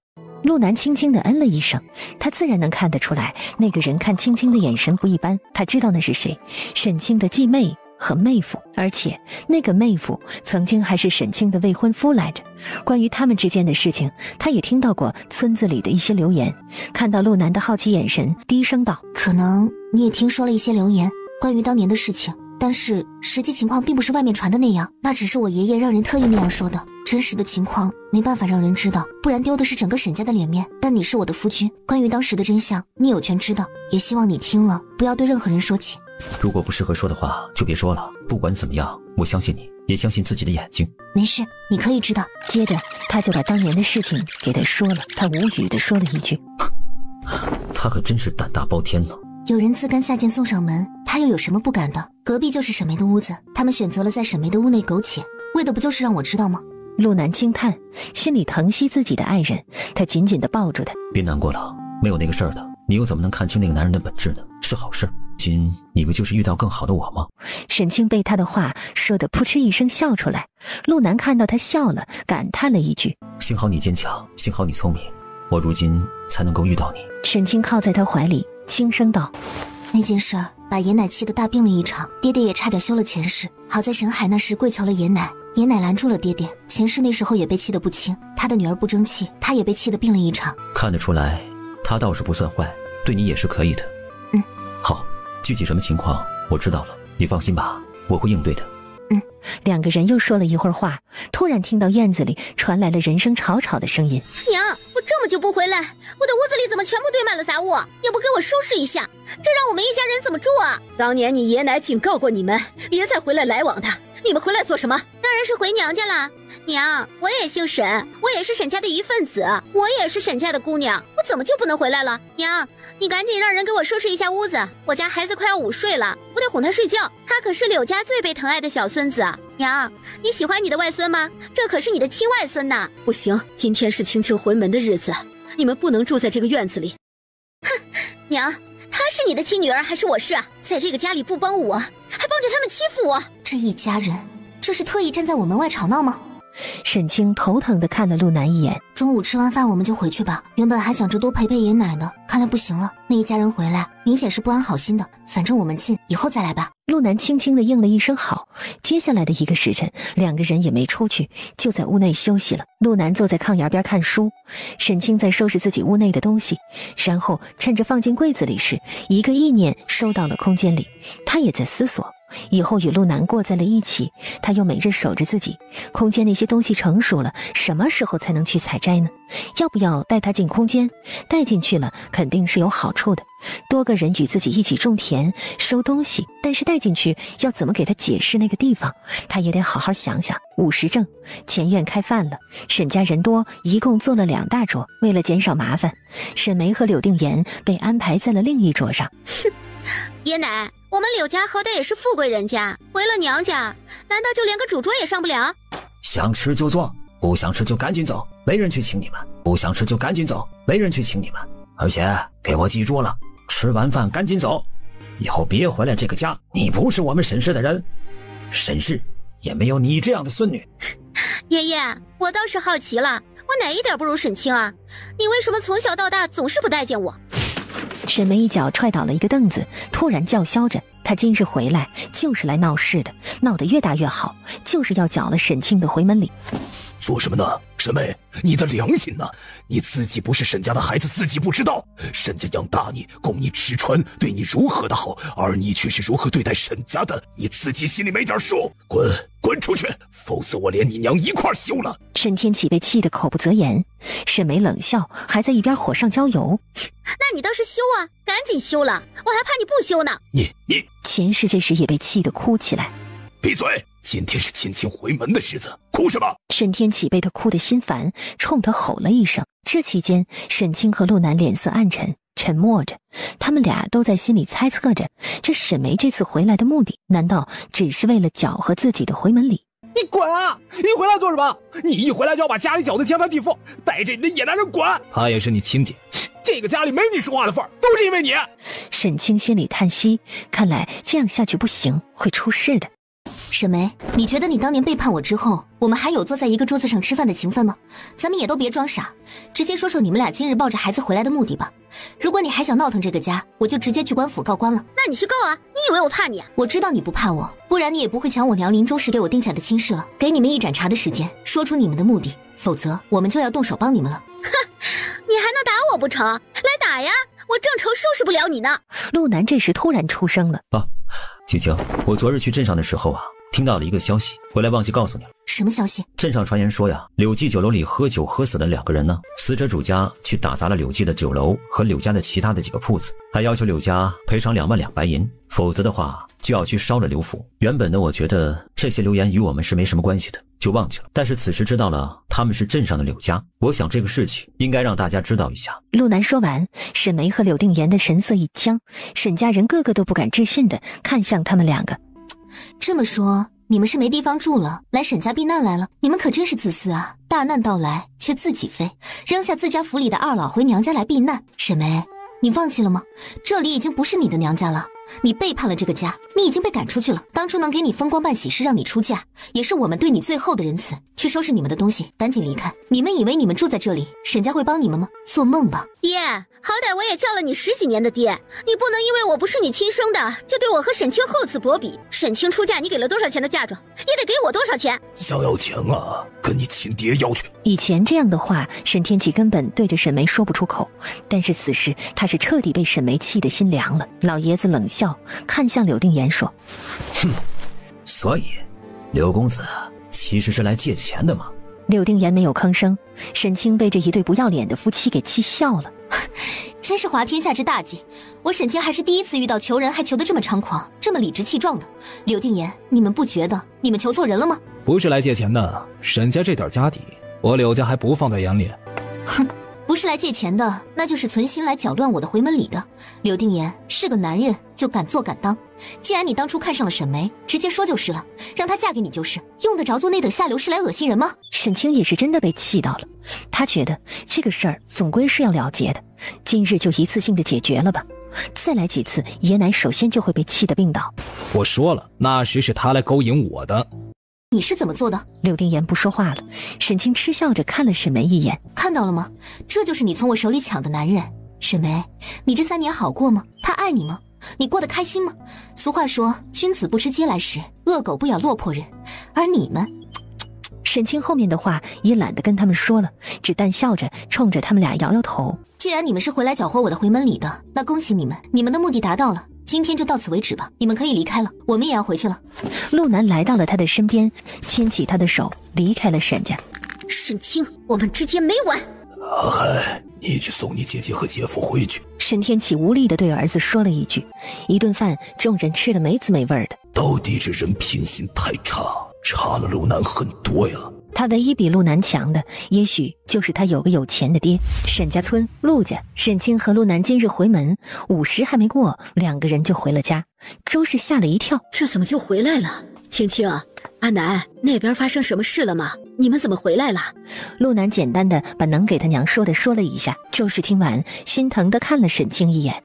S3: 陆南轻轻地嗯了一声，他自然能看得出来，那个人看青青的眼神不一般，他知道那是谁，沈清的继妹和妹夫，而且那个妹夫曾经还是沈清的未婚夫来着。关于他们之间的事情，他也听到过村子里的一些流言。看到陆南的好奇眼神，低声道：“
S2: 可能你也听说了一些流言，关于当年的事情，但是实际情况并不是外面传的那样，那只是我爷爷让人特意那样说的，真实的情况没办法让人知道，不然丢的是整个沈家的脸面。但你是我的夫君，关于当时的真相，你有权知道，也希望你听了不要对任何人说起。”
S1: 如果不适合说的话就别说了，不管怎么样，我相信你，也相信自己的眼睛。
S2: 没事，你可以知道。
S3: 接着他就把当年的事情给他说了，他无语地说了一句：“
S1: 他可真是胆大包天呢。”
S2: 有人自甘下贱送上门，他又有什么不敢的？隔壁就是沈梅的屋子，他们选择了在沈梅的屋内苟且，为的不就是让我知道吗？
S3: 陆南轻叹，心里疼惜自己的爱人，他紧紧地抱住他。
S1: 别难过了，没有那个事儿的，你又怎么能看清那个男人的本质呢？是好事。今你不就是遇到更好的我吗？
S3: 沈清被他的话说得扑哧一声笑出来，陆南看到他笑了，感叹了一句：“
S1: 幸好你坚强，幸好你聪明，我如今才能够遇到你。”
S3: 沈清靠在他怀里，轻声道：“
S2: 那件事儿把爷奶气得大病了一场，爹爹也差点休了前世。好在沈海那时跪求了爷奶，爷奶拦住了爹爹。前世那时候也被气得不轻，他的女儿不争气，他也被气得病了一场。
S1: 看得出来，他倒是不算坏，对你也是可以的。好，具体什么情况我知道了，你放心吧，我会应对的。
S3: 两个人又说了一会儿话，突然听到院子里传来了人声吵吵的声音。
S6: 娘，我这么久不回来，我的屋子里怎么全部堆满了杂物？也不给我收拾一下，这让我们一家人怎么住啊？
S7: 当年你爷奶警告过你们，别再回来来往的，你们回来做什么？
S6: 当然是回娘家啦。娘，我也姓沈，我也是沈家的一份子，我也是沈家的姑娘，我怎么就不能回来了？娘，你赶紧让人给我收拾一下屋子，我家孩子快要午睡了，我得哄他睡觉，他可是柳家最被疼爱的小孙子。娘，你喜欢你的外孙吗？这可是你的亲外孙呐。
S7: 不行，今天是青青回门的日子，你们不能住在这个院子里。
S6: 哼，娘，她是你的亲女儿还是我是啊？在这个家里不帮我，还帮着他们欺负我。
S2: 这一家人，这是特意站在我门外吵闹吗？
S3: 沈清头疼地看了陆南一眼。
S2: 中午吃完饭我们就回去吧，原本还想着多陪陪爷奶呢，看来不行了。那一家人回来，明显是不安好心的。反正我们近，以后再来吧。
S3: 陆南轻轻地应了一声好。接下来的1个时辰，2个人也没出去，就在屋内休息了。陆南坐在炕沿边看书，沈清在收拾自己屋内的东西，然后趁着放进柜子里时，一个意念收到了空间里。他也在思索，以后与陆南过在了一起，他又每日守着自己，空间那些东西成熟了，什么时候才能去采摘呢？要不要带他进空间？带进去了肯定是有好处的，多个人与自己一起种田收东西，但是带进去要怎么给他解释那个地方，他也得好好想想。午时正，前院开饭了，沈家人多，一共做了2大桌。为了减少麻烦，沈梅和柳定言被安排在了另一桌上。
S6: 爷奶，我们柳家好歹也是富贵人家，回了娘家，难道就连个主桌也上不了？
S1: 想吃就做，不想吃就赶紧走，没人去请你们。不想吃就赶紧走，没人去请你们。而且给我记住了，吃完饭赶紧走，以后别回来这个家。你不是我们沈氏的人，沈氏也没有你这样的孙女。
S6: 爷爷，我倒是好奇了，我哪一点不如沈清啊？你为什么从小到大总是不待见我？
S3: 沈梅一脚踹倒了一个凳子，突然叫嚣着，她今日回来就是来闹事的，闹得越大越好，就是要搅了沈清的回门礼。
S5: 做什么呢？沈梅，你的良心呢？你自己不是沈家的孩子，自己不知道沈家养大你，供你吃穿，对你如何的好，而你却是如何对待沈家的，你自己心里没点数？滚出去，否则我连你娘一块休了。
S3: 沈天启被气得口不择言，沈梅冷笑，还在一边火上浇油。
S6: 那你倒是修啊，赶紧修了，我还怕你不修呢。
S5: 你
S3: 钱氏这时也被气得哭起来。
S5: 闭嘴！今天是亲亲回门的日子，哭什么？
S3: 沈天启被他哭得心烦，冲他吼了一声。这期间，沈清和陆南脸色暗沉，沉默着。他们俩都在心里猜测着，这沈梅这次回来的目的，难道只是为了搅和自己的回门礼？
S4: 你滚啊！你回来做什么？你一回来就要把家里搅得天翻地覆，带着你的野男人滚！他也是你亲姐，这个家里没你说话的份儿，都是因为你。
S3: 沈清心里叹息，看来这样下去不行，会出事的。
S2: 沈梅，你觉得你当年背叛我之后，我们还有坐在一个桌子上吃饭的情分吗？咱们也都别装傻，直接说说你们俩今日抱着孩子回来的目的吧。如果你还想闹腾这个家，我就直接去官府告官了。
S6: 那你去告啊！你以为我怕你啊？
S2: 我知道你不怕我，不然你也不会抢我娘临终时给我定下的亲事了。给你们1盏茶的时间，说出你们的目的，否则我们就要动手帮你们了。
S6: 哼，你还能打我不成？来打呀！我正愁收拾不了你呢。
S3: 陆南这时突然出声了：
S1: 青青，我昨日去镇上的时候啊，听到了一个消息，回来忘记告诉你了。
S2: 什么消息？镇
S1: 上传言说呀，柳记酒楼里喝酒喝死的2个人呢，死者主家去打砸了柳记的酒楼和柳家的其他的几个铺子，还要求柳家赔偿2万两白银，否则的话就要去烧了柳府。原本呢，我觉得这些流言与我们是没什么关系的，就忘记了。但是此时知道了他们是镇上的柳家，我想这个事情应该让大家知道一下。
S3: 陆南说完，沈梅和柳定言的神色一僵，沈家人个个都不敢置信地看向他们2个。
S2: 这么说，你们是没地方住了，来沈家避难来了？你们可真是自私啊！大难到来却自己飞，扔下自家府里的2老回娘家来避难。沈梅，你忘记了吗？这里已经不是你的娘家了，你背叛了这个家，你已经被赶出去了。当初能给你风光办喜事让你出嫁，也是我们对你最后的仁慈。去收拾你们的东西，赶紧离开。你们以为你们住在这里，沈家会帮你们吗？做梦吧！
S6: 爹，好歹我也叫了你10几年的爹，你不能因为我不是你亲生的，就对我和沈清厚此薄彼。沈清出嫁，你给了多少钱的嫁妆，也得给我多少钱。
S5: 想要钱啊，跟你亲爹要去。
S3: 以前这样的话，沈天启根本对着沈梅说不出口，但是此时他是彻底被沈梅气得心凉了。老爷子冷笑，看向柳定言说：
S1: 哼，所以柳公子其实是来借钱的吗？
S3: 柳定言没有吭声，沈清被这一对不要脸的夫妻给气笑了。
S2: 真是滑天下之大稽，我沈清还是第一次遇到求人还求得这么猖狂，这么理直气壮的。柳定言，你们不觉得你们求错人了吗？
S4: 不是来借钱的，沈家这点家底，我柳家还不放在眼里。
S2: 哼，不是来借钱的，那就是存心来搅乱我的回门礼的。柳定言是个男人，就敢做敢当。既然你当初看上了沈梅，直接说就是了，让她嫁给你就是，用得着做那等下流事来恶心人吗？
S3: 沈清也是真的被气到了，他觉得这个事儿总归是要了结的，今日就一次性的解决了吧，再来几次爷奶首先就会被气得病倒。
S4: 我说了，那时是他来勾引我的。
S2: 你是怎么做的？
S3: 柳丁言不说话了，沈清嗤笑着看了沈眉一眼。
S2: 看到了吗？这就是你从我手里抢的男人。沈眉，你这3年好过吗？他爱你吗？你过得开心吗？俗话说，君子不吃嗟来食，恶狗不咬落魄人。而你们……
S3: 沈清后面的话也懒得跟他们说了，只淡笑着冲着他们俩摇摇头。
S2: 既然你们是回来缴获我的回门礼的，那恭喜你们，你们的目的达到了。今天就到此为止吧，你们可以离开了，我们也要回去了。
S3: 陆南来到了他的身边，牵起他的手，离开了沈家。
S6: 沈清，我们之间没完。
S5: 阿海，你去送你姐姐和姐夫回去。
S3: 沈天启无力地对儿子说了一句。一顿饭，众人吃得没滋没味的。
S5: 到底这人品行太差，差了陆南很多呀。
S3: 他唯一比陆南强的，也许就是他有个有钱的爹。沈家村陆家，沈清和陆南今日回门，5时还没过，2个人就回了家。周氏吓了一跳，
S7: 这怎么就回来了？青青，阿南，那边发生什么事了吗？你们怎么回来了？
S3: 陆南简单的把能给他娘说的说了一下。周氏听完，心疼的看了沈清一眼。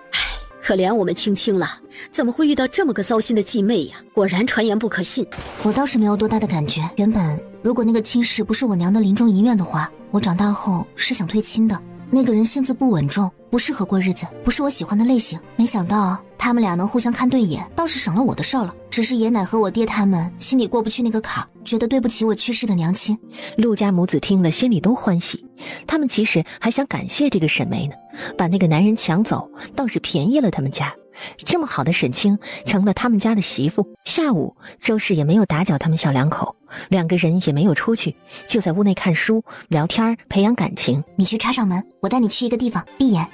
S7: 可怜我们青青了，怎么会遇到这么个糟心的继妹呀？果然传言不可信。
S2: 我倒是没有多大的感觉，原本如果那个亲事不是我娘的临终遗愿的话，我长大后是想退亲的。那个人性子不稳重，不适合过日子，不是我喜欢的类型。没想到他们俩能互相看对眼，倒是省了我的事儿了。只是爷奶和我爹他们心里过不去那个坎儿，觉得对不起我去世的娘亲。
S3: 陆家母子听了心里都欢喜，他们其实还想感谢这个沈眉呢，把那个男人抢走，倒是便宜了他们家。这么好的沈清成了他们家的媳妇。下午周氏也没有打搅他们小两口，2个人也没有出去，就在屋内看书聊天，培养感情。
S2: 你去插上门，我带你去一个地方，闭眼。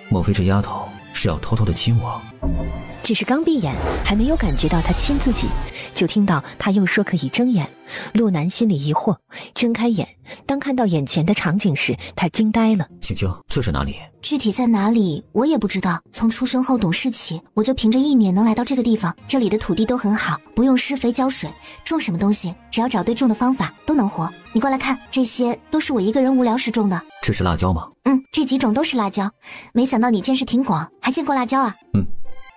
S1: 莫非这丫头是要偷偷的亲我？
S3: 只是刚闭眼，还没有感觉到他亲自己，就听到他又说可以睁眼。陆南心里疑惑，睁开眼，当看到眼前的场景时，他惊呆了。
S1: 青青，这是哪里？
S2: 具体在哪里我也不知道，从出生后懂事起，我就凭着意念能来到这个地方。这里的土地都很好，不用施肥浇水，种什么东西只要找对种的方法都能活。你过来看，这些都是我一个人无聊时种的。
S1: 这是辣椒吗？
S2: 这几种都是辣椒。没想到你见识挺广，还见过辣椒啊？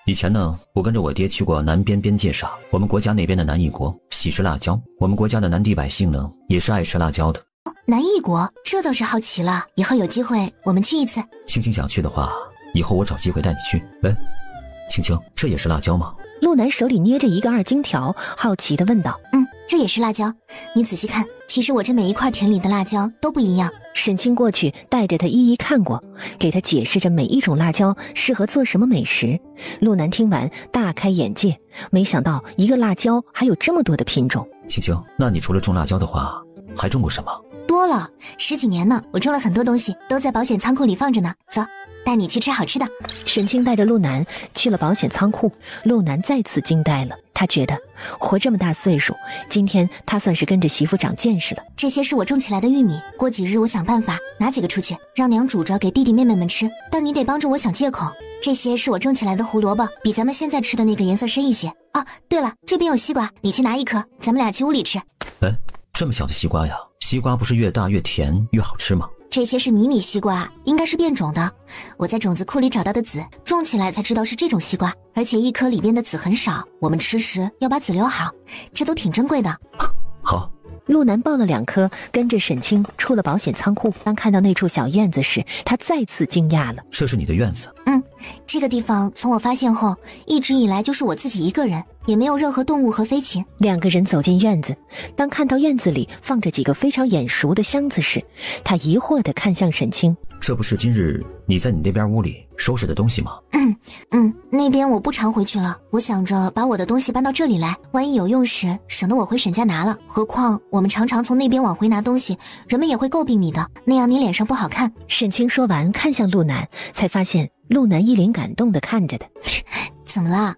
S1: 以前呢，我跟着我爹去过南边边界上，我们国家那边的南异国喜吃辣椒，我们国家的南地百姓呢也是爱吃辣椒的。
S2: 南异国，这倒是好奇了，以后有机会我们去一次。
S1: 青青想去的话，以后我找机会带你去。喂，青青，这也是辣椒吗？
S3: 陆南手里捏着一个2荆条，好奇地问道。
S2: 这也是辣椒，你仔细看，其实我这每一块田里的辣椒都不一样。
S3: 沈清过去带着他一一看过，给他解释着每一种辣椒适合做什么美食。陆南听完大开眼界，没想到一个辣椒还有这么多的品种。
S1: 青青，那你除了种辣椒的话，还种过什么？
S2: 多了，10几年呢，我种了很多东西，都在保险仓库里放着呢。走，带你去吃好吃的。
S3: 沈清带着陆南去了保险仓库，陆南再次惊呆了。他觉得活这么大岁数，今天他算是跟着媳妇长见识了。
S2: 这些是我种起来的玉米，过几日我想办法拿几个出去，让娘煮着给弟弟妹妹们吃。但你得帮着我想借口。这些是我种起来的胡萝卜，比咱们现在吃的那个颜色深一些。哦，对了，这边有西瓜，你去拿1颗，咱们俩去屋里吃。
S1: 这么小的西瓜呀？西瓜不是越大越甜越好吃吗？
S2: 这些是迷你西瓜，应该是变种的。我在种子库里找到的籽，种起来才知道是这种西瓜，而且1颗里边的籽很少，我们吃时要把籽留好，这都挺珍贵的。
S1: 好。
S3: 陆南抱了2颗，跟着沈清出了保险仓库。当看到那处小院子时，他再次惊讶了。
S1: 这是你的院子？
S2: 这个地方从我发现后，一直以来就是我自己一个人，也没有任何动物和飞禽。
S3: 2个人走进院子，当看到院子里放着几个非常眼熟的箱子时，他疑惑地看向沈清。
S1: 这不是今日你在你那边屋里收拾的东西吗？
S2: 那边我不常回去了，我想着把我的东西搬到这里来，万一有用时省得我回沈家拿了。何况我们常常从那边往回拿东西，人们也会诟病你的，那样你脸上不好看。
S3: 沈清说完看向陆南，才发现陆南一脸感动地看着他。
S2: 怎么了？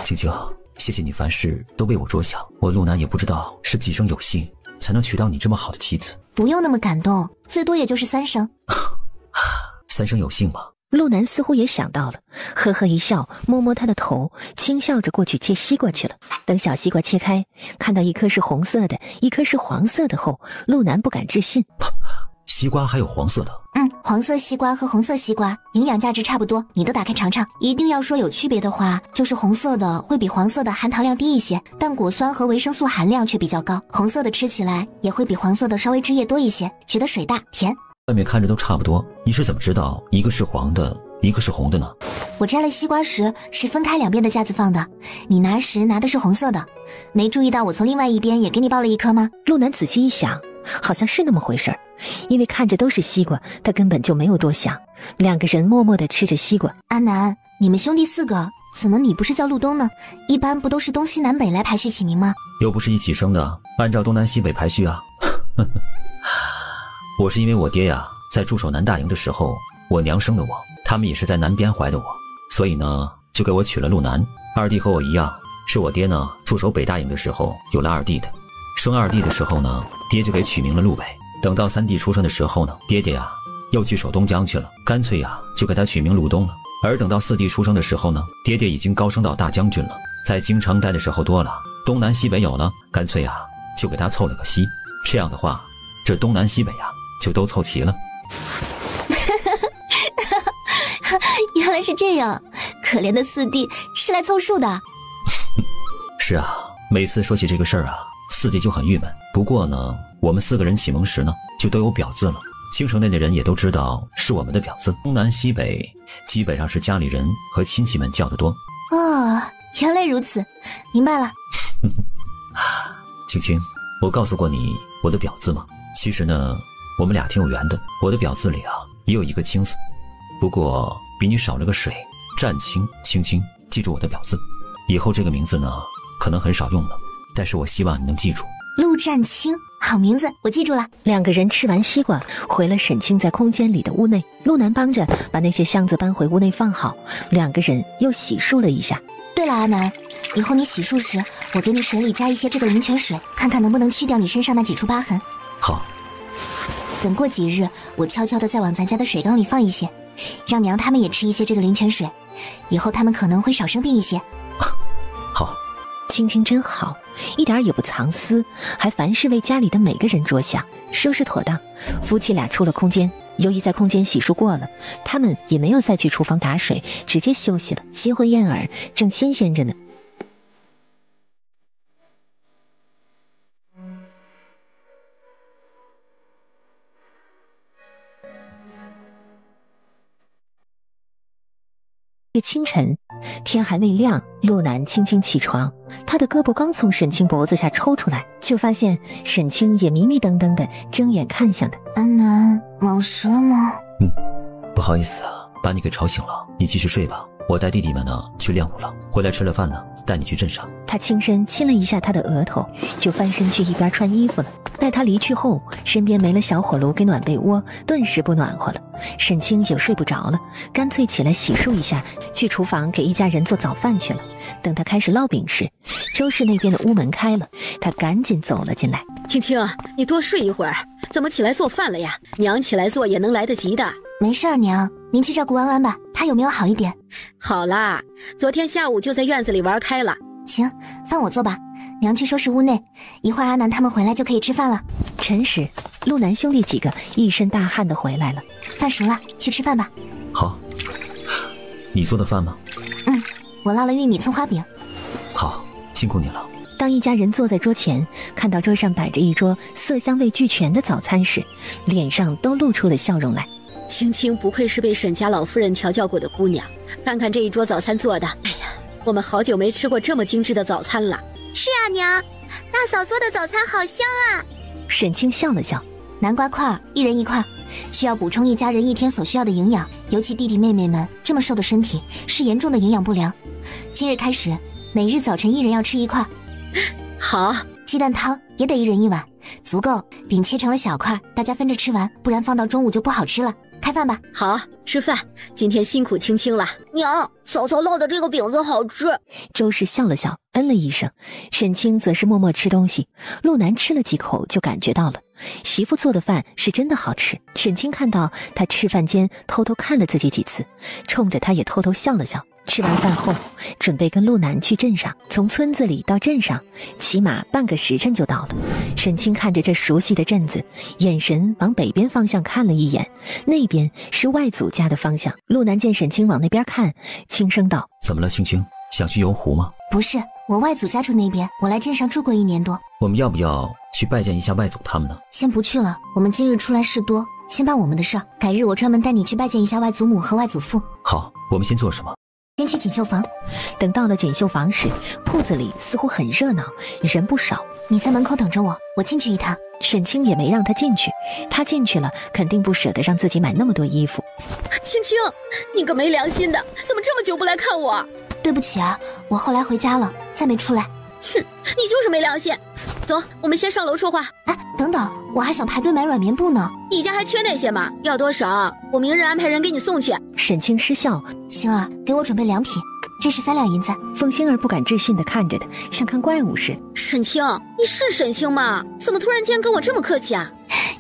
S1: 青青，谢谢你凡事都为我着想，我陆南也不知道是几声有幸才能娶到你这么好的妻子。
S2: 不用那么感动，最多也就是3声。
S1: 3声有幸吗？
S3: 陆南似乎也想到了，呵呵一笑，摸摸他的头，轻笑着过去切西瓜去了。等小西瓜切开，看到1颗是红色的，1颗是黄色的后，陆南不敢置信。
S1: 西瓜还有黄色的？
S2: 黄色西瓜和红色西瓜营养价值差不多，你都打开尝尝。一定要说有区别的话，就是红色的会比黄色的含糖量低一些，但果酸和维生素含量却比较高。红色的吃起来也会比黄色的稍微汁液多一些，觉得水大甜。
S1: 外面看着都差不多，你是怎么知道一个是黄的，一个是红的呢？
S2: 我摘了西瓜时是分开两边的架子放的，你拿时拿的是红色的，没注意到我从另外一边也给你剥了一颗吗？
S3: 陆南仔细一想，好像是那么回事儿。因为看着都是西瓜，他根本就没有多想。两个人默默地吃着西瓜。
S2: 阿南，你们兄弟4个，怎么你不是叫陆东呢？一般不都是东西南北来排序起名吗？
S1: 又不是一起生的，按照东南西北排序啊。我是因为我爹呀，在驻守南大营的时候，我娘生的我，他们也是在南边怀的我，所以呢，就给我取了陆南。二弟和我一样，是我爹呢驻守北大营的时候有了二弟的。生二弟的时候呢，爹就给取名了陆北。等到3弟出生的时候呢，爹爹呀又去守东疆去了，干脆呀就给他取名陆东了。而等到4弟出生的时候呢，爹爹已经高升到大将军了，在京城待的时候多了，东南西北有了，干脆呀就给他凑了个西。这样的话，这东南西北呀就都凑齐了。
S2: 原来是这样，可怜的4弟是来凑数的。
S1: 是啊，每次说起这个事儿啊，4弟就很郁闷。不过呢，我们4个人启蒙时呢，就都有表字了。京城内的人也都知道是我们的表字。东南西北基本上是家里人和亲戚们叫得多。
S2: 哦，原来如此，明白了。
S1: 青青，我告诉过你我的表字吗？其实呢，我们俩挺有缘的。我的表字里啊，也有一个青字，不过比你少了个水。战青，青青，记住我的表字。以后这个名字呢，可能很少用了，但是我希望你能记住。
S2: 陆战青，好名字，我记住了。
S3: 两个人吃完西瓜，回了沈清在空间里的屋内。陆南帮着把那些箱子搬回屋内放好，两个人又洗漱了一下。
S2: 对了，阿南，以后你洗漱时，我给你水里加一些这个灵泉水，看看能不能去掉你身上那几处疤痕。
S1: 好。
S2: 等过几日，我悄悄地再往咱家的水缸里放一些，让娘他们也吃一些这个灵泉水，以后他们可能会少生病一些。
S1: 好。
S3: 青青真好，一点也不藏私，还凡事为家里的每个人着想。收拾妥当，夫妻俩出了空间。由于在空间洗漱过了，他们也没有再去厨房打水，直接休息了。新婚燕尔正新鲜着呢。是清晨，天还未亮，陆南轻轻起床，他的胳膊刚从沈清脖子下抽出来，就发现沈清也迷迷瞪瞪的睁眼看向他。
S2: 安南，晚食了吗？
S1: 不好意思啊，把你给吵醒了，你继续睡吧。我带弟弟们呢去练武了，回来吃了饭呢，带你去镇上。
S3: 他轻声亲了一下他的额头，就翻身去一边穿衣服了。待他离去后，身边没了小火炉给暖被窝，顿时不暖和了。沈清也睡不着了，干脆起来洗漱一下，去厨房给一家人做早饭去了。等他开始烙饼时，周氏那边的屋门开了，他赶紧走了进来。
S7: 青青，你多睡一会儿，怎么起来做饭了呀？娘起来做也能来得及的。
S2: 没事儿，娘，您去照顾弯弯吧，他有没有好一点？
S7: 好啦，昨天下午就在院子里玩开了。
S2: 行，饭我做吧，娘去收拾屋内，一会儿阿南他们回来就可以吃饭了。
S3: 辰时，陆南兄弟几个一身大汗的回来了。
S2: 饭熟了，去吃饭吧。
S1: 好。你做的饭吗？
S2: 我烙了玉米葱花饼。
S1: 好，辛苦你了。
S3: 当一家人坐在桌前，看到桌上摆着一桌色香味俱全的早餐时，脸上都露出了笑容来。
S7: 青青不愧是被沈家老夫人调教过的姑娘，看看这一桌早餐做的，哎呀，我们好久没吃过这么精致的早餐了。
S6: 是啊，娘，大嫂做的早餐好香啊。
S3: 沈清笑了笑，
S2: 南瓜块一人一块，需要补充一家人一天所需要的营养，尤其弟弟妹妹们这么瘦的身体是严重的营养不良。今日开始，每日早晨一人要吃1块。
S7: 好，
S2: 鸡蛋汤也得1人1碗，足够。饼切成了小块，大家分着吃完，不然放到中午就不好吃了。开饭吧。
S7: 好，吃饭。今天辛苦青青了。
S6: 娘，嫂嫂烙的这个饼子好吃。
S3: 周氏笑了笑，嗯了一声。沈清则是默默吃东西。陆南吃了几口就感觉到了，媳妇做的饭是真的好吃。沈清看到他吃饭间偷偷看了自己几次，冲着他也偷偷笑了笑。吃完饭后，准备跟陆南去镇上。从村子里到镇上，起码半个时辰就到了。沈清看着这熟悉的镇子，眼神往北边方向看了一眼，那边是外祖家的方向。陆南见沈清往那边看，轻声道：“
S1: 怎么了，青青？想去游湖吗？”“
S2: 不是，我外祖家住那边，我来镇上住过1年多。”“
S1: 我们要不要去拜见一下外祖他们呢？”“
S2: 先不去了，我们今日出来事多，先办我们的事儿。改日我专门带你去拜见一下外祖母和外祖父。”“
S1: 好，我们先做什么？”“
S2: 先去锦绣房。”
S3: 等到了锦绣房时，铺子里似乎很热闹，人不少。
S2: “你在门口等着我，我进去一趟。”
S3: 沈清也没让他进去，他进去了肯定不舍得让自己买那么多衣服。
S7: “青青，你个没良心的，怎么这么久不来看我？”“
S2: 对不起啊，我后来回家了，再没出来。”“
S7: 哼，你就是没良心。走，我们先上楼说话。”“
S2: 哎，等等，我还想排队买软棉布呢。”“
S7: 你家还缺那些吗？要多少？我明日安排人给你送去。”
S3: 沈清失笑：“
S2: 星儿，给我准备2匹，这是3两银子。”
S3: 凤星儿不敢置信地看着他，像看怪物似的。
S7: “沈清，你是沈清吗？怎么突然间跟我这么客气啊？”“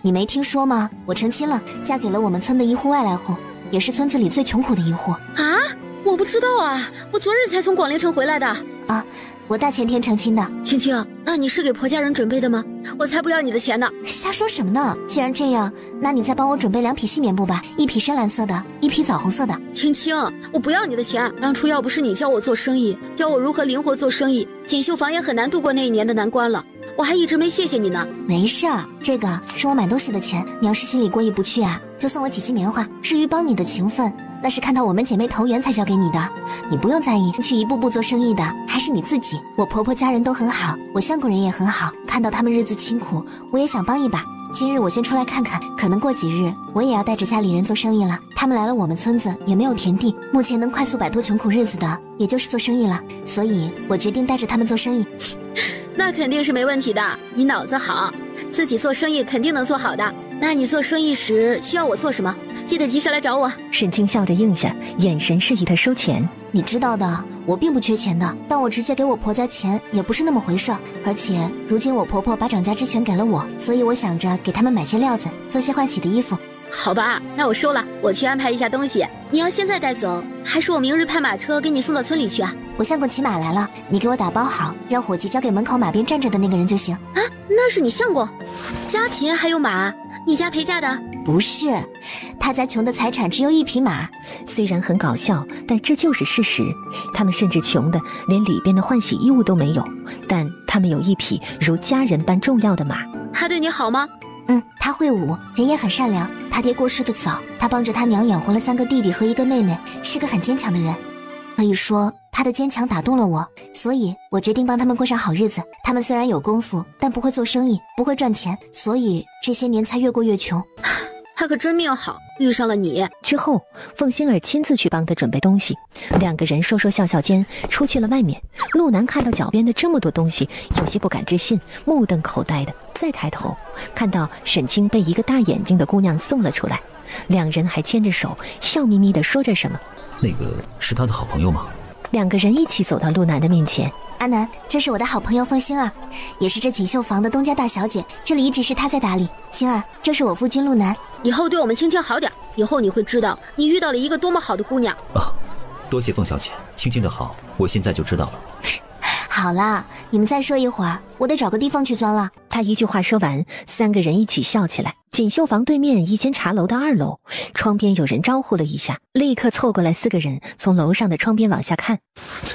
S2: 你没听说吗？我成亲了，嫁给了我们村的一户外来户，也是村子里最穷苦的一户。”“
S7: 啊，我不知道啊，我昨日才从广陵城回来的。”“
S2: 啊，我大前天成亲的。”“
S7: 青青，那你是给婆家人准备的吗？我才不要你的钱呢！”“
S2: 瞎说什么呢？既然这样，那你再帮我准备2匹细棉布吧，1匹深蓝色的，1匹枣红色的。”“
S7: 青青，我不要你的钱。当初要不是你教我做生意，教我如何灵活做生意，锦绣房也很难度过那1年的难关了。我还一直没谢谢你呢。”“
S2: 没事儿，这个是我买东西的钱，你要是心里过意不去啊，就送我几斤棉花。至于帮你的情分，那是看到我们姐妹投缘才交给你的，你不用在意。去一步步做生意的还是你自己。我婆婆家人都很好，我相公人也很好，看到他们日子清苦，我也想帮一把。今日我先出来看看，可能过几日我也要带着家里人做生意了。他们来了我们村子也没有田地，目前能快速摆脱穷苦日子的，也就是做生意了，所以我决定带着他们做生意。”“
S7: 那肯定是没问题的，你脑子好，自己做生意肯定能做好的。那你做生意时需要我做什么？记得及时来找我。”
S3: 沈清笑着应下，眼神示意他收钱。
S2: “你知道的，我并不缺钱的，但我直接给我婆家钱也不是那么回事儿。而且如今我婆婆把掌家之权给了我，所以我想着给他们买些料子，做些换洗的衣服。”“
S7: 好吧，那我收了，我去安排一下东西。你要现在带走，还是我明日派马车给你送到村里去啊？”“
S2: 我相公骑马来了，你给我打包好，让伙计交给门口马边站着的那个人就行。”“
S7: 啊，那是你相公？家贫还有马？你家陪嫁的？”“
S2: 不是，他家穷的财产只有1匹马。”
S3: 虽然很搞笑，但这就是事实。他们甚至穷的连里边的换洗衣物都没有，但他们有1匹如家人般重要的马。
S7: “他对你好吗？”“
S2: 他会武，人也很善良。他爹过世的早，他帮着他娘养活了3个弟弟和1个妹妹，是个很坚强的人。可以说他的坚强打动了我，所以我决定帮他们过上好日子。他们虽然有功夫，但不会做生意，不会赚钱，所以这些年才越过越穷。”“
S7: 他可真命好，遇上了你。”
S3: 之后，凤星儿亲自去帮他准备东西，2个人说说笑笑间出去了外面。陆南看到脚边的这么多东西，有些不敢置信，目瞪口呆的。再抬头，看到沈清被一个大眼睛的姑娘送了出来，2人还牵着手，笑眯眯地说着什么。
S1: “那个是他的好朋友吗？”2个人一起走到陆南的面前。
S2: “阿南，这是我的好朋友凤星儿，也是这锦绣房的东家大小姐，这里一直是她在打理。星儿，这是我夫君陆南，
S7: 以后对我们青青好点，以后你会知道你遇到了一个多么好的姑娘。”“
S1: 啊，多谢凤小姐，青青的好，我现在就知道了。”“
S2: 好了，你们再说一会儿，我得找个地方去钻了。”
S3: 他一句话说完，3个人一起笑起来。锦绣房对面一间茶楼的2楼，窗边有人招呼了一下，立刻凑过来4个人，从楼上的窗边往下看。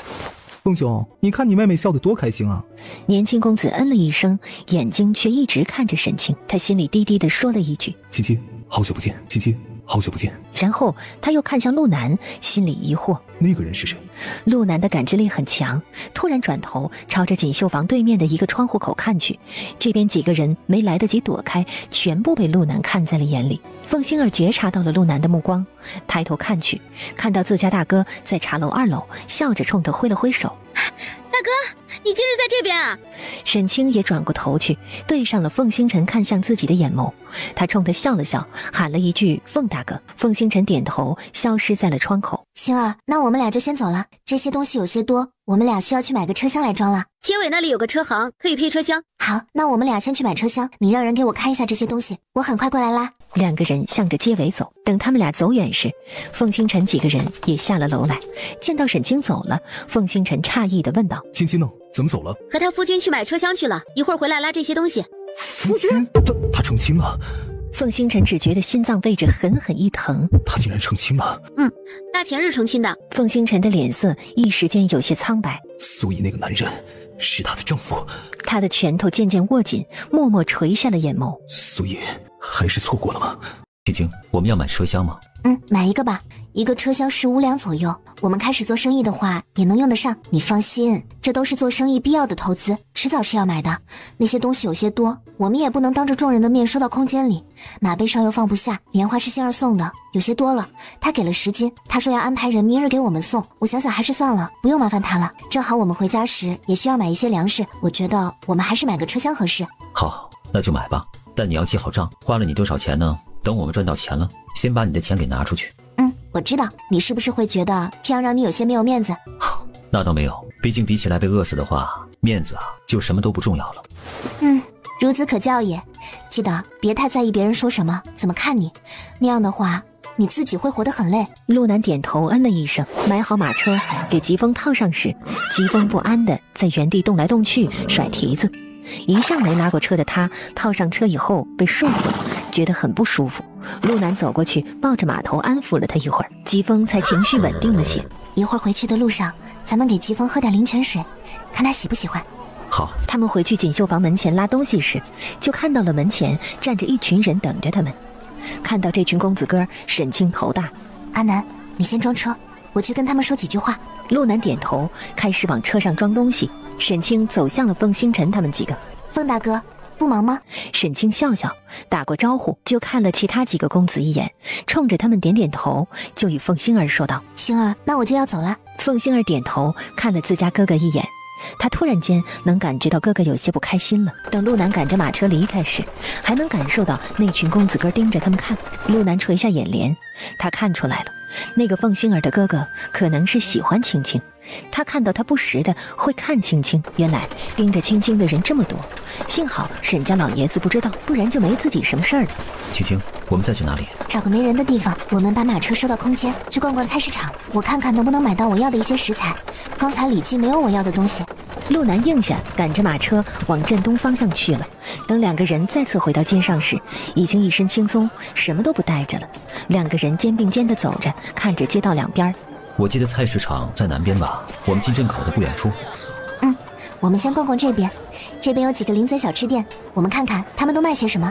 S4: “凤兄，你看你妹妹笑得多开心啊！”
S3: 年轻公子嗯了一声，眼睛却一直看着沈清。他心里低低地说了一句：“
S5: 青青，好久不见，青青，好久不见。”
S3: 然后他又看向陆南，心里疑惑：
S5: 那个人是谁？
S3: 陆南的感知力很强，突然转头朝着锦绣房对面的一个窗户口看去，这边几个人没来得及躲开，全部被陆南看在了眼里。凤星儿觉察到了陆南的目光，抬头看去，看到自家大哥在茶楼2楼，笑着冲他挥了挥手：“
S7: 大哥，你今日在这边啊？”
S3: 沈清也转过头去，对上了凤星辰看向自己的眼眸，他冲他笑了笑，喊了一句：“凤大哥。”凤星辰点头，消失在了窗口。
S2: 星儿，那我们俩就先走了。这些东西有些多，我们俩需要去买个车厢来装了。
S6: 结尾那里有个车行，可以配车厢。
S2: 好，那我们俩先去买车厢，你让人给我看一下这些东西，我很快过来啦。
S3: 两个人向着街尾走，等他们俩走远时，凤星辰几个人也下了楼来。见到沈清走了，凤星辰诧异地问道：
S5: 青青呢？怎么走了？
S6: 和他夫君去买车厢去了，一会儿回来拉这些东西。
S5: 夫君？他成亲了？
S3: 凤星辰只觉得心脏位置狠狠一疼，
S5: 他竟然成亲了。
S6: 大前日成亲的。
S3: 凤星辰的脸色一时间有些苍白。
S5: 所以那个男人是她的丈夫。
S3: 他的拳头渐渐握紧，默默垂下了眼眸。
S5: 所以还是错过了吗？
S1: 青青，我们要买车厢吗？
S2: 买一个吧，一个车厢15两左右。我们开始做生意的话，也能用得上。你放心，这都是做生意必要的投资，迟早是要买的。那些东西有些多，我们也不能当着众人的面收到空间里。马背上又放不下，棉花是星儿送的，有些多了。他给了10斤，他说要安排人明日给我们送。我想想还是算了，不用麻烦他了。正好我们回家时也需要买一些粮食，我觉得我们还是买个车厢合适。
S1: 好，那就买吧，但你要记好账，花了你多少钱呢？等我们赚到钱了，先把你的钱给拿出去。
S2: 我知道，你是不是会觉得这样让你有些没有面子？
S1: 那倒没有，毕竟比起来被饿死的话，面子就什么都不重要了。
S2: 孺子可教也，记得别太在意别人说什么，怎么看你，那样的话你自己会活得很累。
S3: 陆南点头嗯了一声，买好马车给疾风套上时，疾风不安地在原地动来动去，甩蹄子。一向没拉过车的他套上车以后被束缚了，觉得很不舒服。陆南走过去抱着马头安抚了他一会儿，疾风才情绪稳定了些。
S2: 一会儿回去的路上，咱们给疾风喝点灵泉水，看他喜不喜欢。
S1: 好。
S3: 他们回去锦绣房门前拉东西时，就看到了门前站着一群人等着他们。看到这群公子哥，沈清头大。
S2: 阿南，你先装车，我去跟他们说几句话。
S3: 陆南点头，开始往车上装东西。沈清走向了凤星辰他们几个。
S2: 凤大哥，不忙吗？
S3: 沈清笑笑，打过招呼，就看了其他几个公子一眼，冲着他们点点头，就与凤星儿说道：
S2: 星儿，那我就要走了。
S3: 凤星儿点头，看了自家哥哥一眼。他突然间能感觉到哥哥有些不开心了。等陆南赶着马车离开时，还能感受到那群公子哥盯着他们看。陆南垂下眼帘，他看出来了，那个凤星儿的哥哥可能是喜欢青青。他看到他不时的会看青青，原来盯着青青的人这么多。幸好沈家老爷子不知道，不然就没自己什么事儿了。
S1: 青青，我们再去哪里？
S2: 找个没人的地方，我们把马车收到空间，去逛逛菜市场，我看看能不能买到我要的一些食材。刚才李记没有我要的东西。
S3: 陆南应下，赶着马车往镇东方向去了。等两个人再次回到街上时，已经一身轻松，什么都不带着了。两个人肩并肩地走着，看着街道两边。
S1: 我记得菜市场在南边吧，我们进镇口的不远处。
S2: 我们先逛逛这边，这边有几个零嘴小吃店，我们看看他们都卖些什么。